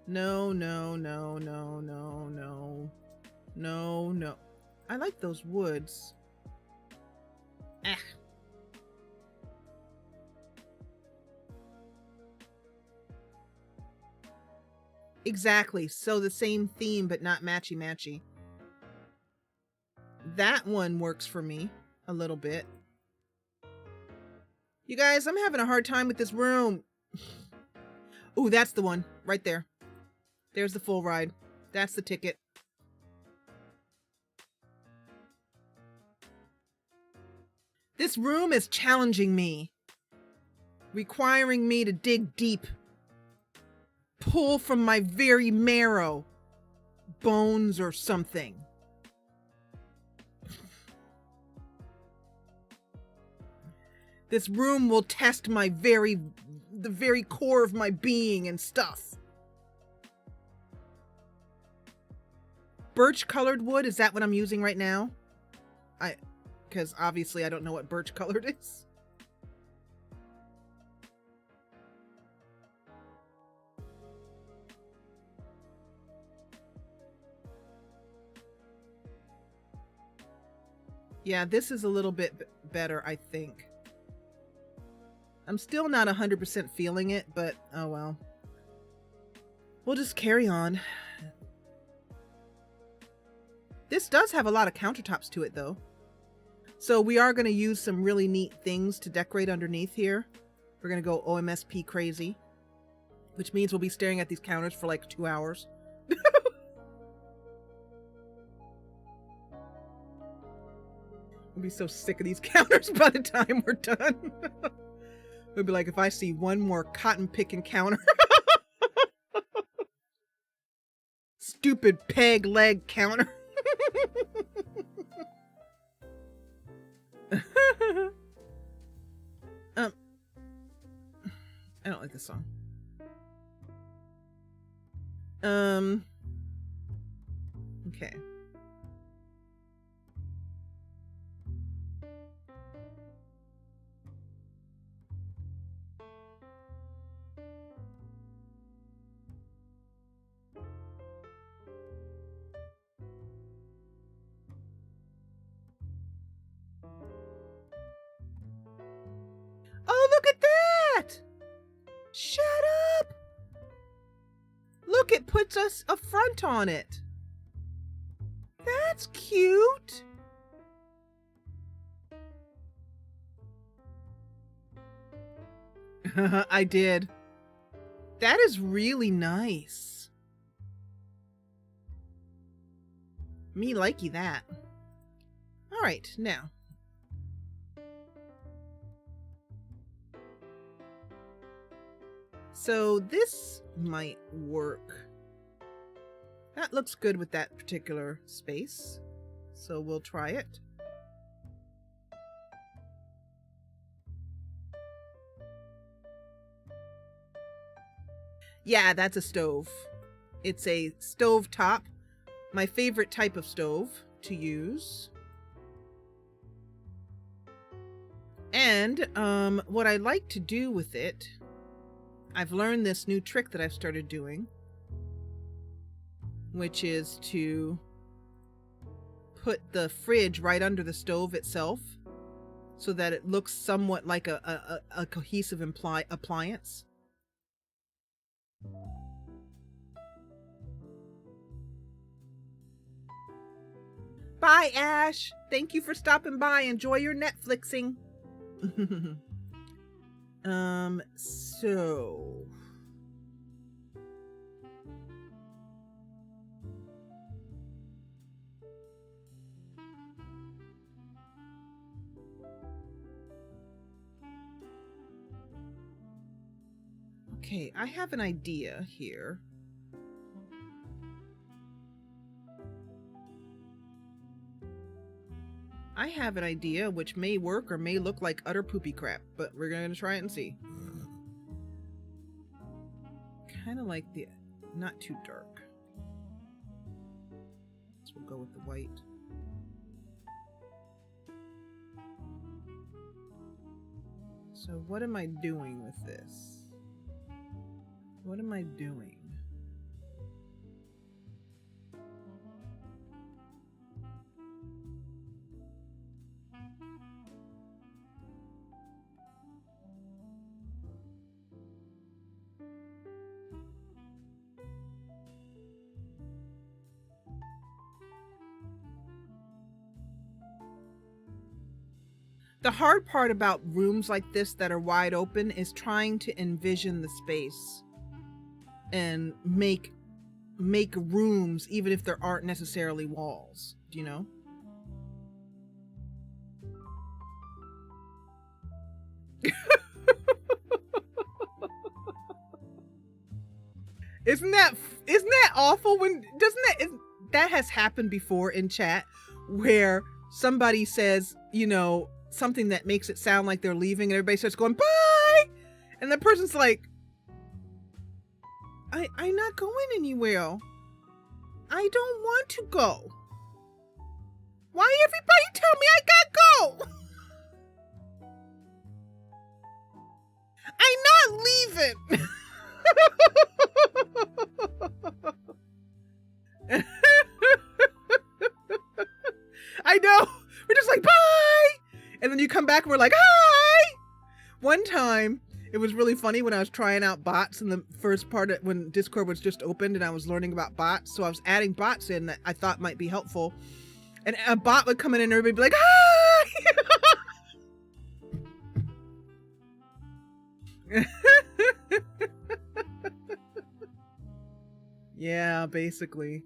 S1: No, no, no, no, no, no. No, no. I like those woods. Ah. Exactly. So the same theme, but not matchy-matchy. That one works for me a little bit. You guys, I'm having a hard time with this room. Ooh, that's the one right there. There's the full ride. That's the ticket. This room is challenging me, requiring me to dig deep, pull from my very marrow, bones or something. This room will test the very core of my being and stuff. Birch colored wood, is that what I'm using right now? Because obviously I don't know what birch colored is. Yeah, this is a little bit better, I think. I'm still not 100% feeling it, but oh well. We'll just carry on. This does have a lot of countertops to it, though. So we are going to use some really neat things to decorate underneath here. We're going to go OMSP crazy, which means we'll be staring at these counters for like 2 hours. We'll be so sick of these counters by the time we're done. We'll be like, if I see one more cotton picking counter. Stupid peg leg counter. I don't like this song. Okay. Oh, look at that! Shut up! Look, it puts us a front on it. That's cute. I did. That is really nice. Me likey that. All right, now. So this might work. That looks good with that particular space. So we'll try it. Yeah, that's a stove. It's a stove top. My favorite type of stove to use. And what I like to do with it, I've learned this new trick that I've started doing, which is to put the fridge right under the stove itself so that it looks somewhat like a cohesive appliance. Bye, Ash. Thank you for stopping by. Enjoy your Netflixing. So... Okay, I have an idea here. I have an idea which may work or may look like utter poopy crap, but we're going to try it and see. Kind of like the... not too dark. So we'll go with the white. So what am I doing with this? What am I doing? The hard part about rooms like this that are wide open is trying to envision the space and make rooms even if there aren't necessarily walls, do you know? Isn't that awful? When that has happened before in chat where somebody says, you know, something that makes it sound like they're leaving and everybody starts going bye, and the person's like, I'm not going anywhere. I don't want to go. Why everybody tell me I gotta go? I'm not leaving. I know. We're just like, bye. And then you come back and we're like, hi. One time, it was really funny when I was trying out bots in the first part when Discord was just opened and I was learning about bots. So I was adding bots in that I thought might be helpful. And a bot would come in and everybody would be like, hi. Yeah, basically.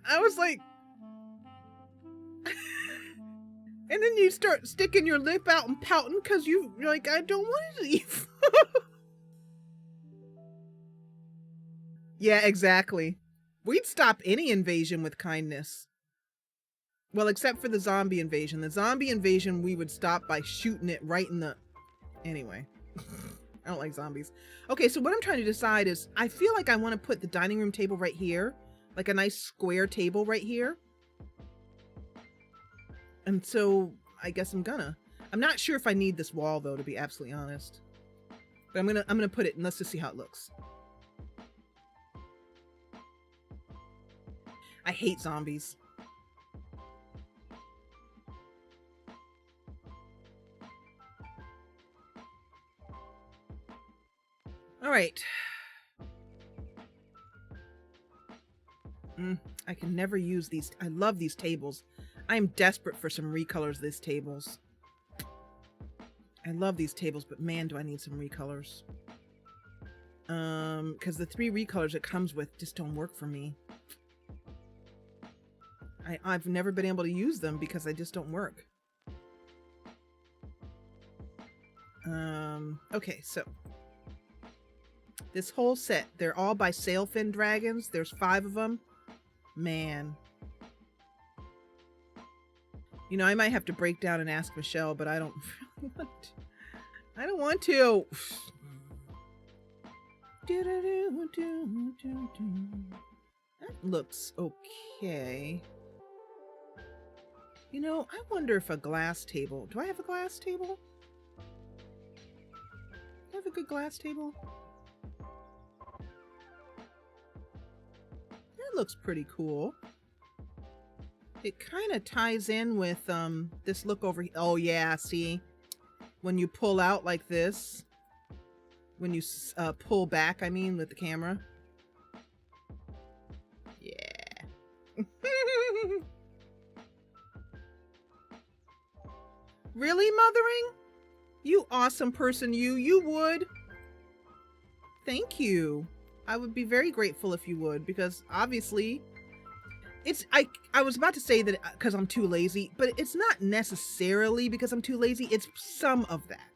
S1: I was like, and then you start sticking your lip out and pouting because you're like, I don't want to leave. Yeah, exactly. We'd stop any invasion with kindness. Well, except for the zombie invasion. The zombie invasion we would stop by shooting it right in the... Anyway. I don't like zombies. Okay, so what I'm trying to decide is, I feel like I want to put the dining room table right here. Like a nice square table right here. And so, I guess I'm gonna. I'm not sure if I need this wall, though, to be absolutely honest. But I'm gonna put it, and let's just see how it looks. I hate zombies. All right. I can never use these. I love these tables. I am desperate for some recolors of these tables. I love these tables, but man, do I need some recolors. Because the 3 recolors it comes with just don't work for me. I've never been able to use them because they just don't work. Okay, so this whole set, they're all by Sailfin Dragons. There's 5 of them. Man. You know, I might have to break down and ask Michelle, but I don't really want to. I don't want to. That looks okay. You know, I wonder if a glass table... Do I have a glass table? Do I have a good glass table? That looks pretty cool. It kind of ties in with this look over here. Oh yeah, see? When you pull out like this. When you pull back, I mean, with the camera. Yeah. Really, Mothering? You awesome person, you would. Thank you. I would be very grateful if you would, because obviously it's I was about to say that because I'm too lazy, but it's not necessarily because I'm too lazy. It's some of that.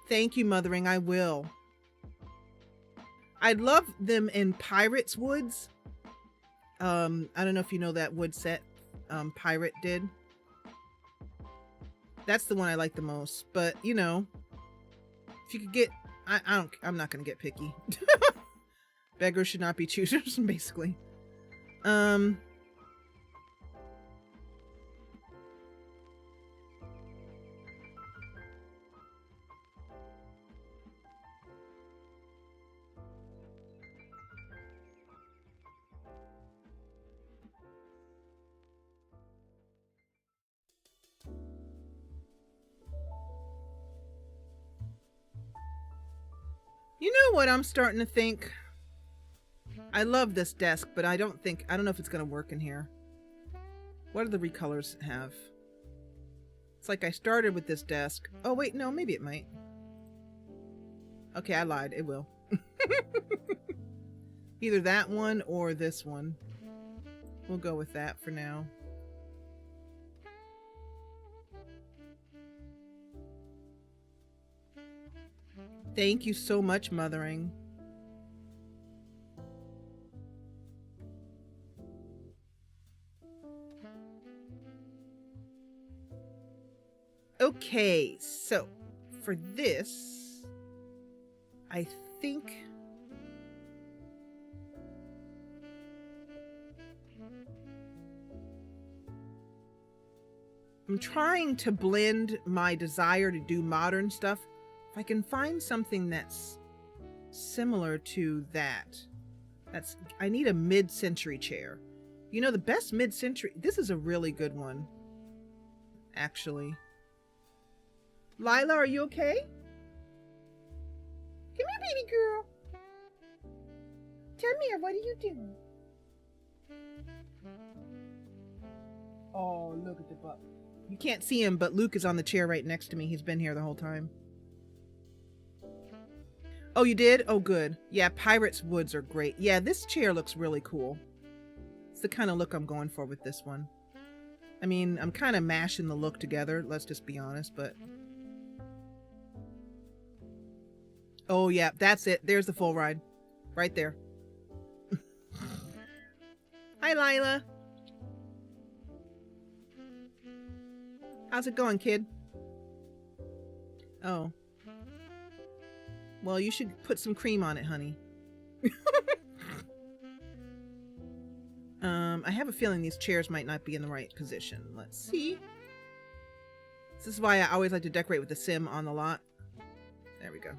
S1: Thank you, Mothering. I will. I'd love them in Pirates Woods. I don't know if you know that wood set Pirate did. That's the one I like the most. But, you know, if you could get... I'm not going to get picky. Beggars should not be choosers, basically. You know what I'm starting to think? I love this desk, but I don't know if it's going to work in here. What do the recolors have? It's like I started with this desk. Oh, wait, no, maybe it might. Okay, I lied. It will. Either that one or this one. We'll go with that for now. Thank you so much, Mothering. Okay, so for this, I think I'm trying to blend my desire to do modern stuff. If I can find something that's similar to that, I need a mid-century chair. You know, the best mid-century, this is a really good one, actually. Lila, are you okay? Come here, baby girl. Come here, what are you doing? Oh, look at the butt. You can't see him, but Luke is on the chair right next to me. He's been here the whole time. Oh, you did? Oh, good. Yeah, Pirates Woods are great. Yeah, this chair looks really cool. It's the kind of look I'm going for with this one. I mean, I'm kind of mashing the look together, let's just be honest, but... Oh, yeah, that's it. There's the full ride. Right there. Hi, Lila. How's it going, kid? Oh. Well, you should put some cream on it, honey. I have a feeling these chairs might not be in the right position. Let's see. This is why I always like to decorate with the sim on the lot. There we go.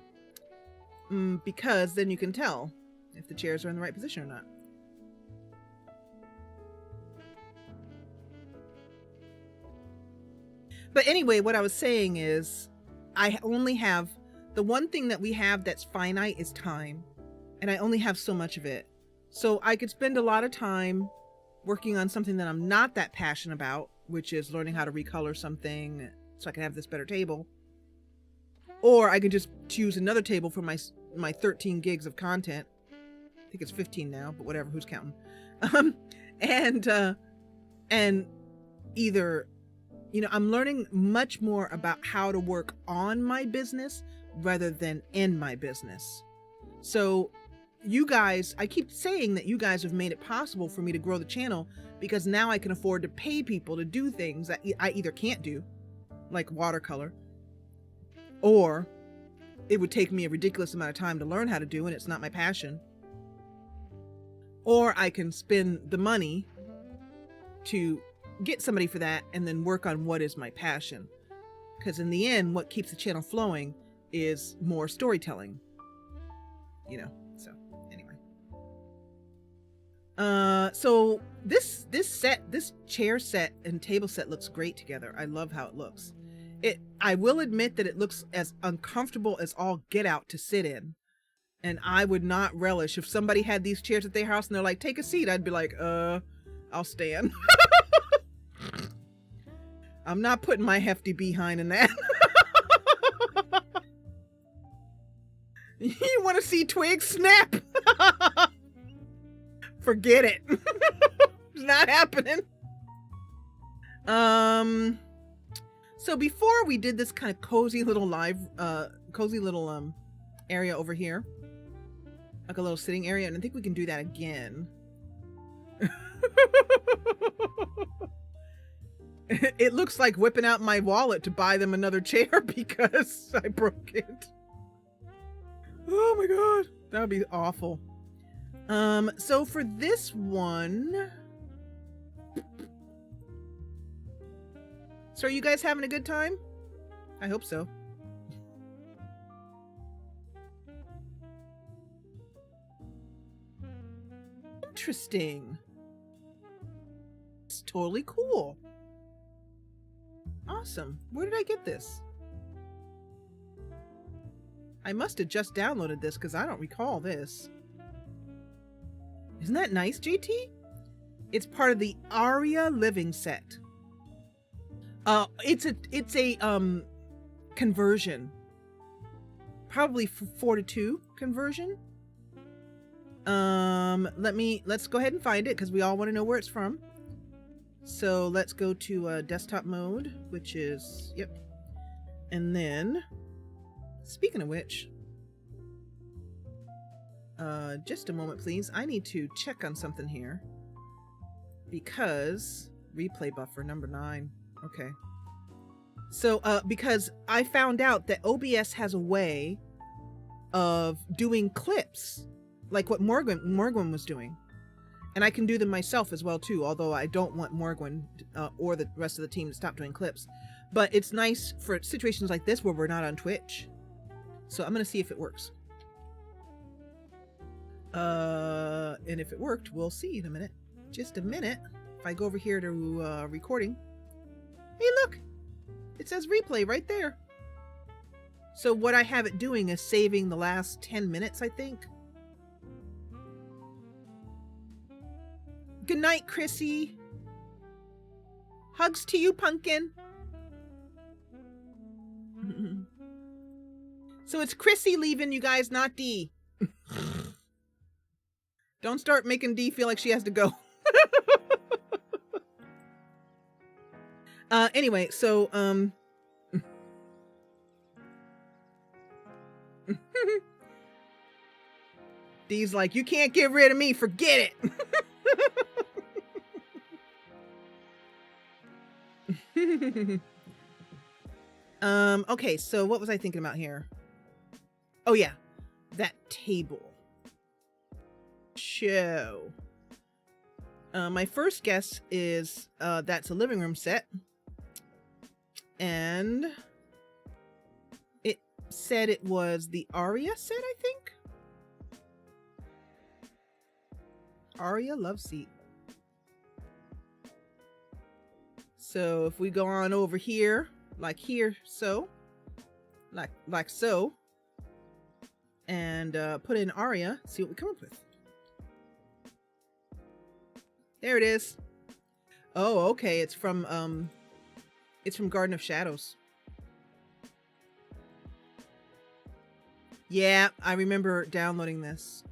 S1: Because then you can tell if the chairs are in the right position or not. But anyway, what I was saying is I only have... The one thing that we have that's finite is time. And I only have so much of it. So I could spend a lot of time working on something that I'm not that passionate about, which is learning how to recolor something so I can have this better table. Or I could just choose another table for my 13 gigs of content. I think it's 15 now, but whatever, who's counting? And either, you know, I'm learning much more about how to work on my business rather than in my business. So you guys, I keep saying that you guys have made it possible for me to grow the channel because now I can afford to pay people to do things that I either can't do, like watercolor, or it would take me a ridiculous amount of time to learn how to do and it's not my passion. Or I can spend the money to get somebody for that and then work on what is my passion. Because in the end, what keeps the channel flowing is more storytelling. You know, so anyway. So this chair set and table set looks great together. I love how it looks. I will admit that it looks as uncomfortable as all get out to sit in. And I would not relish if somebody had these chairs at their house and they're like, take a seat. I'd be like, I'll stand. I'm not putting my hefty behind in that. You want to see Twig snap? Forget it. It's not happening. So before we did this kind of cozy little area over here, like a little sitting area, and I think we can do that again. It looks like whipping out my wallet to buy them another chair because I broke it. Oh my god, that would be awful. So for this one, so are you guys having a good time? I hope so. Interesting. It's totally cool. Awesome. Where did I get this? I must have just downloaded this because I don't recall this. Isn't that nice, JT? It's part of the Aria Living set. It's a conversion. Probably 4:2 conversion. Let's go ahead and find it because we all want to know where it's from. So let's go to desktop mode, which is, yep. And then, speaking of which, just a moment, please. I need to check on something here because replay buffer number 9. Okay. So, because I found out that OBS has a way of doing clips, like what Morgan was doing. And I can do them myself as well, too, although I don't want Morgan or the rest of the team to stop doing clips. But it's nice for situations like this where we're not on Twitch. So I'm going to see if it works. And if it worked, we'll see in a minute. Just a minute. If I go over here to recording. Hey, look! It says replay right there. So what I have it doing is saving the last 10 minutes, I think. Good night, Chrissy. Hugs to you, Pumpkin. So it's Chrissy leaving, you guys, not Dee. Don't start making Dee feel like she has to go. Anyway, so, Dee's like, you can't get rid of me, forget it. Okay, so what was I thinking about here? Oh yeah, that table. Show. My first guess is that's a living room set. And it said it was the Aria set, I think. Aria love seat. So if we go on over here, like here, so, like so, and put in Aria, see what we come up with. There it is. Oh, okay. It's from Garden of Shadows. Yeah, I remember downloading this.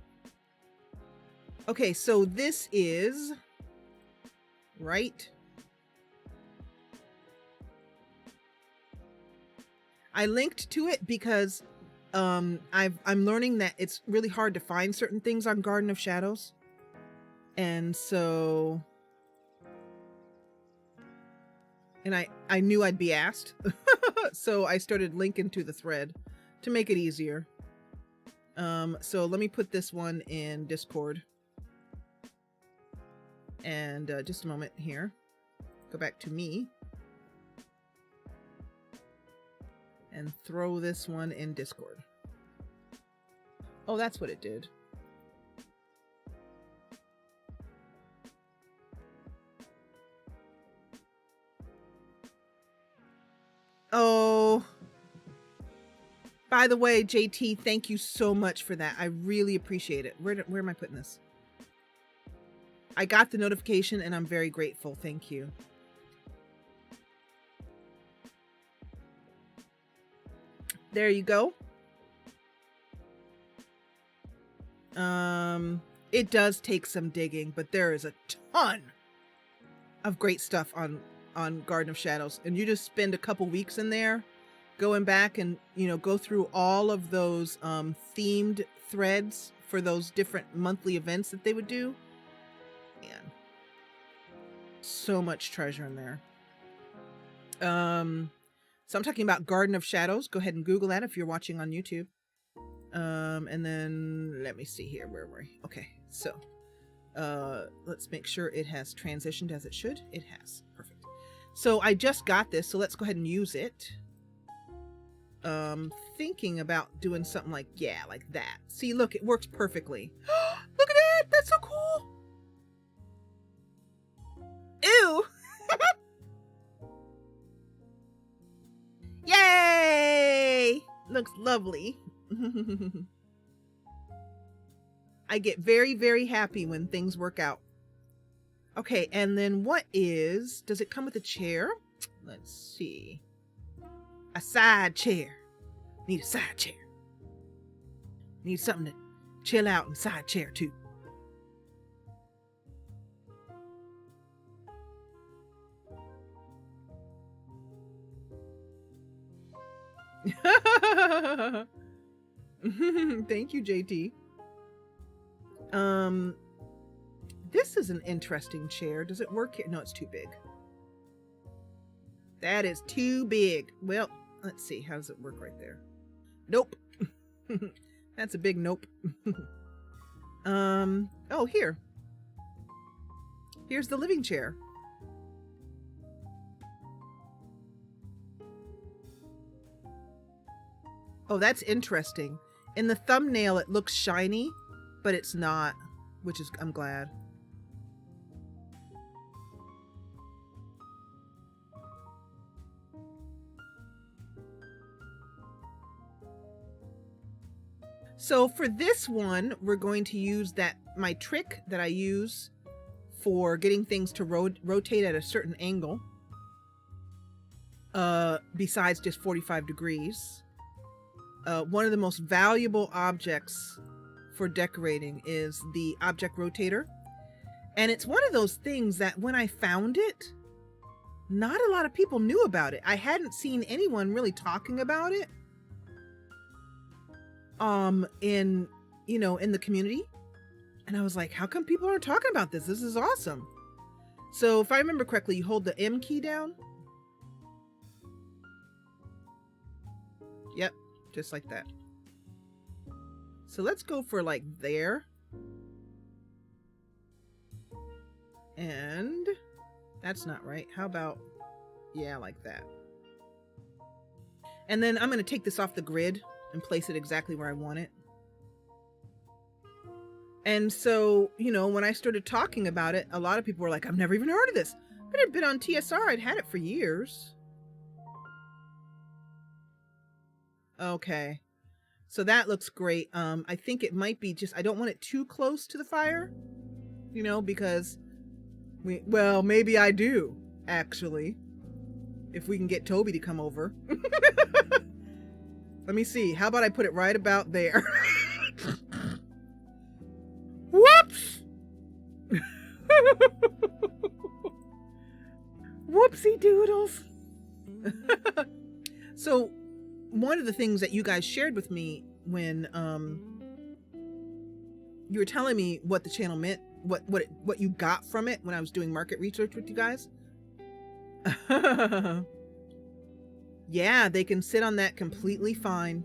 S1: Okay, so this is right. I linked to it because I'm learning that it's really hard to find certain things on Garden of Shadows. And so, and I knew I'd be asked. So I started linking to the thread to make it easier. So let me put this one in Discord. And just a moment here. Go back to me. And throw this one in Discord. Oh, that's what it did. Oh. By the way, JT, thank you so much for that. I really appreciate it. Where am I putting this? I got the notification and I'm very grateful. Thank you. There you go. It does take some digging, but there is a ton of great stuff on Garden of Shadows. And you just spend a couple weeks in there going back and, you know, go through all of those themed threads for those different monthly events that they would do. Man, so much treasure in there. So I'm talking about Garden of Shadows. Go ahead and Google that if you're watching on YouTube. And then let me see here. Where were we? Okay, so let's make sure it has transitioned as it should. It has. Perfect. So I just got this, so let's go ahead and use it. Thinking about doing something like, yeah, like that. See, look, it works perfectly. Look at that! That's so cool! Ew! Yay! Look looks lovely. I get very, very happy when things work out. Okay, and then does it come with a chair? Let's see. A side chair. Need a side chair. Need something to chill out in side chair too. Thank you, JT. This is an interesting chair. Does it work here? No, it's too big. That is too big. Well, let's see. How does it work right there? Nope. That's a big nope. Oh, here. Here's the living chair. Oh, that's interesting. In the thumbnail, it looks shiny, but it's not, which is, I'm glad. So for this one, we're going to use my trick that I use for getting things to rotate at a certain angle, besides just 45 degrees. One of the most valuable objects for decorating is the object rotator. And it's one of those things that when I found it, not a lot of people knew about it. I hadn't seen anyone really talking about it in the community. And I was like, how come people aren't talking about this? This is awesome. So if I remember correctly, you hold the M key down. Yep, just like that. So let's go for like there. And that's not right. How about, yeah, like that. And then I'm going to take this off the grid and place it exactly where I want it. And so, when I started talking about it, a lot of people were like, I've never even heard of this. But it had been on TSR. I'd had it for years. Okay. So that looks great. I think it might be just, I don't want it too close to the fire, because maybe I do, actually, if we can get Toby to come over. Let me see. How about I put it right about there? Whoops! Whoopsie doodles. So one of the things that you guys shared with me when you were telling me what the channel meant, what you got from it when I was doing market research with you guys. Yeah, they can sit on that completely fine.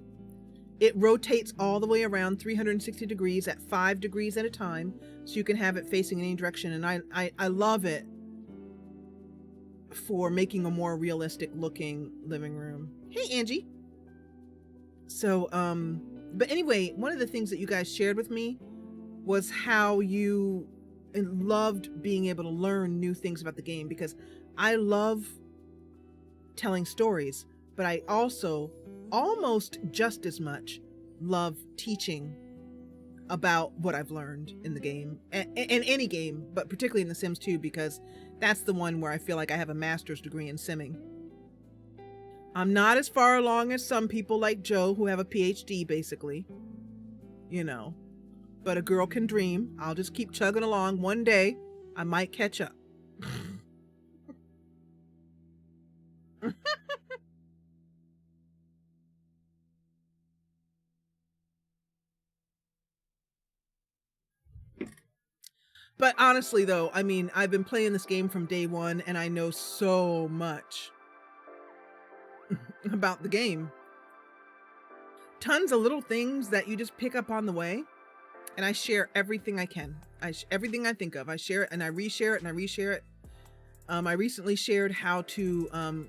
S1: It rotates all the way around 360 degrees at 5 degrees at a time, so you can have it facing in any direction. And I love it for making a more realistic looking living room. Hey, Angie. So, but anyway, one of the things that you guys shared with me was how you loved being able to learn new things about the game, because I love telling stories, but I also almost just as much love teaching about what I've learned in the game, in any game, but particularly in The Sims 2, because that's the one where I feel like I have a master's degree in simming. I'm not as far along as some people like Joe who have a PhD, basically, but a girl can dream. I'll just keep chugging along. One day I might catch up. But honestly, though, I mean, I've been playing this game from day one, and I know so much about the game. Tons of little things that you just pick up on the way, and I share everything I can. Everything I think of, I share it, and I reshare it, and I reshare it. I recently shared how to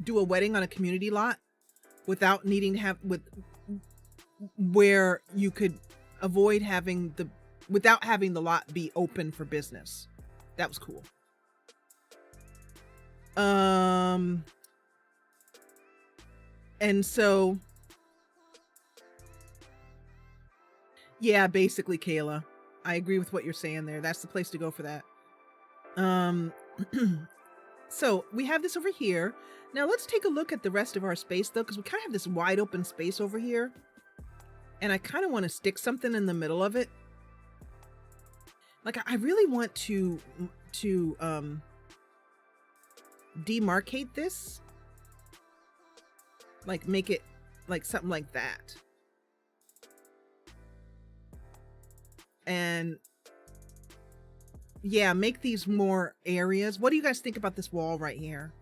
S1: do a wedding on a community lot without needing to where you could avoid without having the lot be open for business. That was cool. And so Yeah, basically, Kayla. I agree with what you're saying there. That's the place to go for that. So we have this over here. Now let's take a look at the rest of our space though, because we kind of have this wide open space over here. And I kind of want to stick something in the middle of it. Like I really want to demarcate this. Like make it like something like that. And yeah, make these more areas. What do you guys think about this wall right here?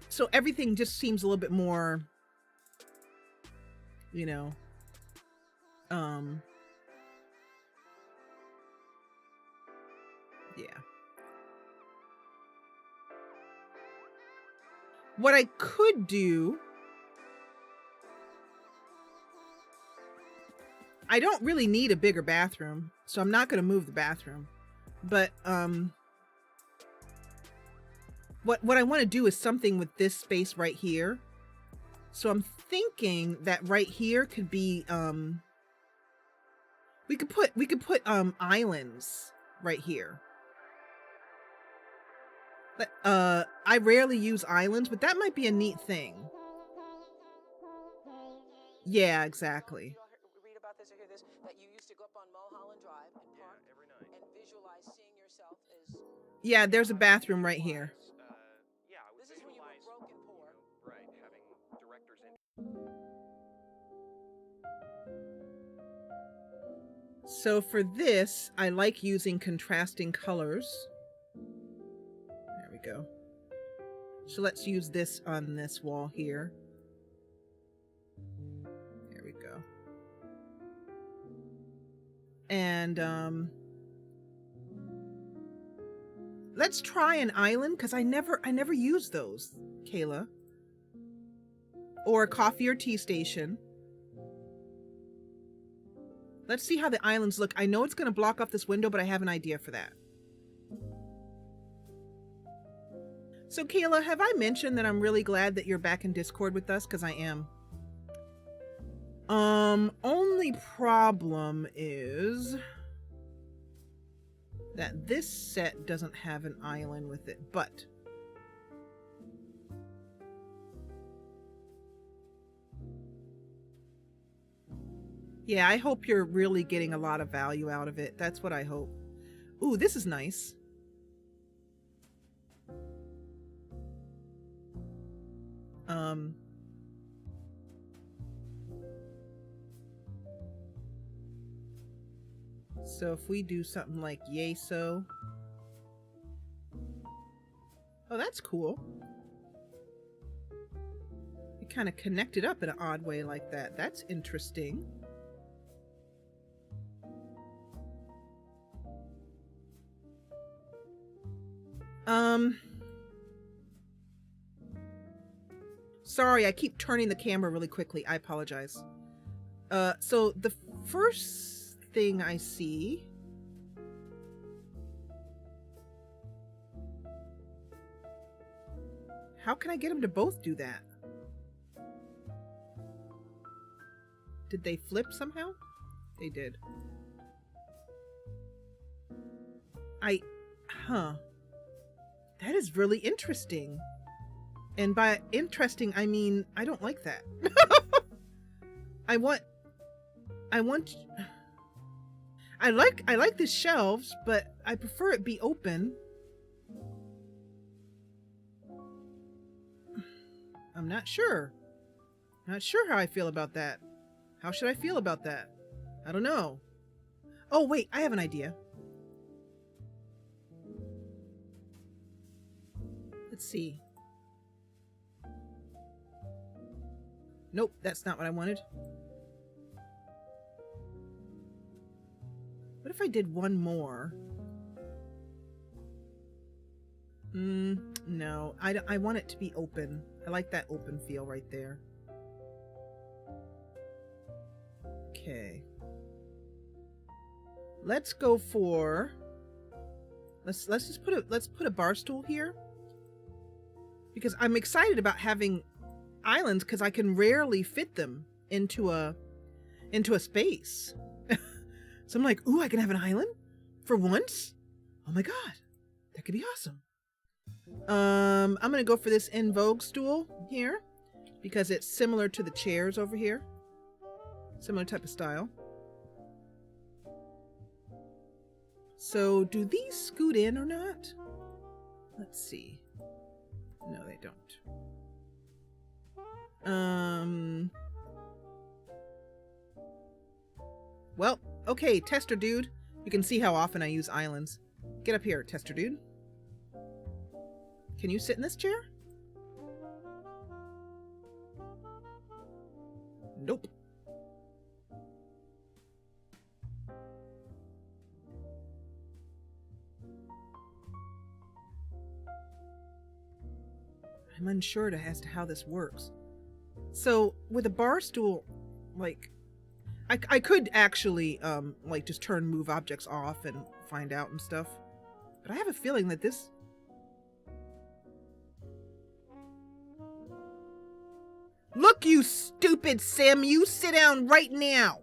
S1: So everything just seems a little bit more, you know, yeah. What I could do, I don't really need a bigger bathroom, so I'm not going to move the bathroom. But what I want to do is something with this space right here. So I'm thinking that right here could be we could put islands right here. But I rarely use islands, but that might be a neat thing. Yeah, exactly.
S2: Read about this or hear this, that you used to go up on Mulholland Drive and park every night and visualize seeing yourself as...
S1: Yeah, there's a bathroom right here.
S2: Yeah, this is when you were broke and poor. Right, having directors in...
S1: So for this, I like using contrasting colors. There we go. So let's use this on this wall here. There we go. And let's try an island, because I never use those, Kayla. Or a coffee or tea station. Let's see how the islands look. I know it's going to block off this window, but I have an idea for that. So Kayla, have I mentioned that I'm really glad that you're back in Discord with us? Because I am. Only problem is that this set doesn't have an island with it, but yeah, I hope you're really getting a lot of value out of it. That's what I hope. Ooh, this is nice. So if we do something like yay so. Oh, that's cool. It kind of connected up in an odd way like that. That's interesting. Sorry, I keep turning the camera really quickly. I apologize. So the first thing I see... How can I get them to both do that? Did they flip somehow? They did. Huh. That is really interesting. And by interesting, I mean, I don't like that. I like the shelves, but I prefer it be open. I'm not sure. Not sure how I feel about that. How should I feel about that? I don't know. Oh, wait, I have an idea. Let's see. Nope, that's not what I wanted. What if I did one more? No, I want it to be open. I like that open feel right there. Okay. Let's go for... Let's put a bar stool here. because I'm excited about having islands because I can rarely fit them into a space. So I'm like, ooh, I can have an island for once. Oh my god, that could be awesome. I'm gonna go for this in vogue stool here because it's similar to the chairs over here. Similar type of style. So do these scoot in or not? Let's see. No, they don't. Well, okay, tester dude. You can see how often I use islands. Get up here, tester dude. Can you sit in this chair? Nope. I'm unsure as to how this works. So with a bar stool, like, I could actually like just turn move objects off and find out and stuff, but I have a feeling that this. Look, you stupid Sim! You sit down right now.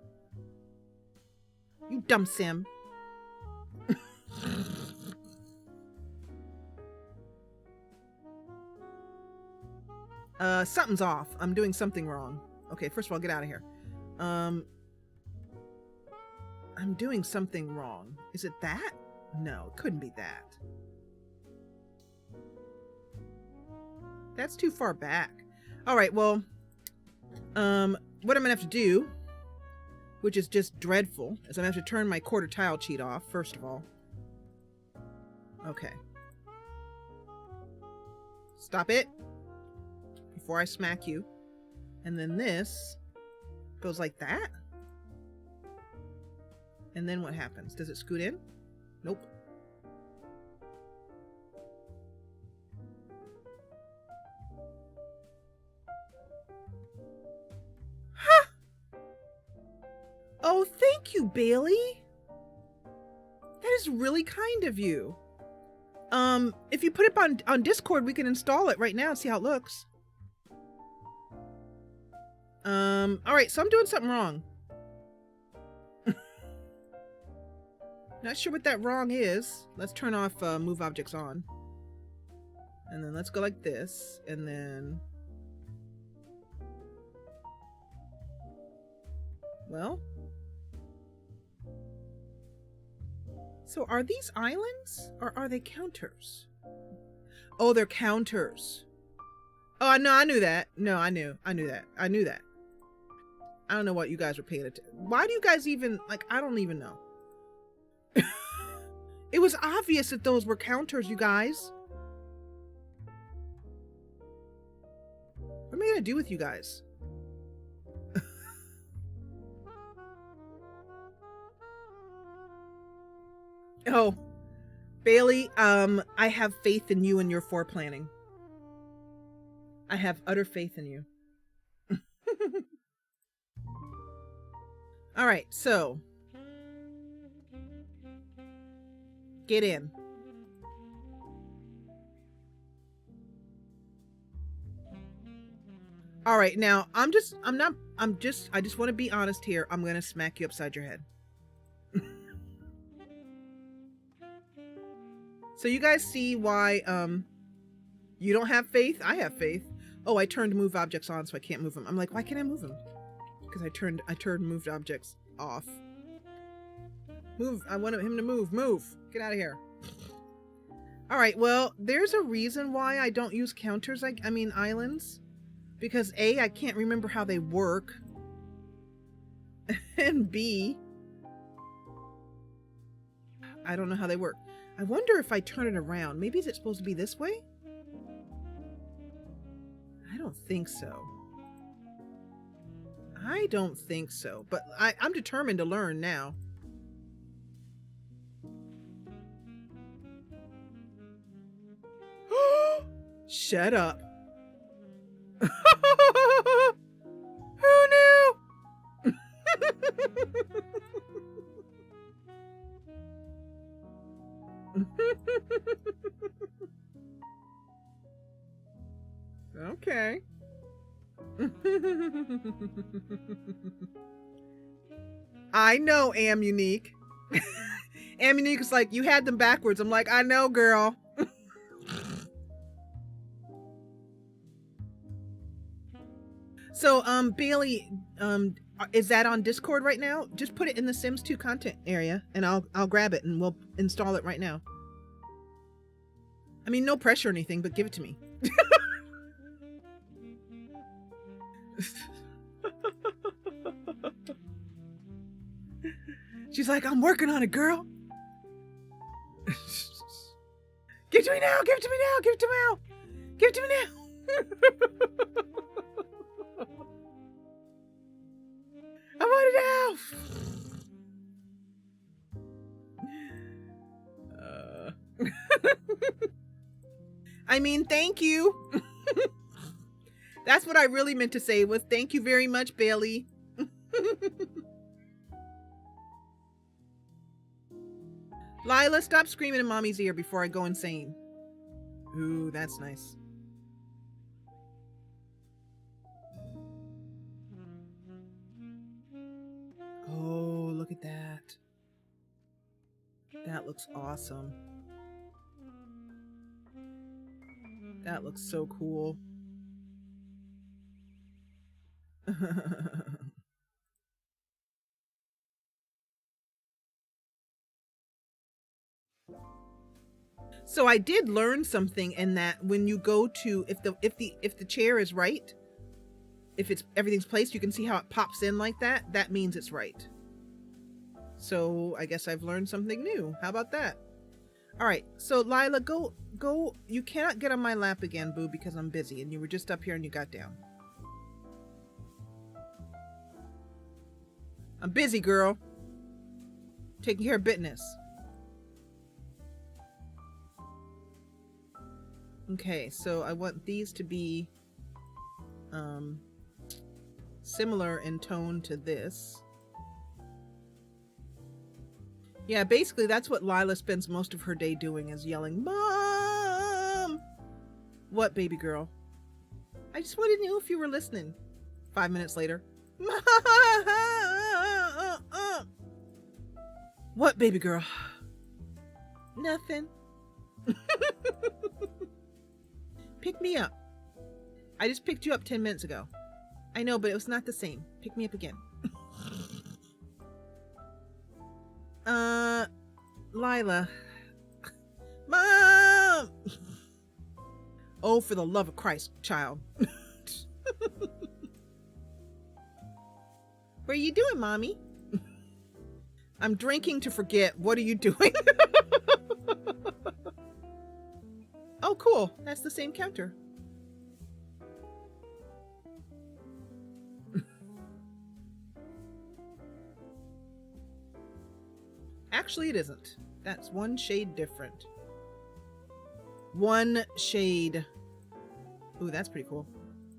S1: You dumb Sim. Something's off. I'm doing something wrong. Okay, first of all, get out of here. I'm doing something wrong. Is it that? No, it couldn't be that. That's too far back. All right, well, what I'm gonna have to do, which is just dreadful, is I'm gonna have to turn my quarter tile cheat off, first of all. Okay. Stop it. Before I smack you. And then this goes like that. And then what happens? Does it scoot in? Nope. Huh! Oh, thank you, Bailey. That is really kind of you. If you put it on Discord, we can install it right now and see how it looks. Alright, so I'm doing something wrong. Not sure what that wrong is. Let's turn off move objects on. And then let's go like this. And then... Well... So are these islands? Or are they counters? Oh, they're counters. Oh, no, I knew that. No, I knew that. I knew that. I don't know what you guys were paying attention. Why do you guys even, like, I don't even know. It was obvious that those were counters, you guys. What am I gonna do with you guys? Oh, Bailey, I have faith in you and your foreplanning. I have utter faith in you. All right, so get in. All right, now I just want to be honest here. I'm going to smack you upside your head. So you guys see why you don't have faith? I have faith. Oh, I turned move objects on so I can't move them. I'm like, why can't I move them? Because I turned moved objects off. Move. I want him to move. Move. Get out of here. All right. Well, there's a reason why I don't use counters. I mean islands, because A, I can't remember how they work, and B, I don't know how they work. I wonder if I turn it around. Maybe is it supposed to be this way? I don't think so. I don't think so, but I'm determined to learn now. Shut up. Who knew? I know, Am Unique. Am Unique is like, you had them backwards. I'm like, I know, girl. So, Bailey, is that on Discord right now? Just put it in the Sims 2 content area, and I'll grab it and we'll install it right now. I mean, no pressure or anything, but give it to me. She's like, I'm working on it, girl. Give it to me now. Give it to me now. Give it to me now. Give it to me now. I want it now. I mean, thank you. That's what I really meant to say was thank you very much, Bailey. Lila, stop screaming in mommy's ear before I go insane. Ooh, that's nice. Oh, look at that. That looks awesome. That looks so cool. So I did learn something in that when you go to, if the chair is right, if everything's placed, you can see how it pops in like that. That means it's right. So I guess I've learned something new. How about that? All right. So Lila, go. You cannot get on my lap again, boo, because I'm busy and you were just up here and you got down. I'm busy, girl. Taking care of business. Okay, so I want these to be similar in tone to this. Yeah, basically that's what Lila spends most of her day doing, is yelling, Mom! What, baby girl? I just wanted to know if you were listening. 5 minutes later. What, baby girl? Nothing. Pick me up. I just picked you up 10 minutes ago. I know, but it was not the same. Pick me up again. Lila. Mom! Oh, for the love of Christ, child. What are you doing, Mommy? I'm drinking to forget. What are you doing? Oh, cool. That's the same counter. Actually, it isn't. That's one shade different. One shade. Ooh, that's pretty cool.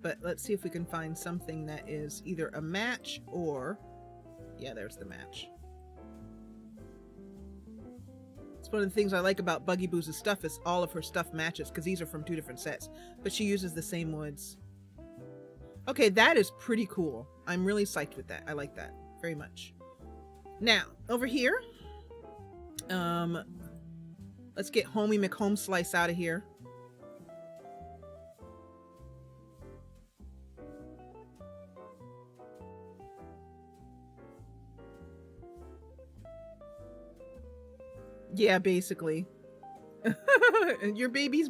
S1: But let's see if we can find something that is either a match or... Yeah, there's the match. It's one of the things I like about Buggy Boo's stuff is all of her stuff matches, because these are from 2 different sets. But she uses the same woods. Okay, that is pretty cool. I'm really psyched with that. I like that very much. Now, over here, let's get Homie McHome Slice out of here. Yeah, basically. And your baby's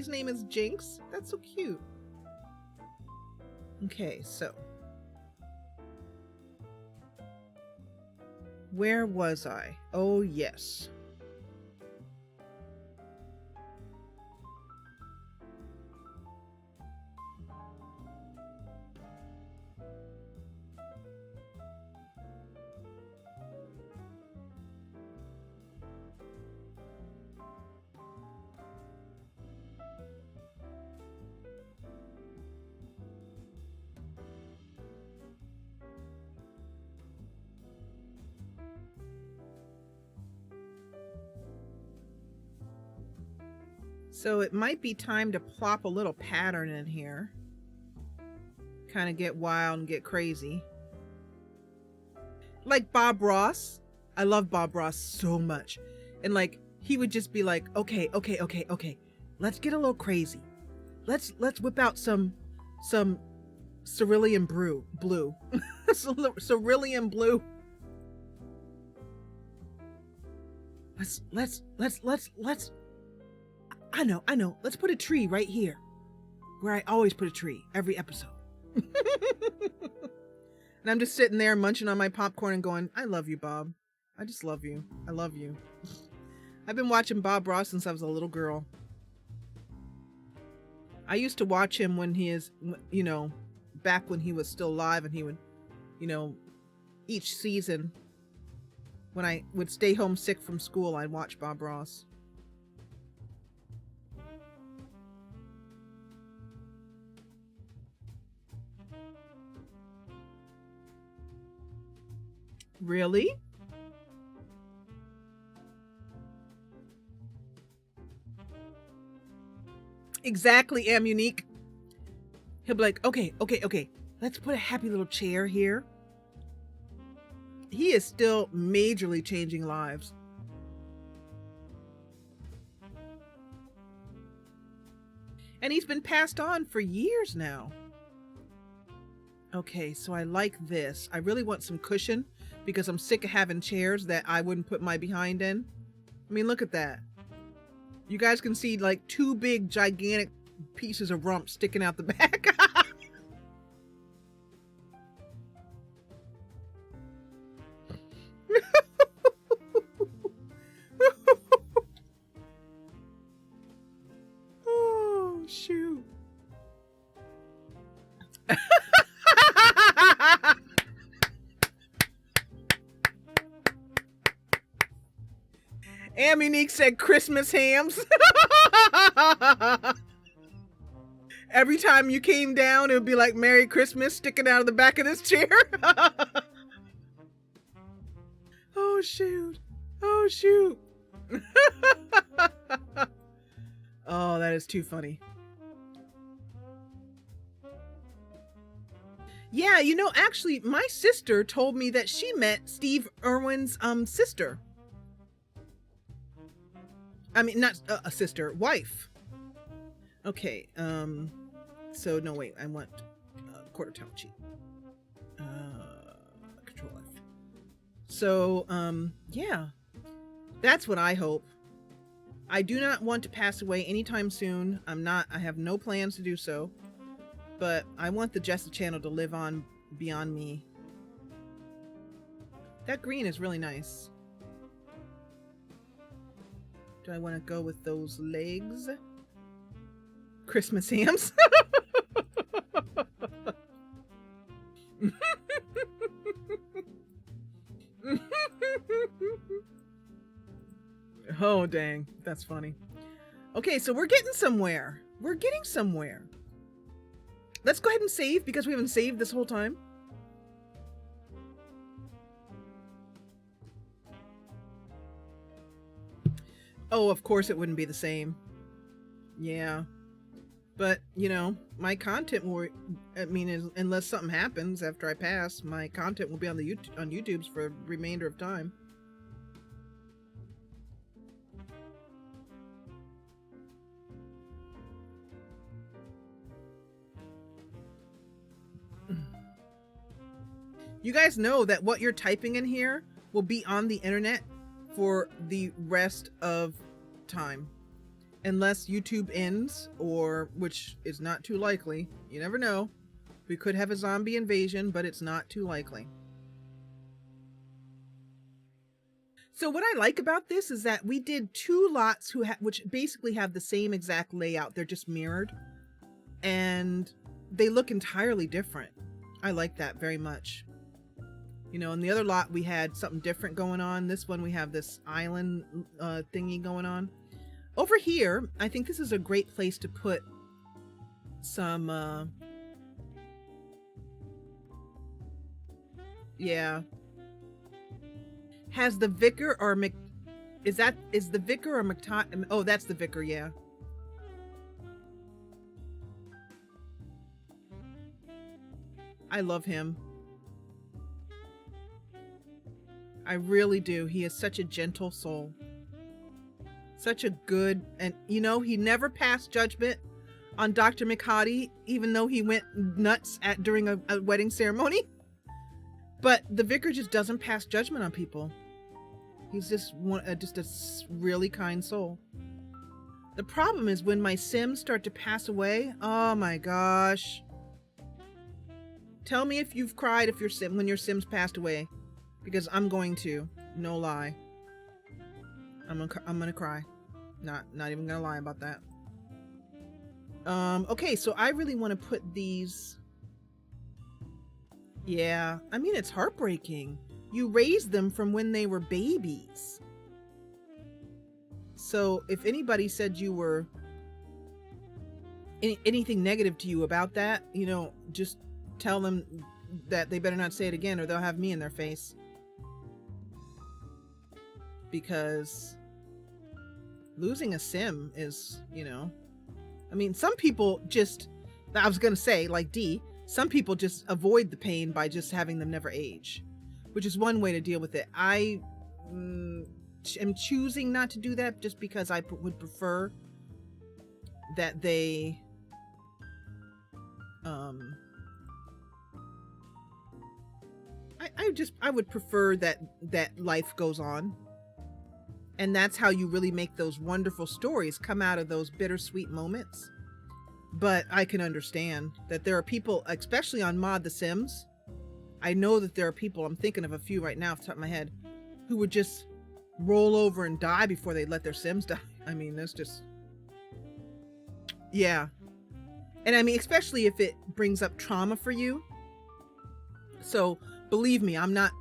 S1: name is Jinx? That's so cute. Okay, so where was I? Oh, yes. So it might be time to plop a little pattern in here. kind of get wild and get crazy. Like Bob Ross. I love Bob Ross so much. And like, he would just be like, okay. Let's get a little crazy. Let's whip out some cerulean blue. Cerulean blue. Let's I know. Let's put a tree right here. Where I always put a tree every episode. And I'm just sitting there munching on my popcorn and going, I love you, Bob. I just love you. I love you. I've been watching Bob Ross since I was a little girl. I used to watch him when he is, you know, back when he was still alive, and he would, you know, each season when I would stay home sick from school, I'd watch Bob Ross. Really? Exactly, Unique. He'll be like, okay. Let's put a happy little chair here. He is still majorly changing lives. And he's been passed on for years now. Okay, so I like this. I really want some cushion because I'm sick of having chairs that I wouldn't put my behind in. I mean, look at that. You guys can see like two big, gigantic pieces of rump sticking out the back. Oh, shoot. Unique said Christmas hams. Every time you came down, it would be like Merry Christmas sticking out of the back of this chair. Oh, shoot. Oh, shoot. Oh, that is too funny. Yeah, you know, actually, my sister told me that she met Steve Irwin's sister. I mean, not a sister, wife. Okay, so no, wait, I want quarter towel cheat. Control F. So, yeah, that's what I hope. I do not want to pass away anytime soon. I have no plans to do so, but I want the Jessa channel to live on beyond me. That green is really nice. Do I want to go with those legs? Christmas hams. Oh, dang. That's funny. Okay, so we're getting somewhere. We're getting somewhere. Let's go ahead and save because we haven't saved this whole time. Oh, of course it wouldn't be the same. Yeah. But, you know, my content will, I mean, unless something happens after I pass, my content will be on the on YouTube's for the remainder of time. You guys know that what you're typing in here will be on the internet for the rest of time. Unless YouTube ends, or, which is not too likely. You never know. We could have a zombie invasion, but it's not too likely. So what I like about this is that we did two lots which basically have the same exact layout. They're just mirrored. And they look entirely different. I like that very much. You know, in the other lot we had something different going on. This one we have this island thingy going on. Over here, I think this is a great place to put some, yeah. Has the vicar or is the vicar or McTot? Oh, that's the vicar, yeah. I love him. I really do. He is such a gentle soul. Such a good, and you know, he never passed judgment on Dr. McHottie, even though he went nuts during a wedding ceremony. But the vicar just doesn't pass judgment on people. He's just a really kind soul. The problem is when my Sims start to pass away. Oh my gosh. Tell me if you've cried when your Sims passed away, because I'm going to. No lie. I'm gonna cry. Not even gonna lie about that. Okay, so I really want to put these. Yeah, I mean, it's heartbreaking. You raised them from when they were babies. So if anybody said you were anything negative to you about that, you know, just tell them that they better not say it again, or they'll have me in their face. Because losing a Sim is, you know, I mean, some people just, I was gonna say, like D, some people just avoid the pain by just having them never age, which is one way to deal with it. I am choosing not to do that, just because I would prefer that they I would prefer that life goes on. And that's how you really make those wonderful stories come out of those bittersweet moments. But I can understand that there are people, especially on Mod The Sims. I know that there are people, I'm thinking of a few right now off the top of my head, who would just roll over and die before they let their Sims die. I mean, that's just, yeah. And I mean, especially if it brings up trauma for you. So believe me, I'm not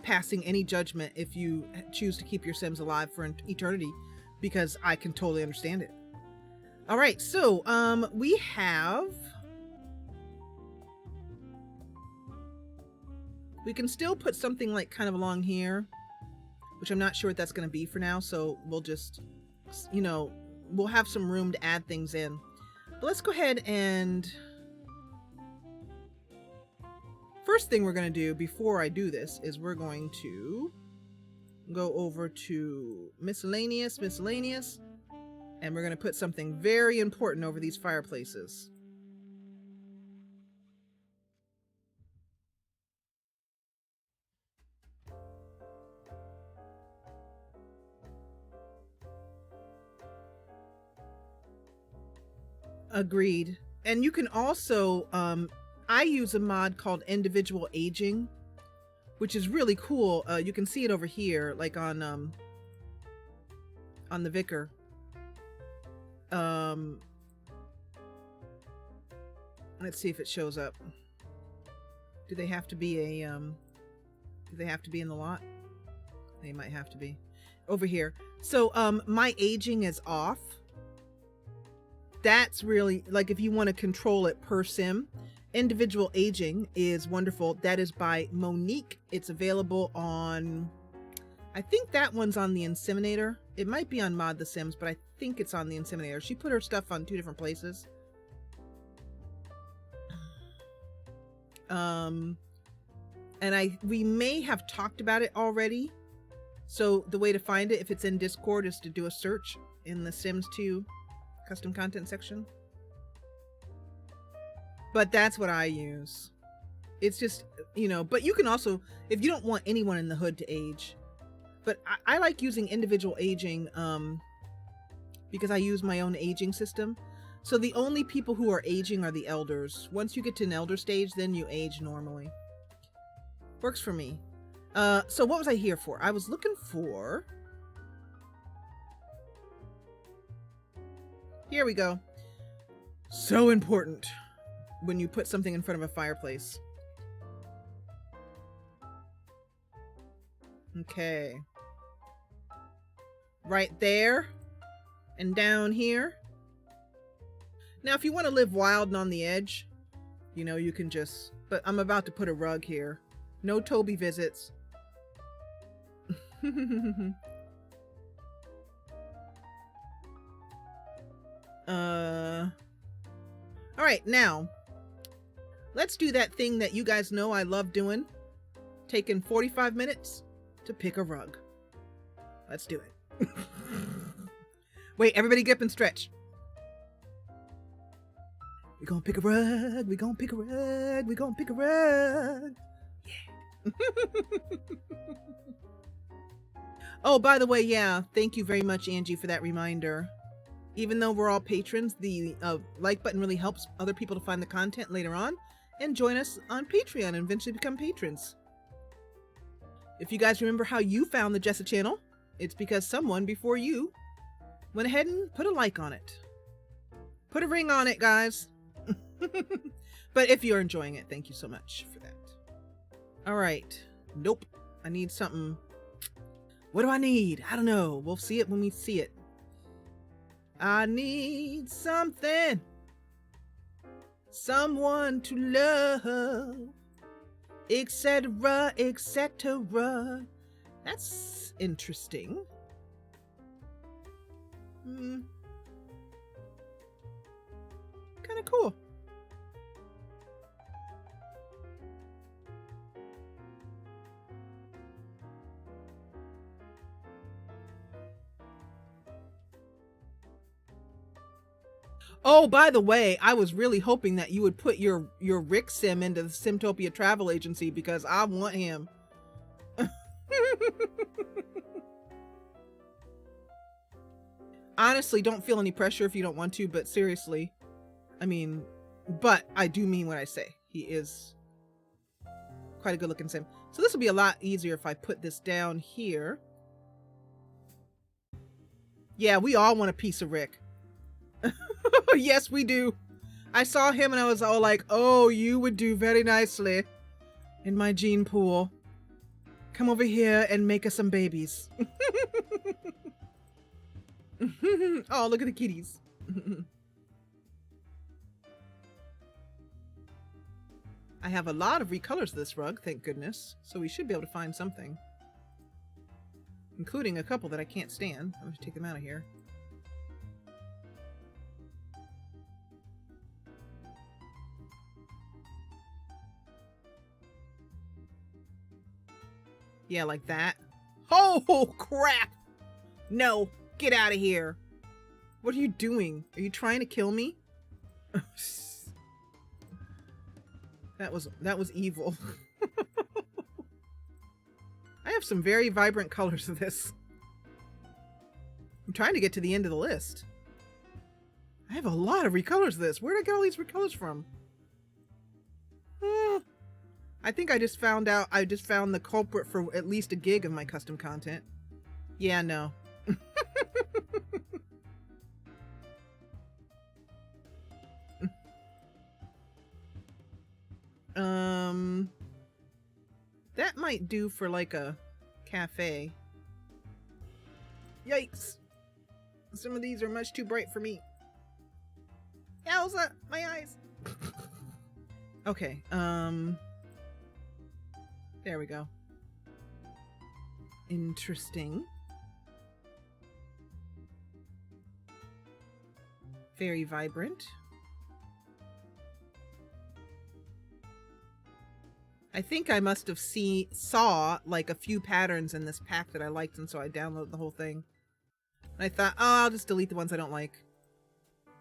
S1: passing any judgment if you choose to keep your Sims alive for eternity, because I can totally understand it. All right, so we can still put something like kind of along here, which I'm not sure what that's going to be for now, so we'll just, you know, we'll have some room to add things in. But let's go ahead and first thing we're going to do before I do this is we're going to go over to miscellaneous, and we're going to put something very important over these fireplaces. Agreed. And you can also, I use a mod called individual aging, which is really cool. You can see it over here, like on the Vicar. Let's see if it shows up. Do they have to be do they have to be in the lot? They might have to be over here. So my aging is off. That's really, like, if you want to control it per Sim, individual aging is wonderful. That is by Monique. It's available on, I think that one's on the Inseminator. It might be on Mod The Sims, but I think it's on the Inseminator. She put her stuff on 2 different places. And we may have talked about it already. So the way to find it, if it's in Discord, is to do a search in the Sims 2 custom content section. But that's what I use. It's just, you know, but you can also, if you don't want anyone in the hood to age, but I like using individual aging because I use my own aging system. So the only people who are aging are the elders. Once you get to an elder stage, then you age normally. Works for me. So what was I here for? I was looking for, here we go. So important when you put something in front of a fireplace. Okay. Right there and down here. Now, if you want to live wild and on the edge, you know, you can just, but I'm about to put a rug here. No Toby visits. All right, now let's do that thing that you guys know I love doing. Taking 45 minutes to pick a rug. Let's do it. Wait, everybody get up and stretch. We're gonna pick a rug. We're gonna pick a rug. We're gonna pick a rug. Yeah. Oh, by the way, yeah, thank you very much, Angie, for that reminder. Even though we're all patrons, the like button really helps other people to find the content later on and join us on Patreon and eventually become patrons. If you guys remember how you found the Jessa channel, it's because someone before you went ahead and put a like on it. Put a ring on it, guys. But if you're enjoying it, thank you so much for that. All right. Nope. I need something. What do I need? I don't know. We'll see it when we see it. I need something. Someone to love. Etc. etc. That's interesting. Kind of cool. Oh, by the way, I was really hoping that you would put your Rick sim into the Simtopia travel agency because I want him. Honestly, don't feel any pressure if you don't want to, but seriously, I mean, but I do mean what I say. He is quite a good looking sim. So this will be a lot easier if I put this down here. Yeah, we all want a piece of Rick. Yes, we do. I saw him and I was all like, oh, you would do very nicely in my gene pool. Come over here and make us some babies. Oh, look at the kitties. I have a lot of recolors of this rug, thank goodness. So we should be able to find something. Including a couple that I can't stand. I'm going to take them out of here. Yeah, like that. Oh, crap! No, get out of here. What are you doing? Are you trying to kill me? That was evil. I have some very vibrant colors of this. I'm trying to get to the end of the list. I have a lot of recolors of this. Where did I get all these recolors from? I think I just found the culprit for at least a gig of my custom content. Yeah, no. That might do for like a cafe. Yikes. Some of these are much too bright for me. Elsa, my eyes. Okay, there we go. Interesting. Very vibrant. I think I must have saw like a few patterns in this pack that I liked, and so I downloaded the whole thing. And I thought, oh, I'll just delete the ones I don't like,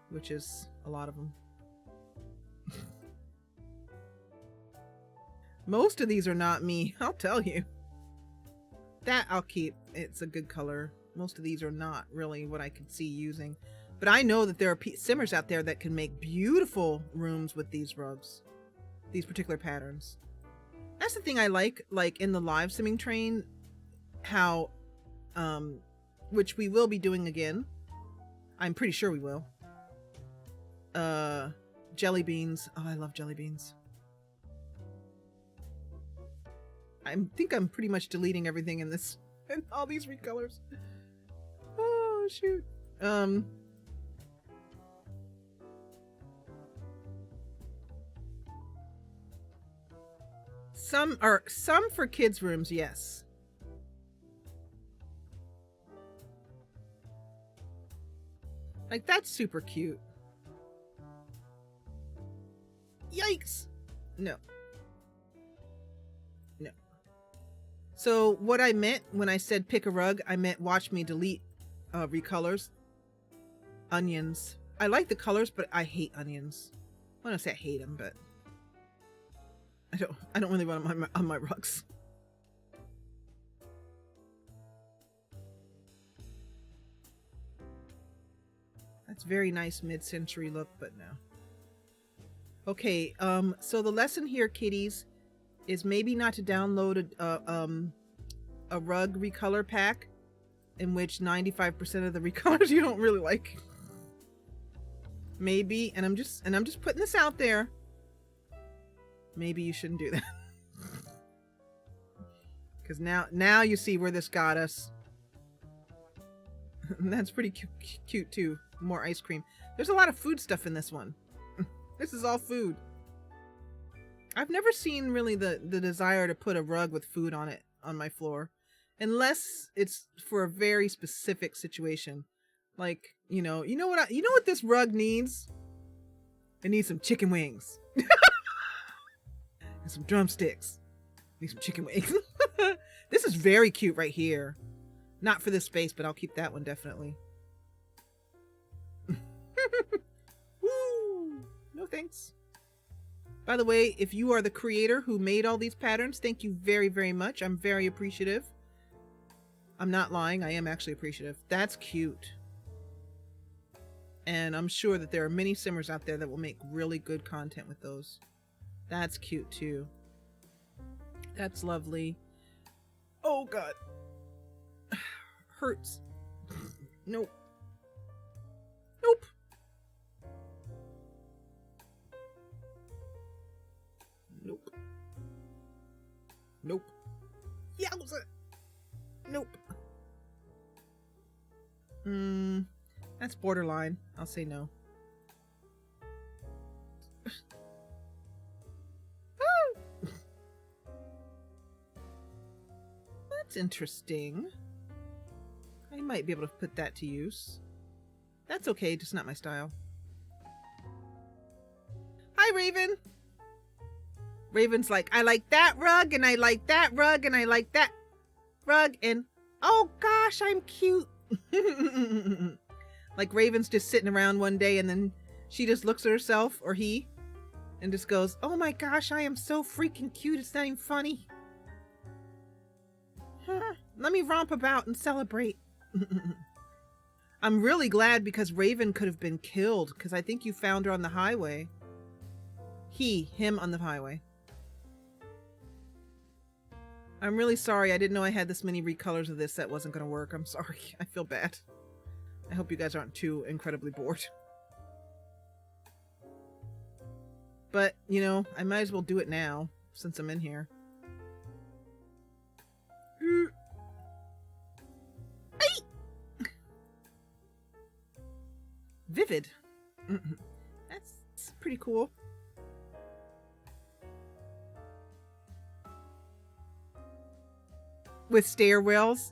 S1: which is a lot of them. Most of these are not me, I'll tell you. That I'll keep. It's a good color. Most of these are not really what I could see using. But I know that there are simmers out there that can make beautiful rooms with these rugs. These particular patterns. That's the thing I like in the Livesimming Train, how, which we will be doing again. I'm pretty sure we will. Jelly beans. Oh, I love jelly beans. I think I'm pretty much deleting everything in this, in all these recolors. Oh, shoot. Some for kids' rooms, yes. Like, that's super cute. Yikes! No. No. So what I meant when I said pick a rug, I meant watch me delete recolors. Onions. I like the colors, but I hate onions. I don't say I hate them, but I don't really want them on my rugs. That's very nice mid-century look, but no. Okay, so the lesson here, kiddies, is maybe not to download a rug recolor pack in which 95% of the recolors you don't really like. Maybe, and I'm just putting this out there. Maybe you shouldn't do that. Because now you see where this got us. And that's pretty cute too. More ice cream. There's a lot of food stuff in this one. This is all food. I've never seen really the desire to put a rug with food on it on my floor. Unless it's for a very specific situation. Like, you know what this rug needs? It needs some chicken wings. And some drumsticks. Need some chicken wings. This is very cute right here. Not for this space, but I'll keep that one definitely. Woo! No thanks. By the way, if you are the creator who made all these patterns, thank you very, very much. I'm very appreciative. I'm not lying. I am actually appreciative. That's cute. And I'm sure that there are many simmers out there that will make really good content with those. That's cute too. That's lovely. Oh God. Hurts. Nope. Nope. Nope. Nope. Yowza. Nope. That's borderline. I'll say no. That's interesting. I might be able to put that to use. That's okay, just not my style. Hi, Raven. Raven's like, I like that rug, and I like that rug, and I like that rug, and oh gosh, I'm cute. Like Raven's just sitting around one day, and then she just looks at herself, or he, and just goes, oh my gosh, I am so freaking cute, it's not even funny. Let me romp about and celebrate. I'm really glad because Raven could have been killed, because I think you found her on the highway. Him on the highway. I'm really sorry. I didn't know I had this many recolors of this. That wasn't going to work. I'm sorry. I feel bad. I hope you guys aren't too incredibly bored. But, you know, I might as well do it now since I'm in here. Vivid. That's pretty cool. With stair rails,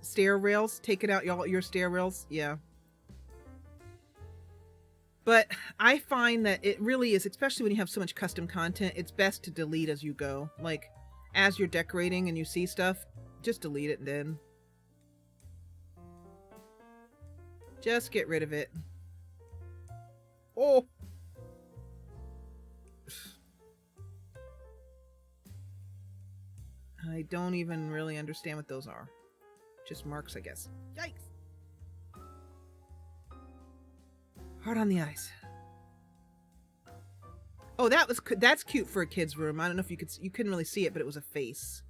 S1: taking out your stair rails, yeah. But I find that it really is, especially when you have so much custom content, it's best to delete as you go. Like, as you're decorating and you see stuff, just delete it then. Just get rid of it. Oh! I don't even really understand what those are. Just marks, I guess. Yikes! Hard on the eyes. Oh, that's cute for a kid's room. I don't know if you couldn't really see it, but it was a face.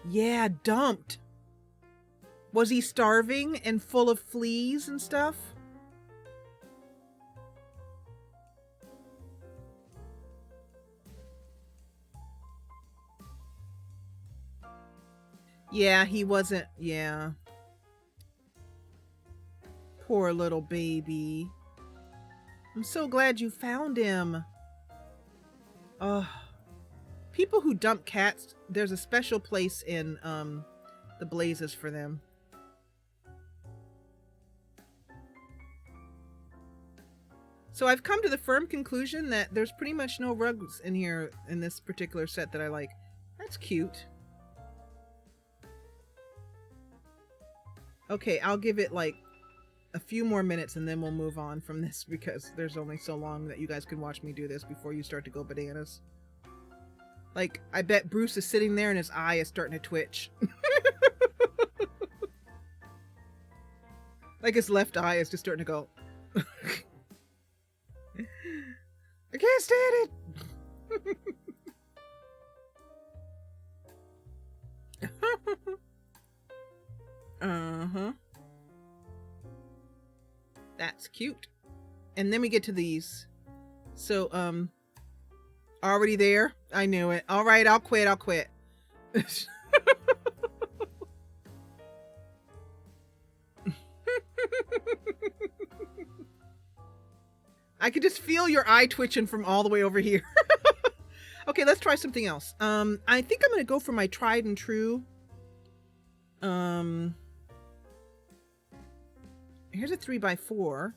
S1: Yeah, dumped. Was he starving and full of fleas and stuff? Yeah, he wasn't. Yeah. Poor little baby. I'm so glad you found him. People who dump cats, there's a special place in the Blazes for them. So I've come to the firm conclusion that there's pretty much no rugs in here in this particular set that I like. That's cute. Okay, I'll give it like a few more minutes and then we'll move on from this because there's only so long that you guys can watch me do this before you start to go bananas. Like, I bet Bruce is sitting there and his eye is starting to twitch. Like his left eye is just starting to go. I can't stand it. Uh-huh. That's cute. And then we get to these. So, already there? I knew it. All right, I'll quit. I'll quit. I could just feel your eye twitching from all the way over here. Okay, let's try something else. I think I'm going to go for my tried and true. Here's a 3x4.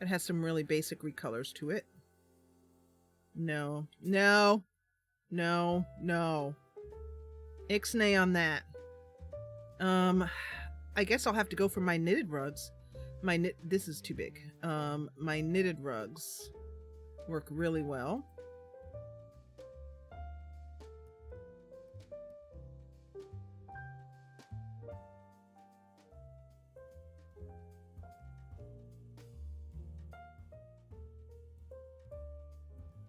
S1: It has some really basic recolors to it. No, no, no, no. Ixnay on that. I guess I'll have to go for my knitted rugs. This is too big. My knitted rugs work really well.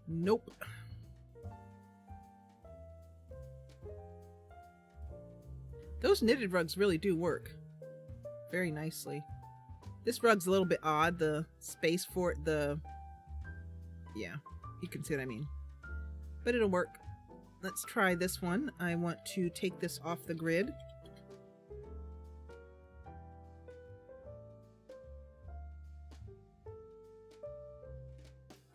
S1: Nope. Those knitted rugs really do work very nicely. This rug's a little bit odd. The space for it, yeah, you can see what I mean. But it'll work. Let's try this one. I want to take this off the grid.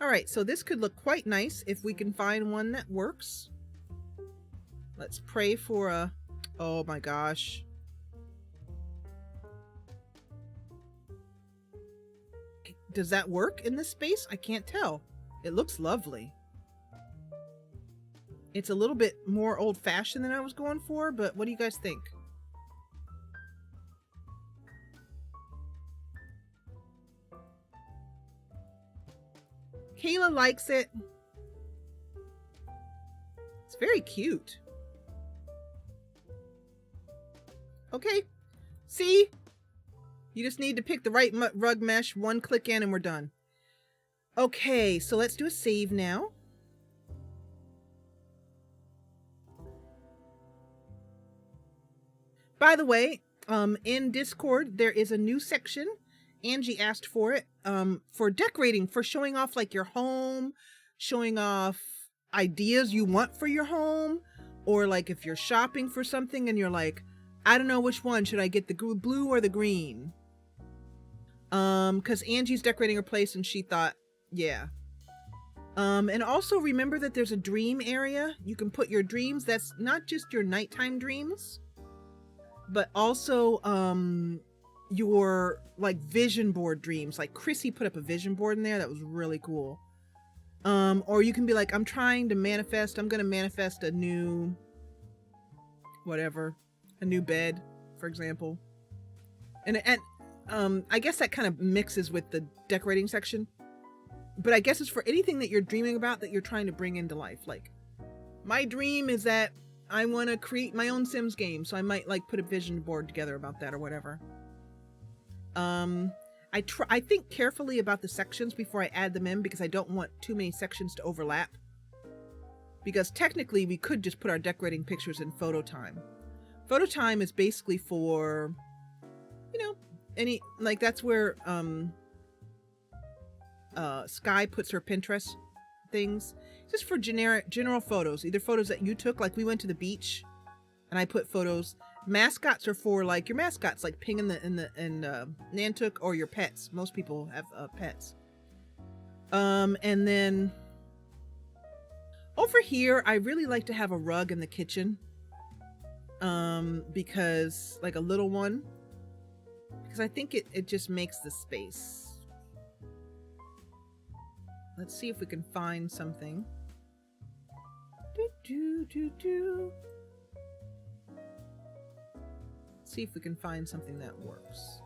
S1: Alright, so this could look quite nice if we can find one that works. Let's pray for a... Oh my gosh. Does that work in this space? I can't tell. It looks lovely. It's a little bit more old-fashioned than I was going for, but what do you guys think? Kayla likes it. It's very cute. Okay. See? You just need to pick the right rug mesh, one click in, and we're done. Okay, so let's do a save now. By the way, in Discord, there is a new section. Angie asked for it, for decorating, for showing off like your home, showing off ideas you want for your home, or like if you're shopping for something and you're like, I don't know which one, should I get the blue or the green? Because Angie's decorating her place and she thought, yeah. And also remember that there's a dream area. You can put your dreams, that's not just your nighttime dreams, but also, your like vision board dreams. Like Chrissy put up a vision board in there that was really cool. Or you can be like, I'm trying to manifest, I'm gonna manifest a new whatever, a new bed, for example. And I guess that kind of mixes with the decorating section, but I guess it's for anything that you're dreaming about that you're trying to bring into life. Like my dream is that I want to create my own Sims game, so I might like put a vision board together about that or whatever. I think carefully about the sections before I add them in because I don't want too many sections to overlap. Because technically we could just put our decorating pictures in photo time. Photo time is basically for, you know, any, like that's where, Sky puts her Pinterest things. Just for general photos, either photos that you took, like we went to the beach and I put photos. Mascots are for like your mascots, like Ping and Nantuk, or your pets. Most people have pets. And then over here, I really like to have a rug in the kitchen. Because like a little one, because I think it just makes the space. Let's see if we can find something. Do, do, do, do. See if we can find something that works.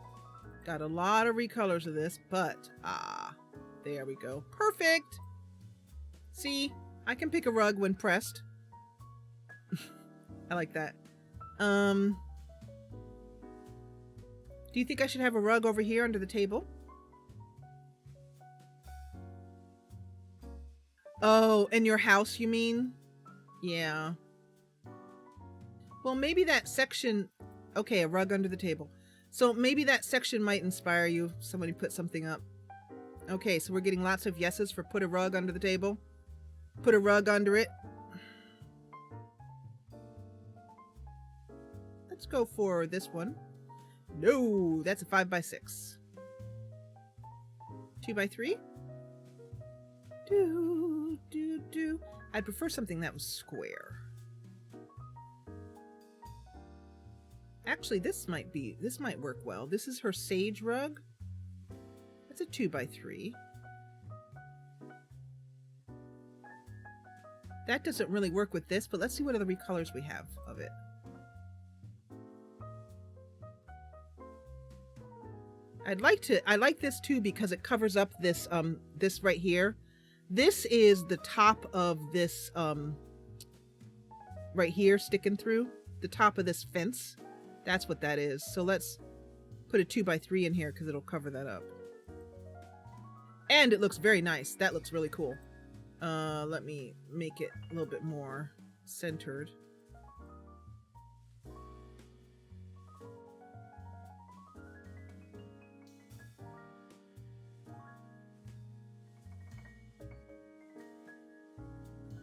S1: Got a lot of recolors of this, but there we go. Perfect. See, I can pick a rug when pressed. I like that. Do you think I should have a rug over here under the table? Oh, in your house, you mean? Yeah. Well, maybe that section... Okay, a rug under the table. So maybe that section might inspire you if somebody put something up. Okay, so we're getting lots of yeses for put a rug under the table. Put a rug under it. Let's go for this one. No, that's a 5x6. 2x3. Do, do, do. I'd prefer something that was square. Actually, this might work well. This is her sage rug. That's a 2x3. That doesn't really work with this, but let's see what other recolors we have of it. I like this too because it covers up this this right here. This is the top of this right here sticking through the top of this fence. That's what that is. So let's put a 2x3 in here because it'll cover that up. And it looks very nice. That looks really cool. Let me make it a little bit more centered.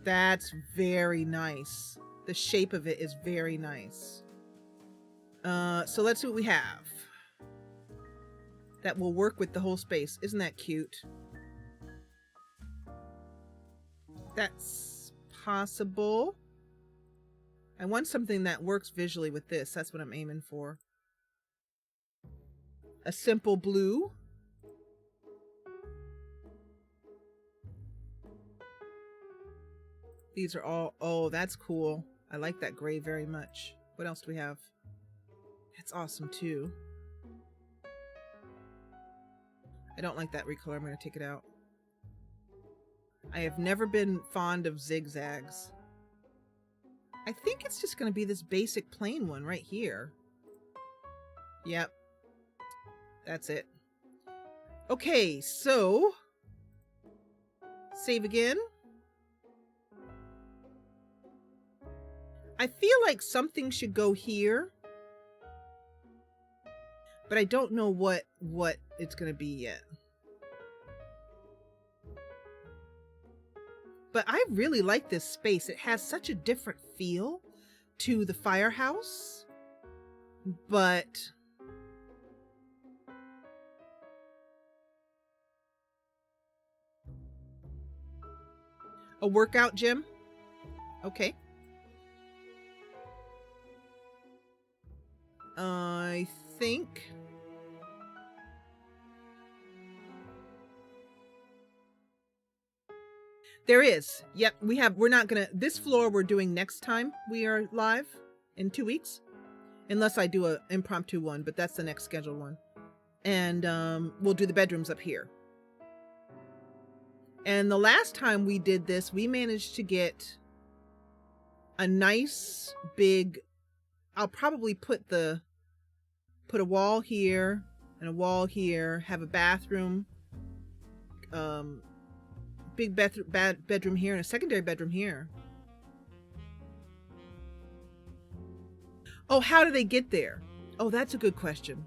S1: That's very nice. The shape of it is very nice. So let's see what we have. That will work with the whole space. Isn't that cute? That's possible. I want something that works visually with this. That's what I'm aiming for. A simple blue. These are all, oh, that's cool. I like that gray very much. What else do we have? That's awesome too. I don't like that recolor. I'm going to take it out. I have never been fond of zigzags. I think it's just going to be this basic plain one right here. Yep. That's it. Okay, so save again. I feel like something should go here, but I don't know what it's going to be yet. But I really like this space. It has such a different feel to the firehouse, but a workout gym. Okay. I think there is. Yep, we're not gonna, this floor we're doing next time we are live in 2 weeks. Unless I do an impromptu one, but that's the next scheduled one. And we'll do the bedrooms up here. And the last time we did this, we managed to get a nice big, I'll probably put a wall here and a wall here, have a bathroom, big bedroom here and a secondary bedroom here. Oh, how do they get there? Oh, that's a good question.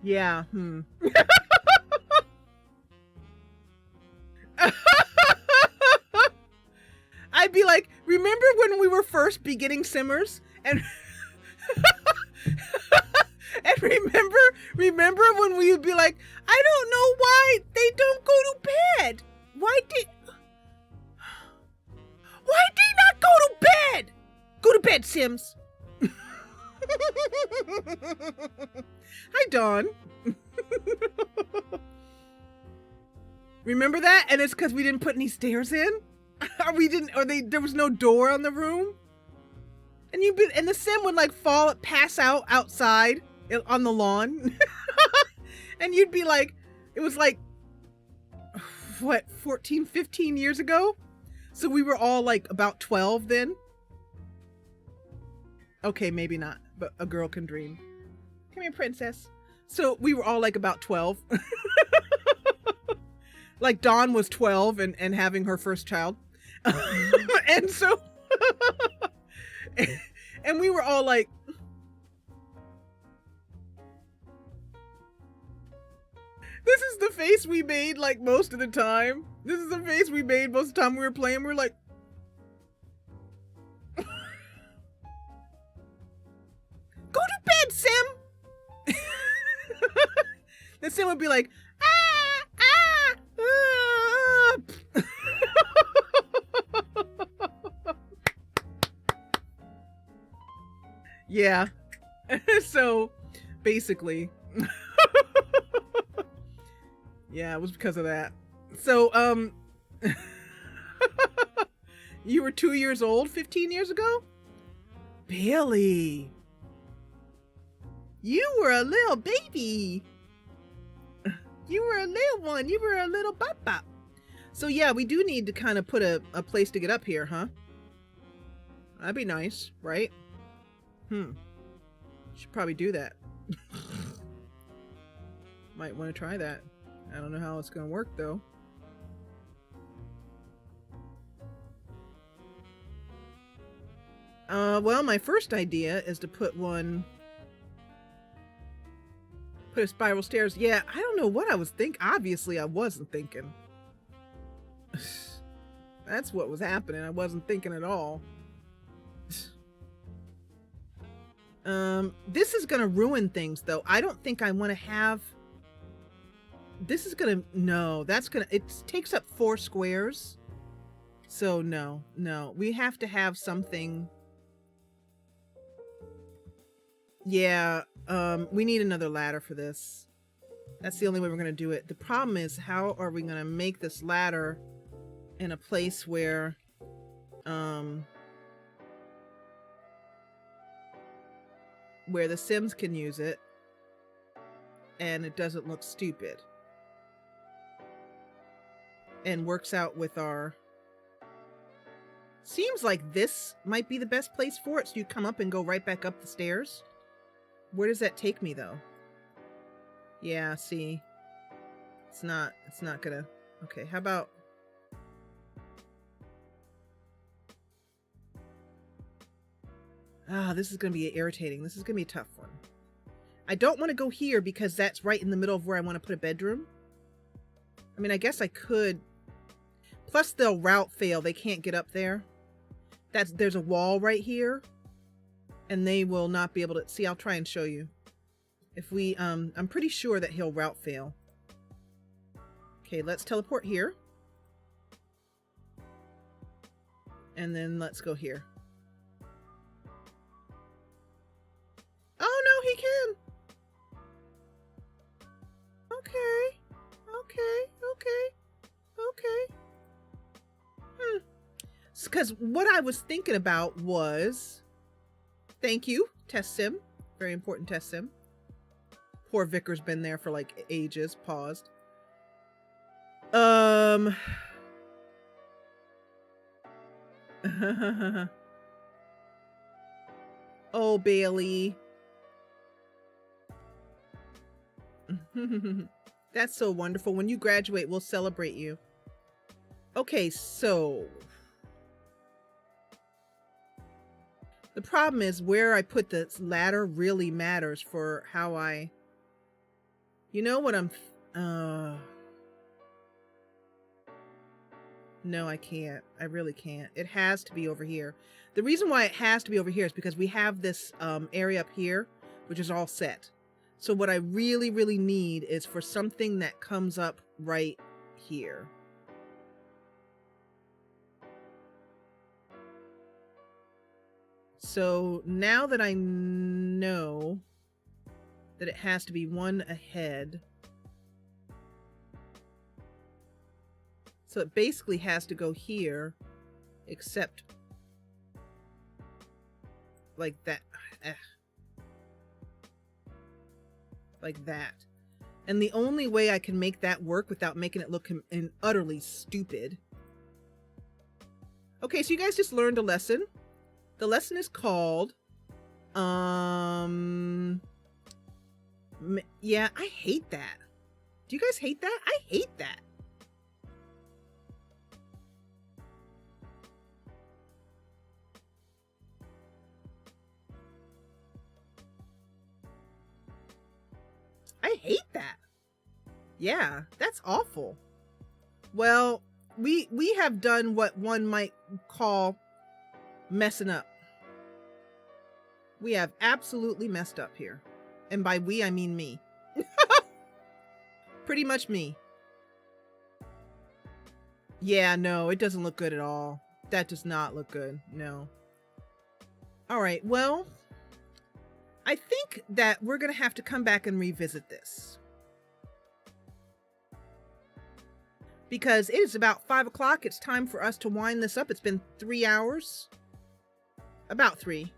S1: Yeah, I'd be like, remember when we were first beginning Simmers? And and remember when we would be like, I don't know why they don't go to bed. Why did not go to bed? Go to bed, Sims. Dawn. Remember that? And it's because we didn't put any stairs in? There was no door on the room? And the sim would like pass out outside on the lawn. And you'd be like, it was like, what, 14, 15 years ago? So we were all like about 12 then? Okay, maybe not, but a girl can dream. Come here, princess. So we were all like about 12. Like Dawn was 12 and having her first child. And so, and we were all like, this is the face we made like most of the time. This is the face we made most of the time we were playing. We were like, go to bed, Sim. Then Sim would be like, yeah. So basically, yeah, it was because of that. So, you were 2 years old 15 years ago? Bailey, you were a little baby. You were a little one. You were a little bop. So yeah, we do need to kind of put a place to get up here, huh? That'd be nice, right? Should probably do that. Might want to try that. I don't know how it's gonna work though. Well, my first idea is to put a spiral stairs. Yeah, I don't know what I was thinking. Obviously, I wasn't thinking. That's what was happening. I wasn't thinking at all. This is gonna ruin things though. I don't think I want to have... This is gonna... No, that's gonna... It takes up 4 squares. So no. We have to have something... Yeah, we need another ladder for this. That's the only way we're gonna do it. The problem is, how are we gonna make this ladder in a place where... where the Sims can use it and it doesn't look stupid and works out with our... Seems like this might be the best place for it, so you come up and go right back up the stairs. Where does that take me though? Yeah, see, it's not gonna... Okay, how about... This is going to be irritating. This is going to be a tough one. I don't want to go here because that's right in the middle of where I want to put a bedroom. I mean, I guess I could. Plus, they'll route fail. They can't get up there. There's a wall right here. And they will not be able to... See, I'll try and show you. If we... I'm pretty sure that he'll route fail. Okay, let's teleport here. And then let's go here. Oh, no, he can. Okay. Because what I was thinking about was... Thank you, test sim. Very important test sim. Poor Vicar's been there for like ages. Paused. Oh, Bailey. That's so wonderful. When you graduate, we'll celebrate you. Okay, so... The problem is where I put this ladder really matters for how I... You know what I'm... No, I can't. I really can't. It has to be over here. The reason why it has to be over here is because we have this area up here, which is all set. So what I really, really need is for something that comes up right here. So now that I know that it has to be one ahead. So it basically has to go here, except like that. Like that. And the only way I can make that work without making it look utterly stupid. Okay, so you guys just learned a lesson. The lesson is called, yeah, I hate that. Do you guys hate that? I hate that. I hate that. Yeah, that's awful. Well, we have done what one might call messing up. We have absolutely messed up here. And by we, I mean me. Pretty much me. Yeah, no, it doesn't look good at all. That does not look good. No. All right, well, I think that we're going to have to come back and revisit this. Because it is about 5 o'clock. It's time for us to wind this up. It's been 3 hours. About 3.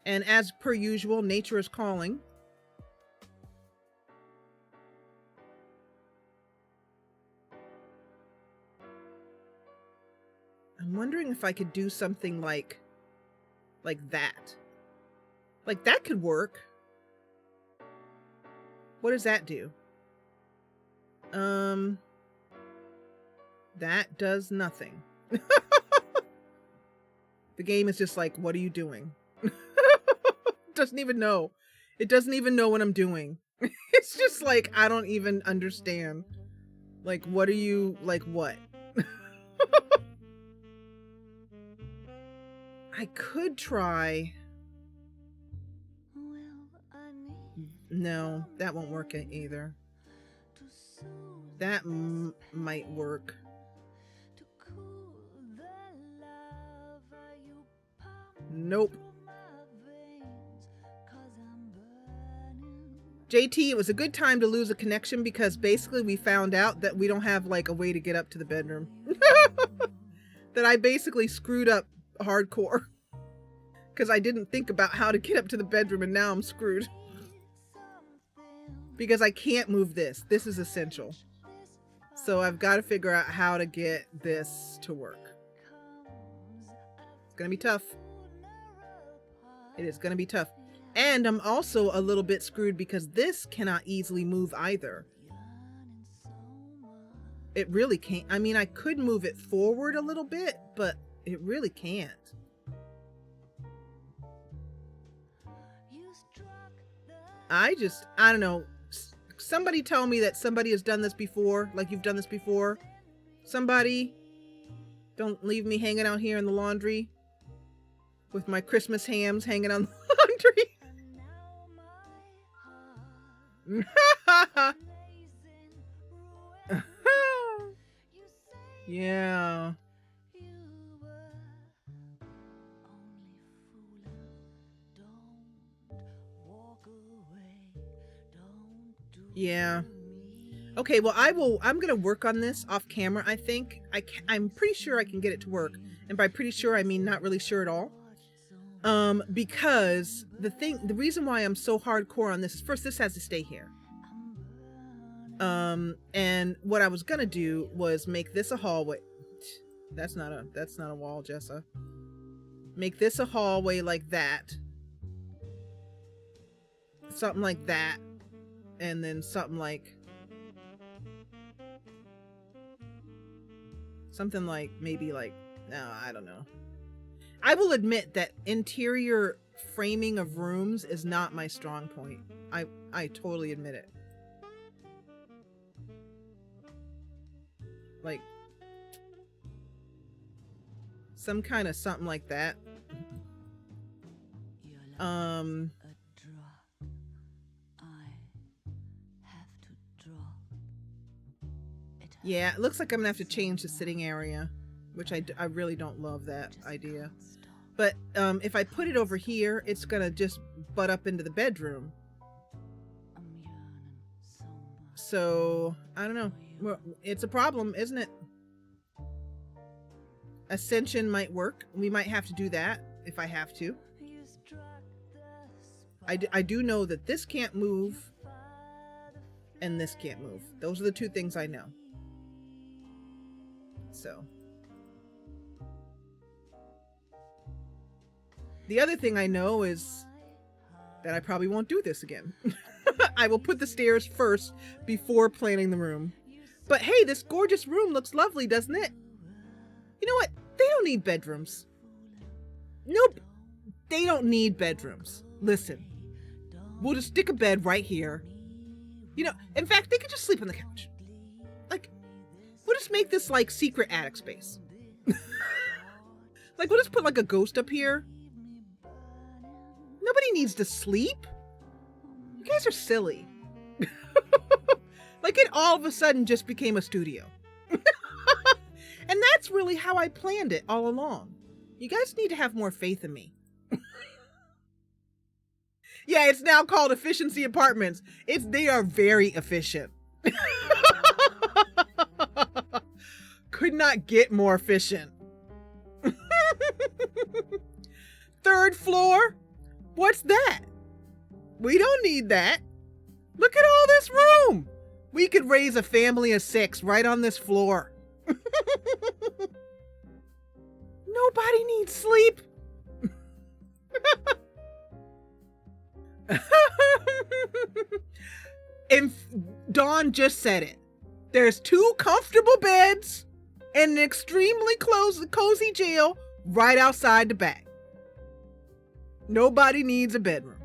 S1: And as per usual, nature is calling. I'm wondering if I could do something like that. Like that could work. What does that do? That does nothing. The game is just like, what are you doing? Doesn't even know. It doesn't even know what I'm doing. It's just like, I don't even understand. Like, what are you, like what? I could try. No, that won't work either. That might work. Nope. JT, it was a good time to lose a connection because basically we found out that we don't have like a way to get up to the bedroom. That I basically screwed up hardcore. Because I didn't think about how to get up to the bedroom and now I'm screwed. Because I can't move this. This is essential. So I've got to figure out how to get this to work. It's going to be tough. It is going to be tough. And I'm also a little bit screwed because this cannot easily move either. It really can't. I mean, I could move it forward a little bit, but it really can't. I don't know. Somebody tell me that somebody has done this before, like you've done this before. Somebody, don't leave me hanging out here in the laundry with my Christmas hams hanging on the laundry. Yeah. Yeah. Okay, well, I'm going to work on this off camera, I think. I'm pretty sure I can get it to work. And by pretty sure, I mean not really sure at all. Because the reason why I'm so hardcore on this is first, this has to stay here. And what I was going to do was make this a hallway. That's not a wall, Jessa. Make this a hallway like that. Something like that. And then something like maybe like, no, I don't know. I will admit that interior framing of rooms is not my strong point. I totally admit it. Like some kind of something like that. Yeah, it looks like I'm gonna have to change the sitting area, which I really don't love that idea. But if I put it over here, it's gonna just butt up into the bedroom. So, I don't know. Well, it's a problem, isn't it? Ascension might work. We might have to do that if I have to. I do know that this can't move and this can't move. Those are the two things I know. So. The other thing I know is that I probably won't do this again. I will put the stairs first before planning the room. But hey, this gorgeous room looks lovely, doesn't it? You know what? They don't need bedrooms. Nope. They don't need bedrooms. Listen, we'll just stick a bed right here. You know, in fact, they could just sleep on the couch. Like, we'll just make this like secret attic space. Like, we'll just put like a ghost up here. Nobody needs to sleep. You guys are silly. Like, it all of a sudden just became a studio. And that's really how I planned it all along. You guys need to have more faith in me. Yeah, it's now called Efficiency Apartments. They are very efficient. Could not get more efficient. Third floor? What's that? We don't need that. Look at all this room. We could raise a family of 6 right on this floor. Nobody needs sleep. And Dawn just said it. There's 2 comfortable beds and an extremely cozy jail right outside the back. Nobody needs a bedroom.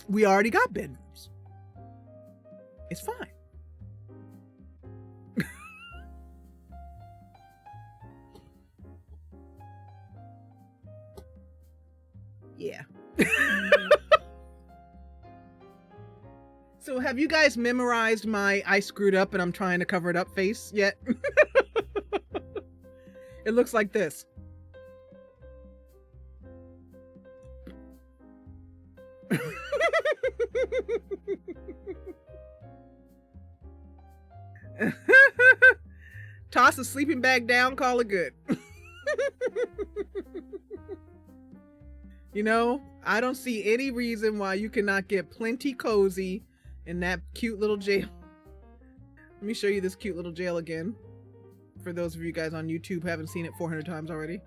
S1: We already got bedrooms. It's fine. Yeah. So have you guys memorized my I screwed up and I'm trying to cover it up face yet? It looks like this. Toss a sleeping bag down, call it good. You know, I don't see any reason why you cannot get plenty cozy in that cute little jail. Let me show you this cute little jail again. For those of you guys on YouTube who haven't seen it 400 times already.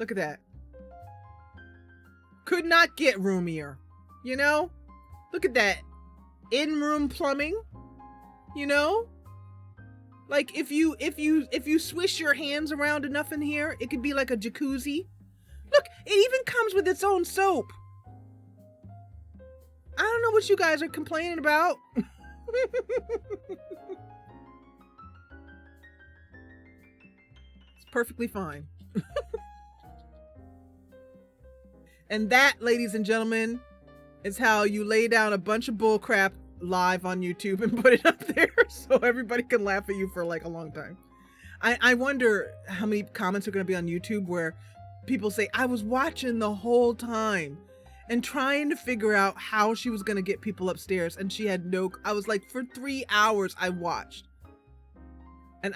S1: Look at that. Could not get roomier. You know? Look at that. In-room plumbing. You know? Like if you swish your hands around enough in here, it could be like a jacuzzi. Look, it even comes with its own soap. I don't know what you guys are complaining about. It's perfectly fine. And that, ladies and gentlemen, is how you lay down a bunch of bull crap live on YouTube and put it up there so everybody can laugh at you for like a long time. I wonder how many comments are going to be on YouTube where people say, I was watching the whole time and trying to figure out how she was going to get people upstairs, and she had I was like, for 3 hours I watched. And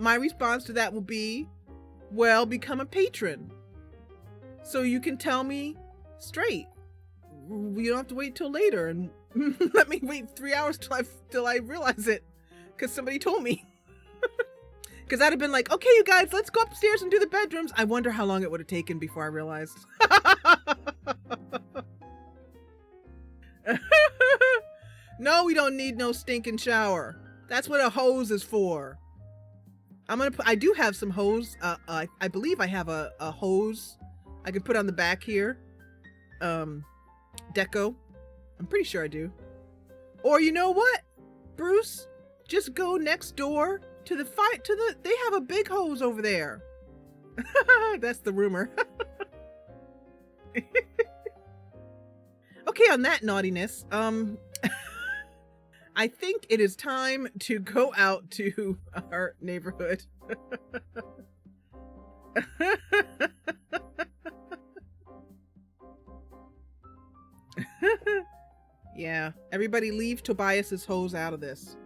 S1: my response to that will be, well, become a patron so you can tell me straight. You don't have to wait till later and let me wait 3 hours till I realize it because somebody told me. Because I'd have been like, okay, you guys, let's go upstairs and do the bedrooms. I wonder how long it would have taken before I realized. No, we don't need no stinking shower. That's what a hose is for. I do have some hose. I believe I have a hose I can put on the back here. Deco. I'm pretty sure I do. Or you know what, Bruce? Just go next door to they have a big hose over there. That's the rumor. Okay, on that naughtiness, I think it is time to go out to our neighborhood. Yeah, everybody leave Tobias's hose out of this.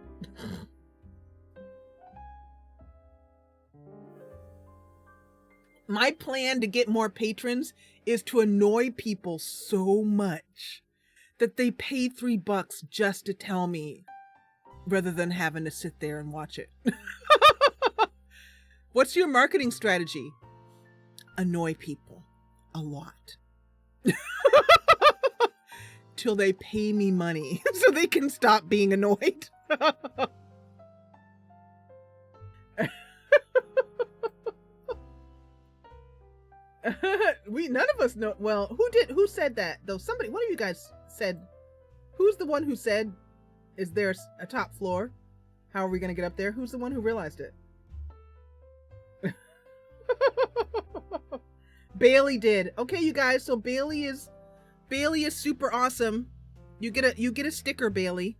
S1: My plan to get more patrons is to annoy people so much that they pay $3 just to tell me, rather than having to sit there and watch it. What's your marketing strategy? Annoy people a lot. Till they pay me money so they can stop being annoyed. None of us know. Well, who said that though? Somebody, one of you guys said, who's the one who said, is there a top floor? How are we going to get up there? Who's the one who realized it? Bailey did. Okay, you guys, so Bailey is super awesome. You get a sticker, Bailey.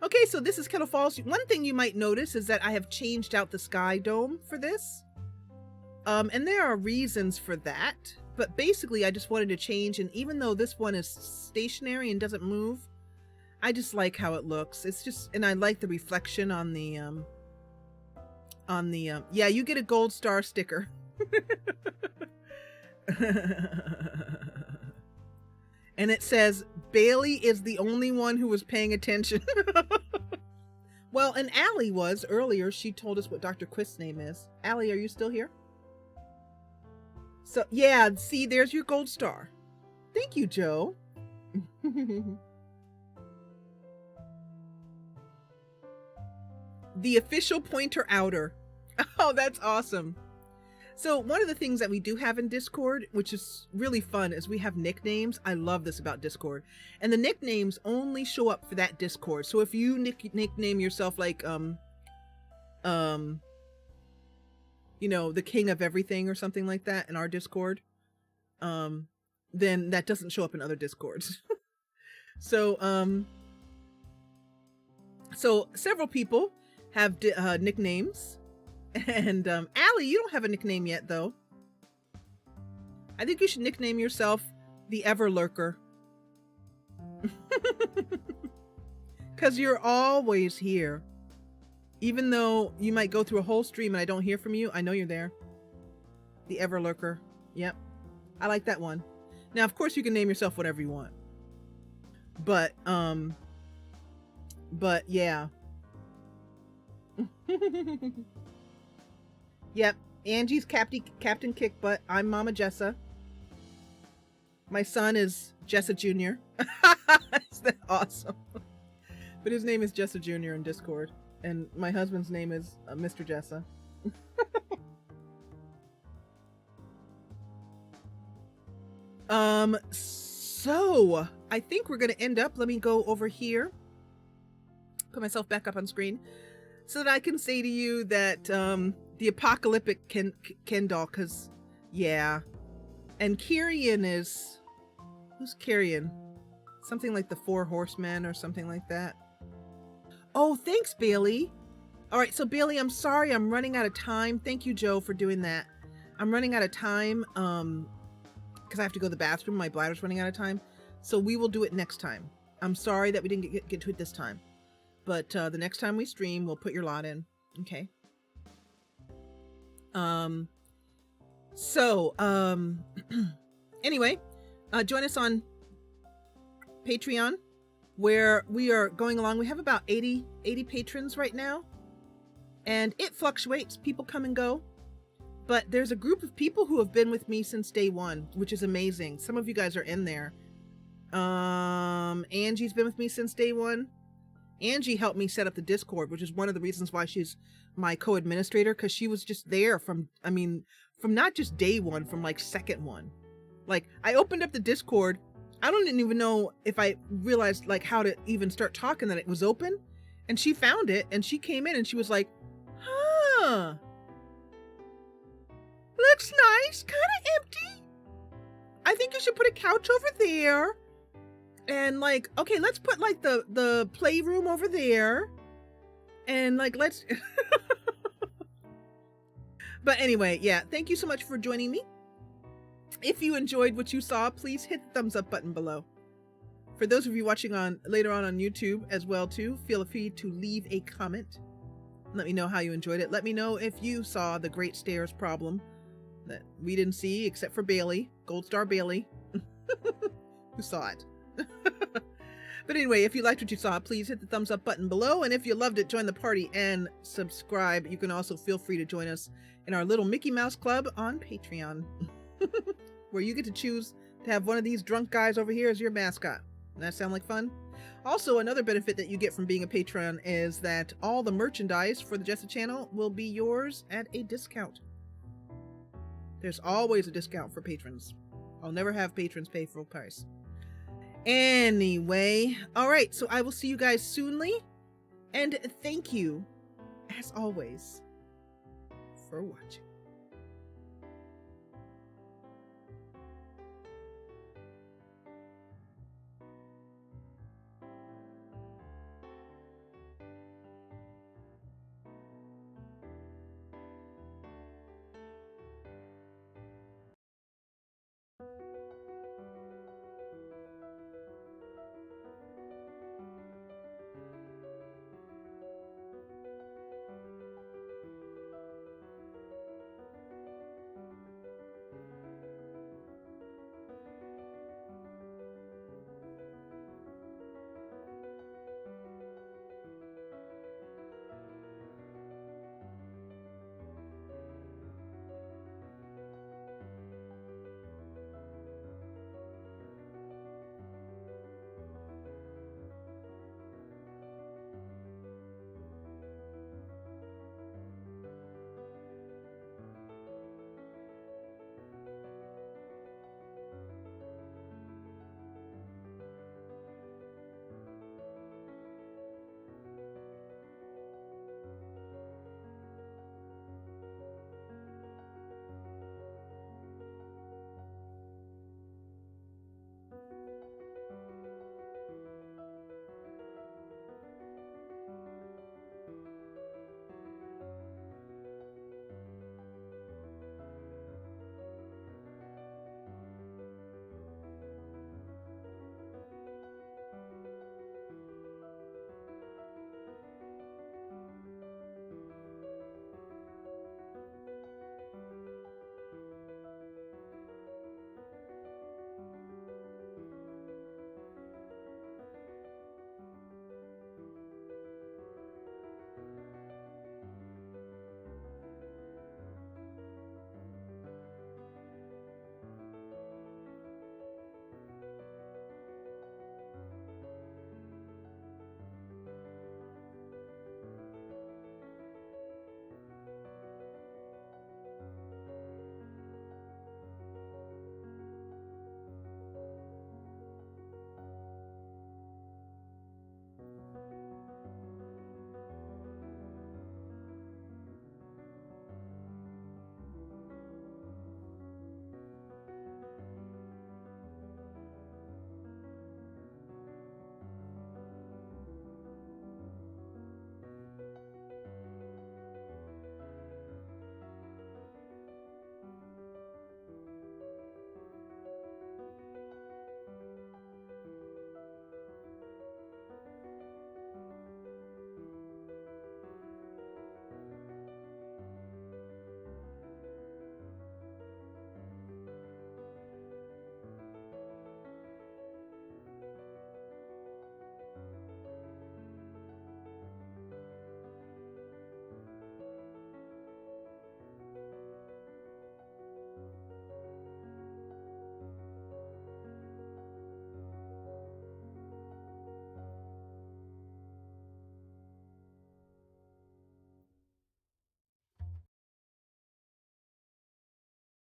S1: Okay, so this is Kettle Falls. One thing you might notice is that I have changed out the sky dome for this. And there are reasons for that, but basically I just wanted to change, and even though this one is stationary and doesn't move, I just like how it looks. It's just, and I like the reflection on the yeah, you get a gold star sticker. And it says, Bailey is the only one who was paying attention. Well, and Allie was earlier. She told us what Dr. Quist's name is. Allie, are you still here? So, yeah, see, there's your gold star. Thank you, Joe. The official pointer outer. Oh, that's awesome. So one of the things that we do have in Discord, which is really fun, is we have nicknames. I love this about Discord. And the nicknames only show up for that Discord. So if you nickname yourself like, you know, the king of everything or something like that in our Discord, then that doesn't show up in other Discords. So several people have nicknames. And Allie, you don't have a nickname yet, though. I think you should nickname yourself the Everlurker. Because you're always here. Even though you might go through a whole stream and I don't hear from you, I know you're there. The Everlurker. Yep. I like that one. Now, of course, you can name yourself whatever you want. But yeah. Yep, Angie's Captain Kickbutt. I'm Mama Jessa. My son is Jessa Jr. Isn't that awesome? But his name is Jessa Jr. in Discord. And my husband's name is Mr. Jessa. So I think we're going to end up, let me go over here. Put myself back up on screen. So that I can say to you that, the apocalyptic Ken doll, because, yeah. And Kyrian is... Who's Kyrian? Something like the 4 Horsemen or something like that. Oh, thanks, Bailey. All right, so Bailey, I'm sorry. I'm running out of time. Thank you, Joe, for doing that. I'm running out of time because I have to go to the bathroom. My bladder's running out of time. So we will do it next time. I'm sorry that we didn't get to it this time. But the next time we stream, we'll put your lot in. Okay. Anyway, join us on Patreon, where we are going along. We have about 80 patrons right now, and it fluctuates. People come and go, but there's a group of people who have been with me since day one, which is amazing. Some of you guys are in there. Angie's been with me since day one. Angie helped me set up the Discord, which is one of the reasons why she's my co-administrator, because she was just there from not just day one, from like second one. Like, I opened up the Discord. I don't even know if I realized like how to even start talking that it was open. And she found it and she came in and she was like, huh, looks nice, kind of empty. I think you should put a couch over there. And like, okay, let's put like the playroom over there. And like, let's, But anyway, yeah, thank you so much for joining me. If you enjoyed what you saw, please hit the thumbs up button below. For those of you watching later on YouTube as well too, feel free to leave a comment. Let me know how you enjoyed it. Let me know if you saw the Great Stairs problem that we didn't see except for Bailey, Gold Star Bailey, who saw it. But anyway, if you liked what you saw, please hit the thumbs up button below. And if you loved it, join the party and subscribe. You can also feel free to join us in our little Mickey Mouse Club on Patreon, where you get to choose to have one of these drunk guys over here as your mascot. Doesn't that sound like fun? Also, another benefit that you get from being a patron is that all the merchandise for the Jessa Channel will be yours at a discount. There's always a discount for patrons. I'll never have patrons pay full price. Anyway, alright, so I will see you guys soonly, and thank you, as always, for watching.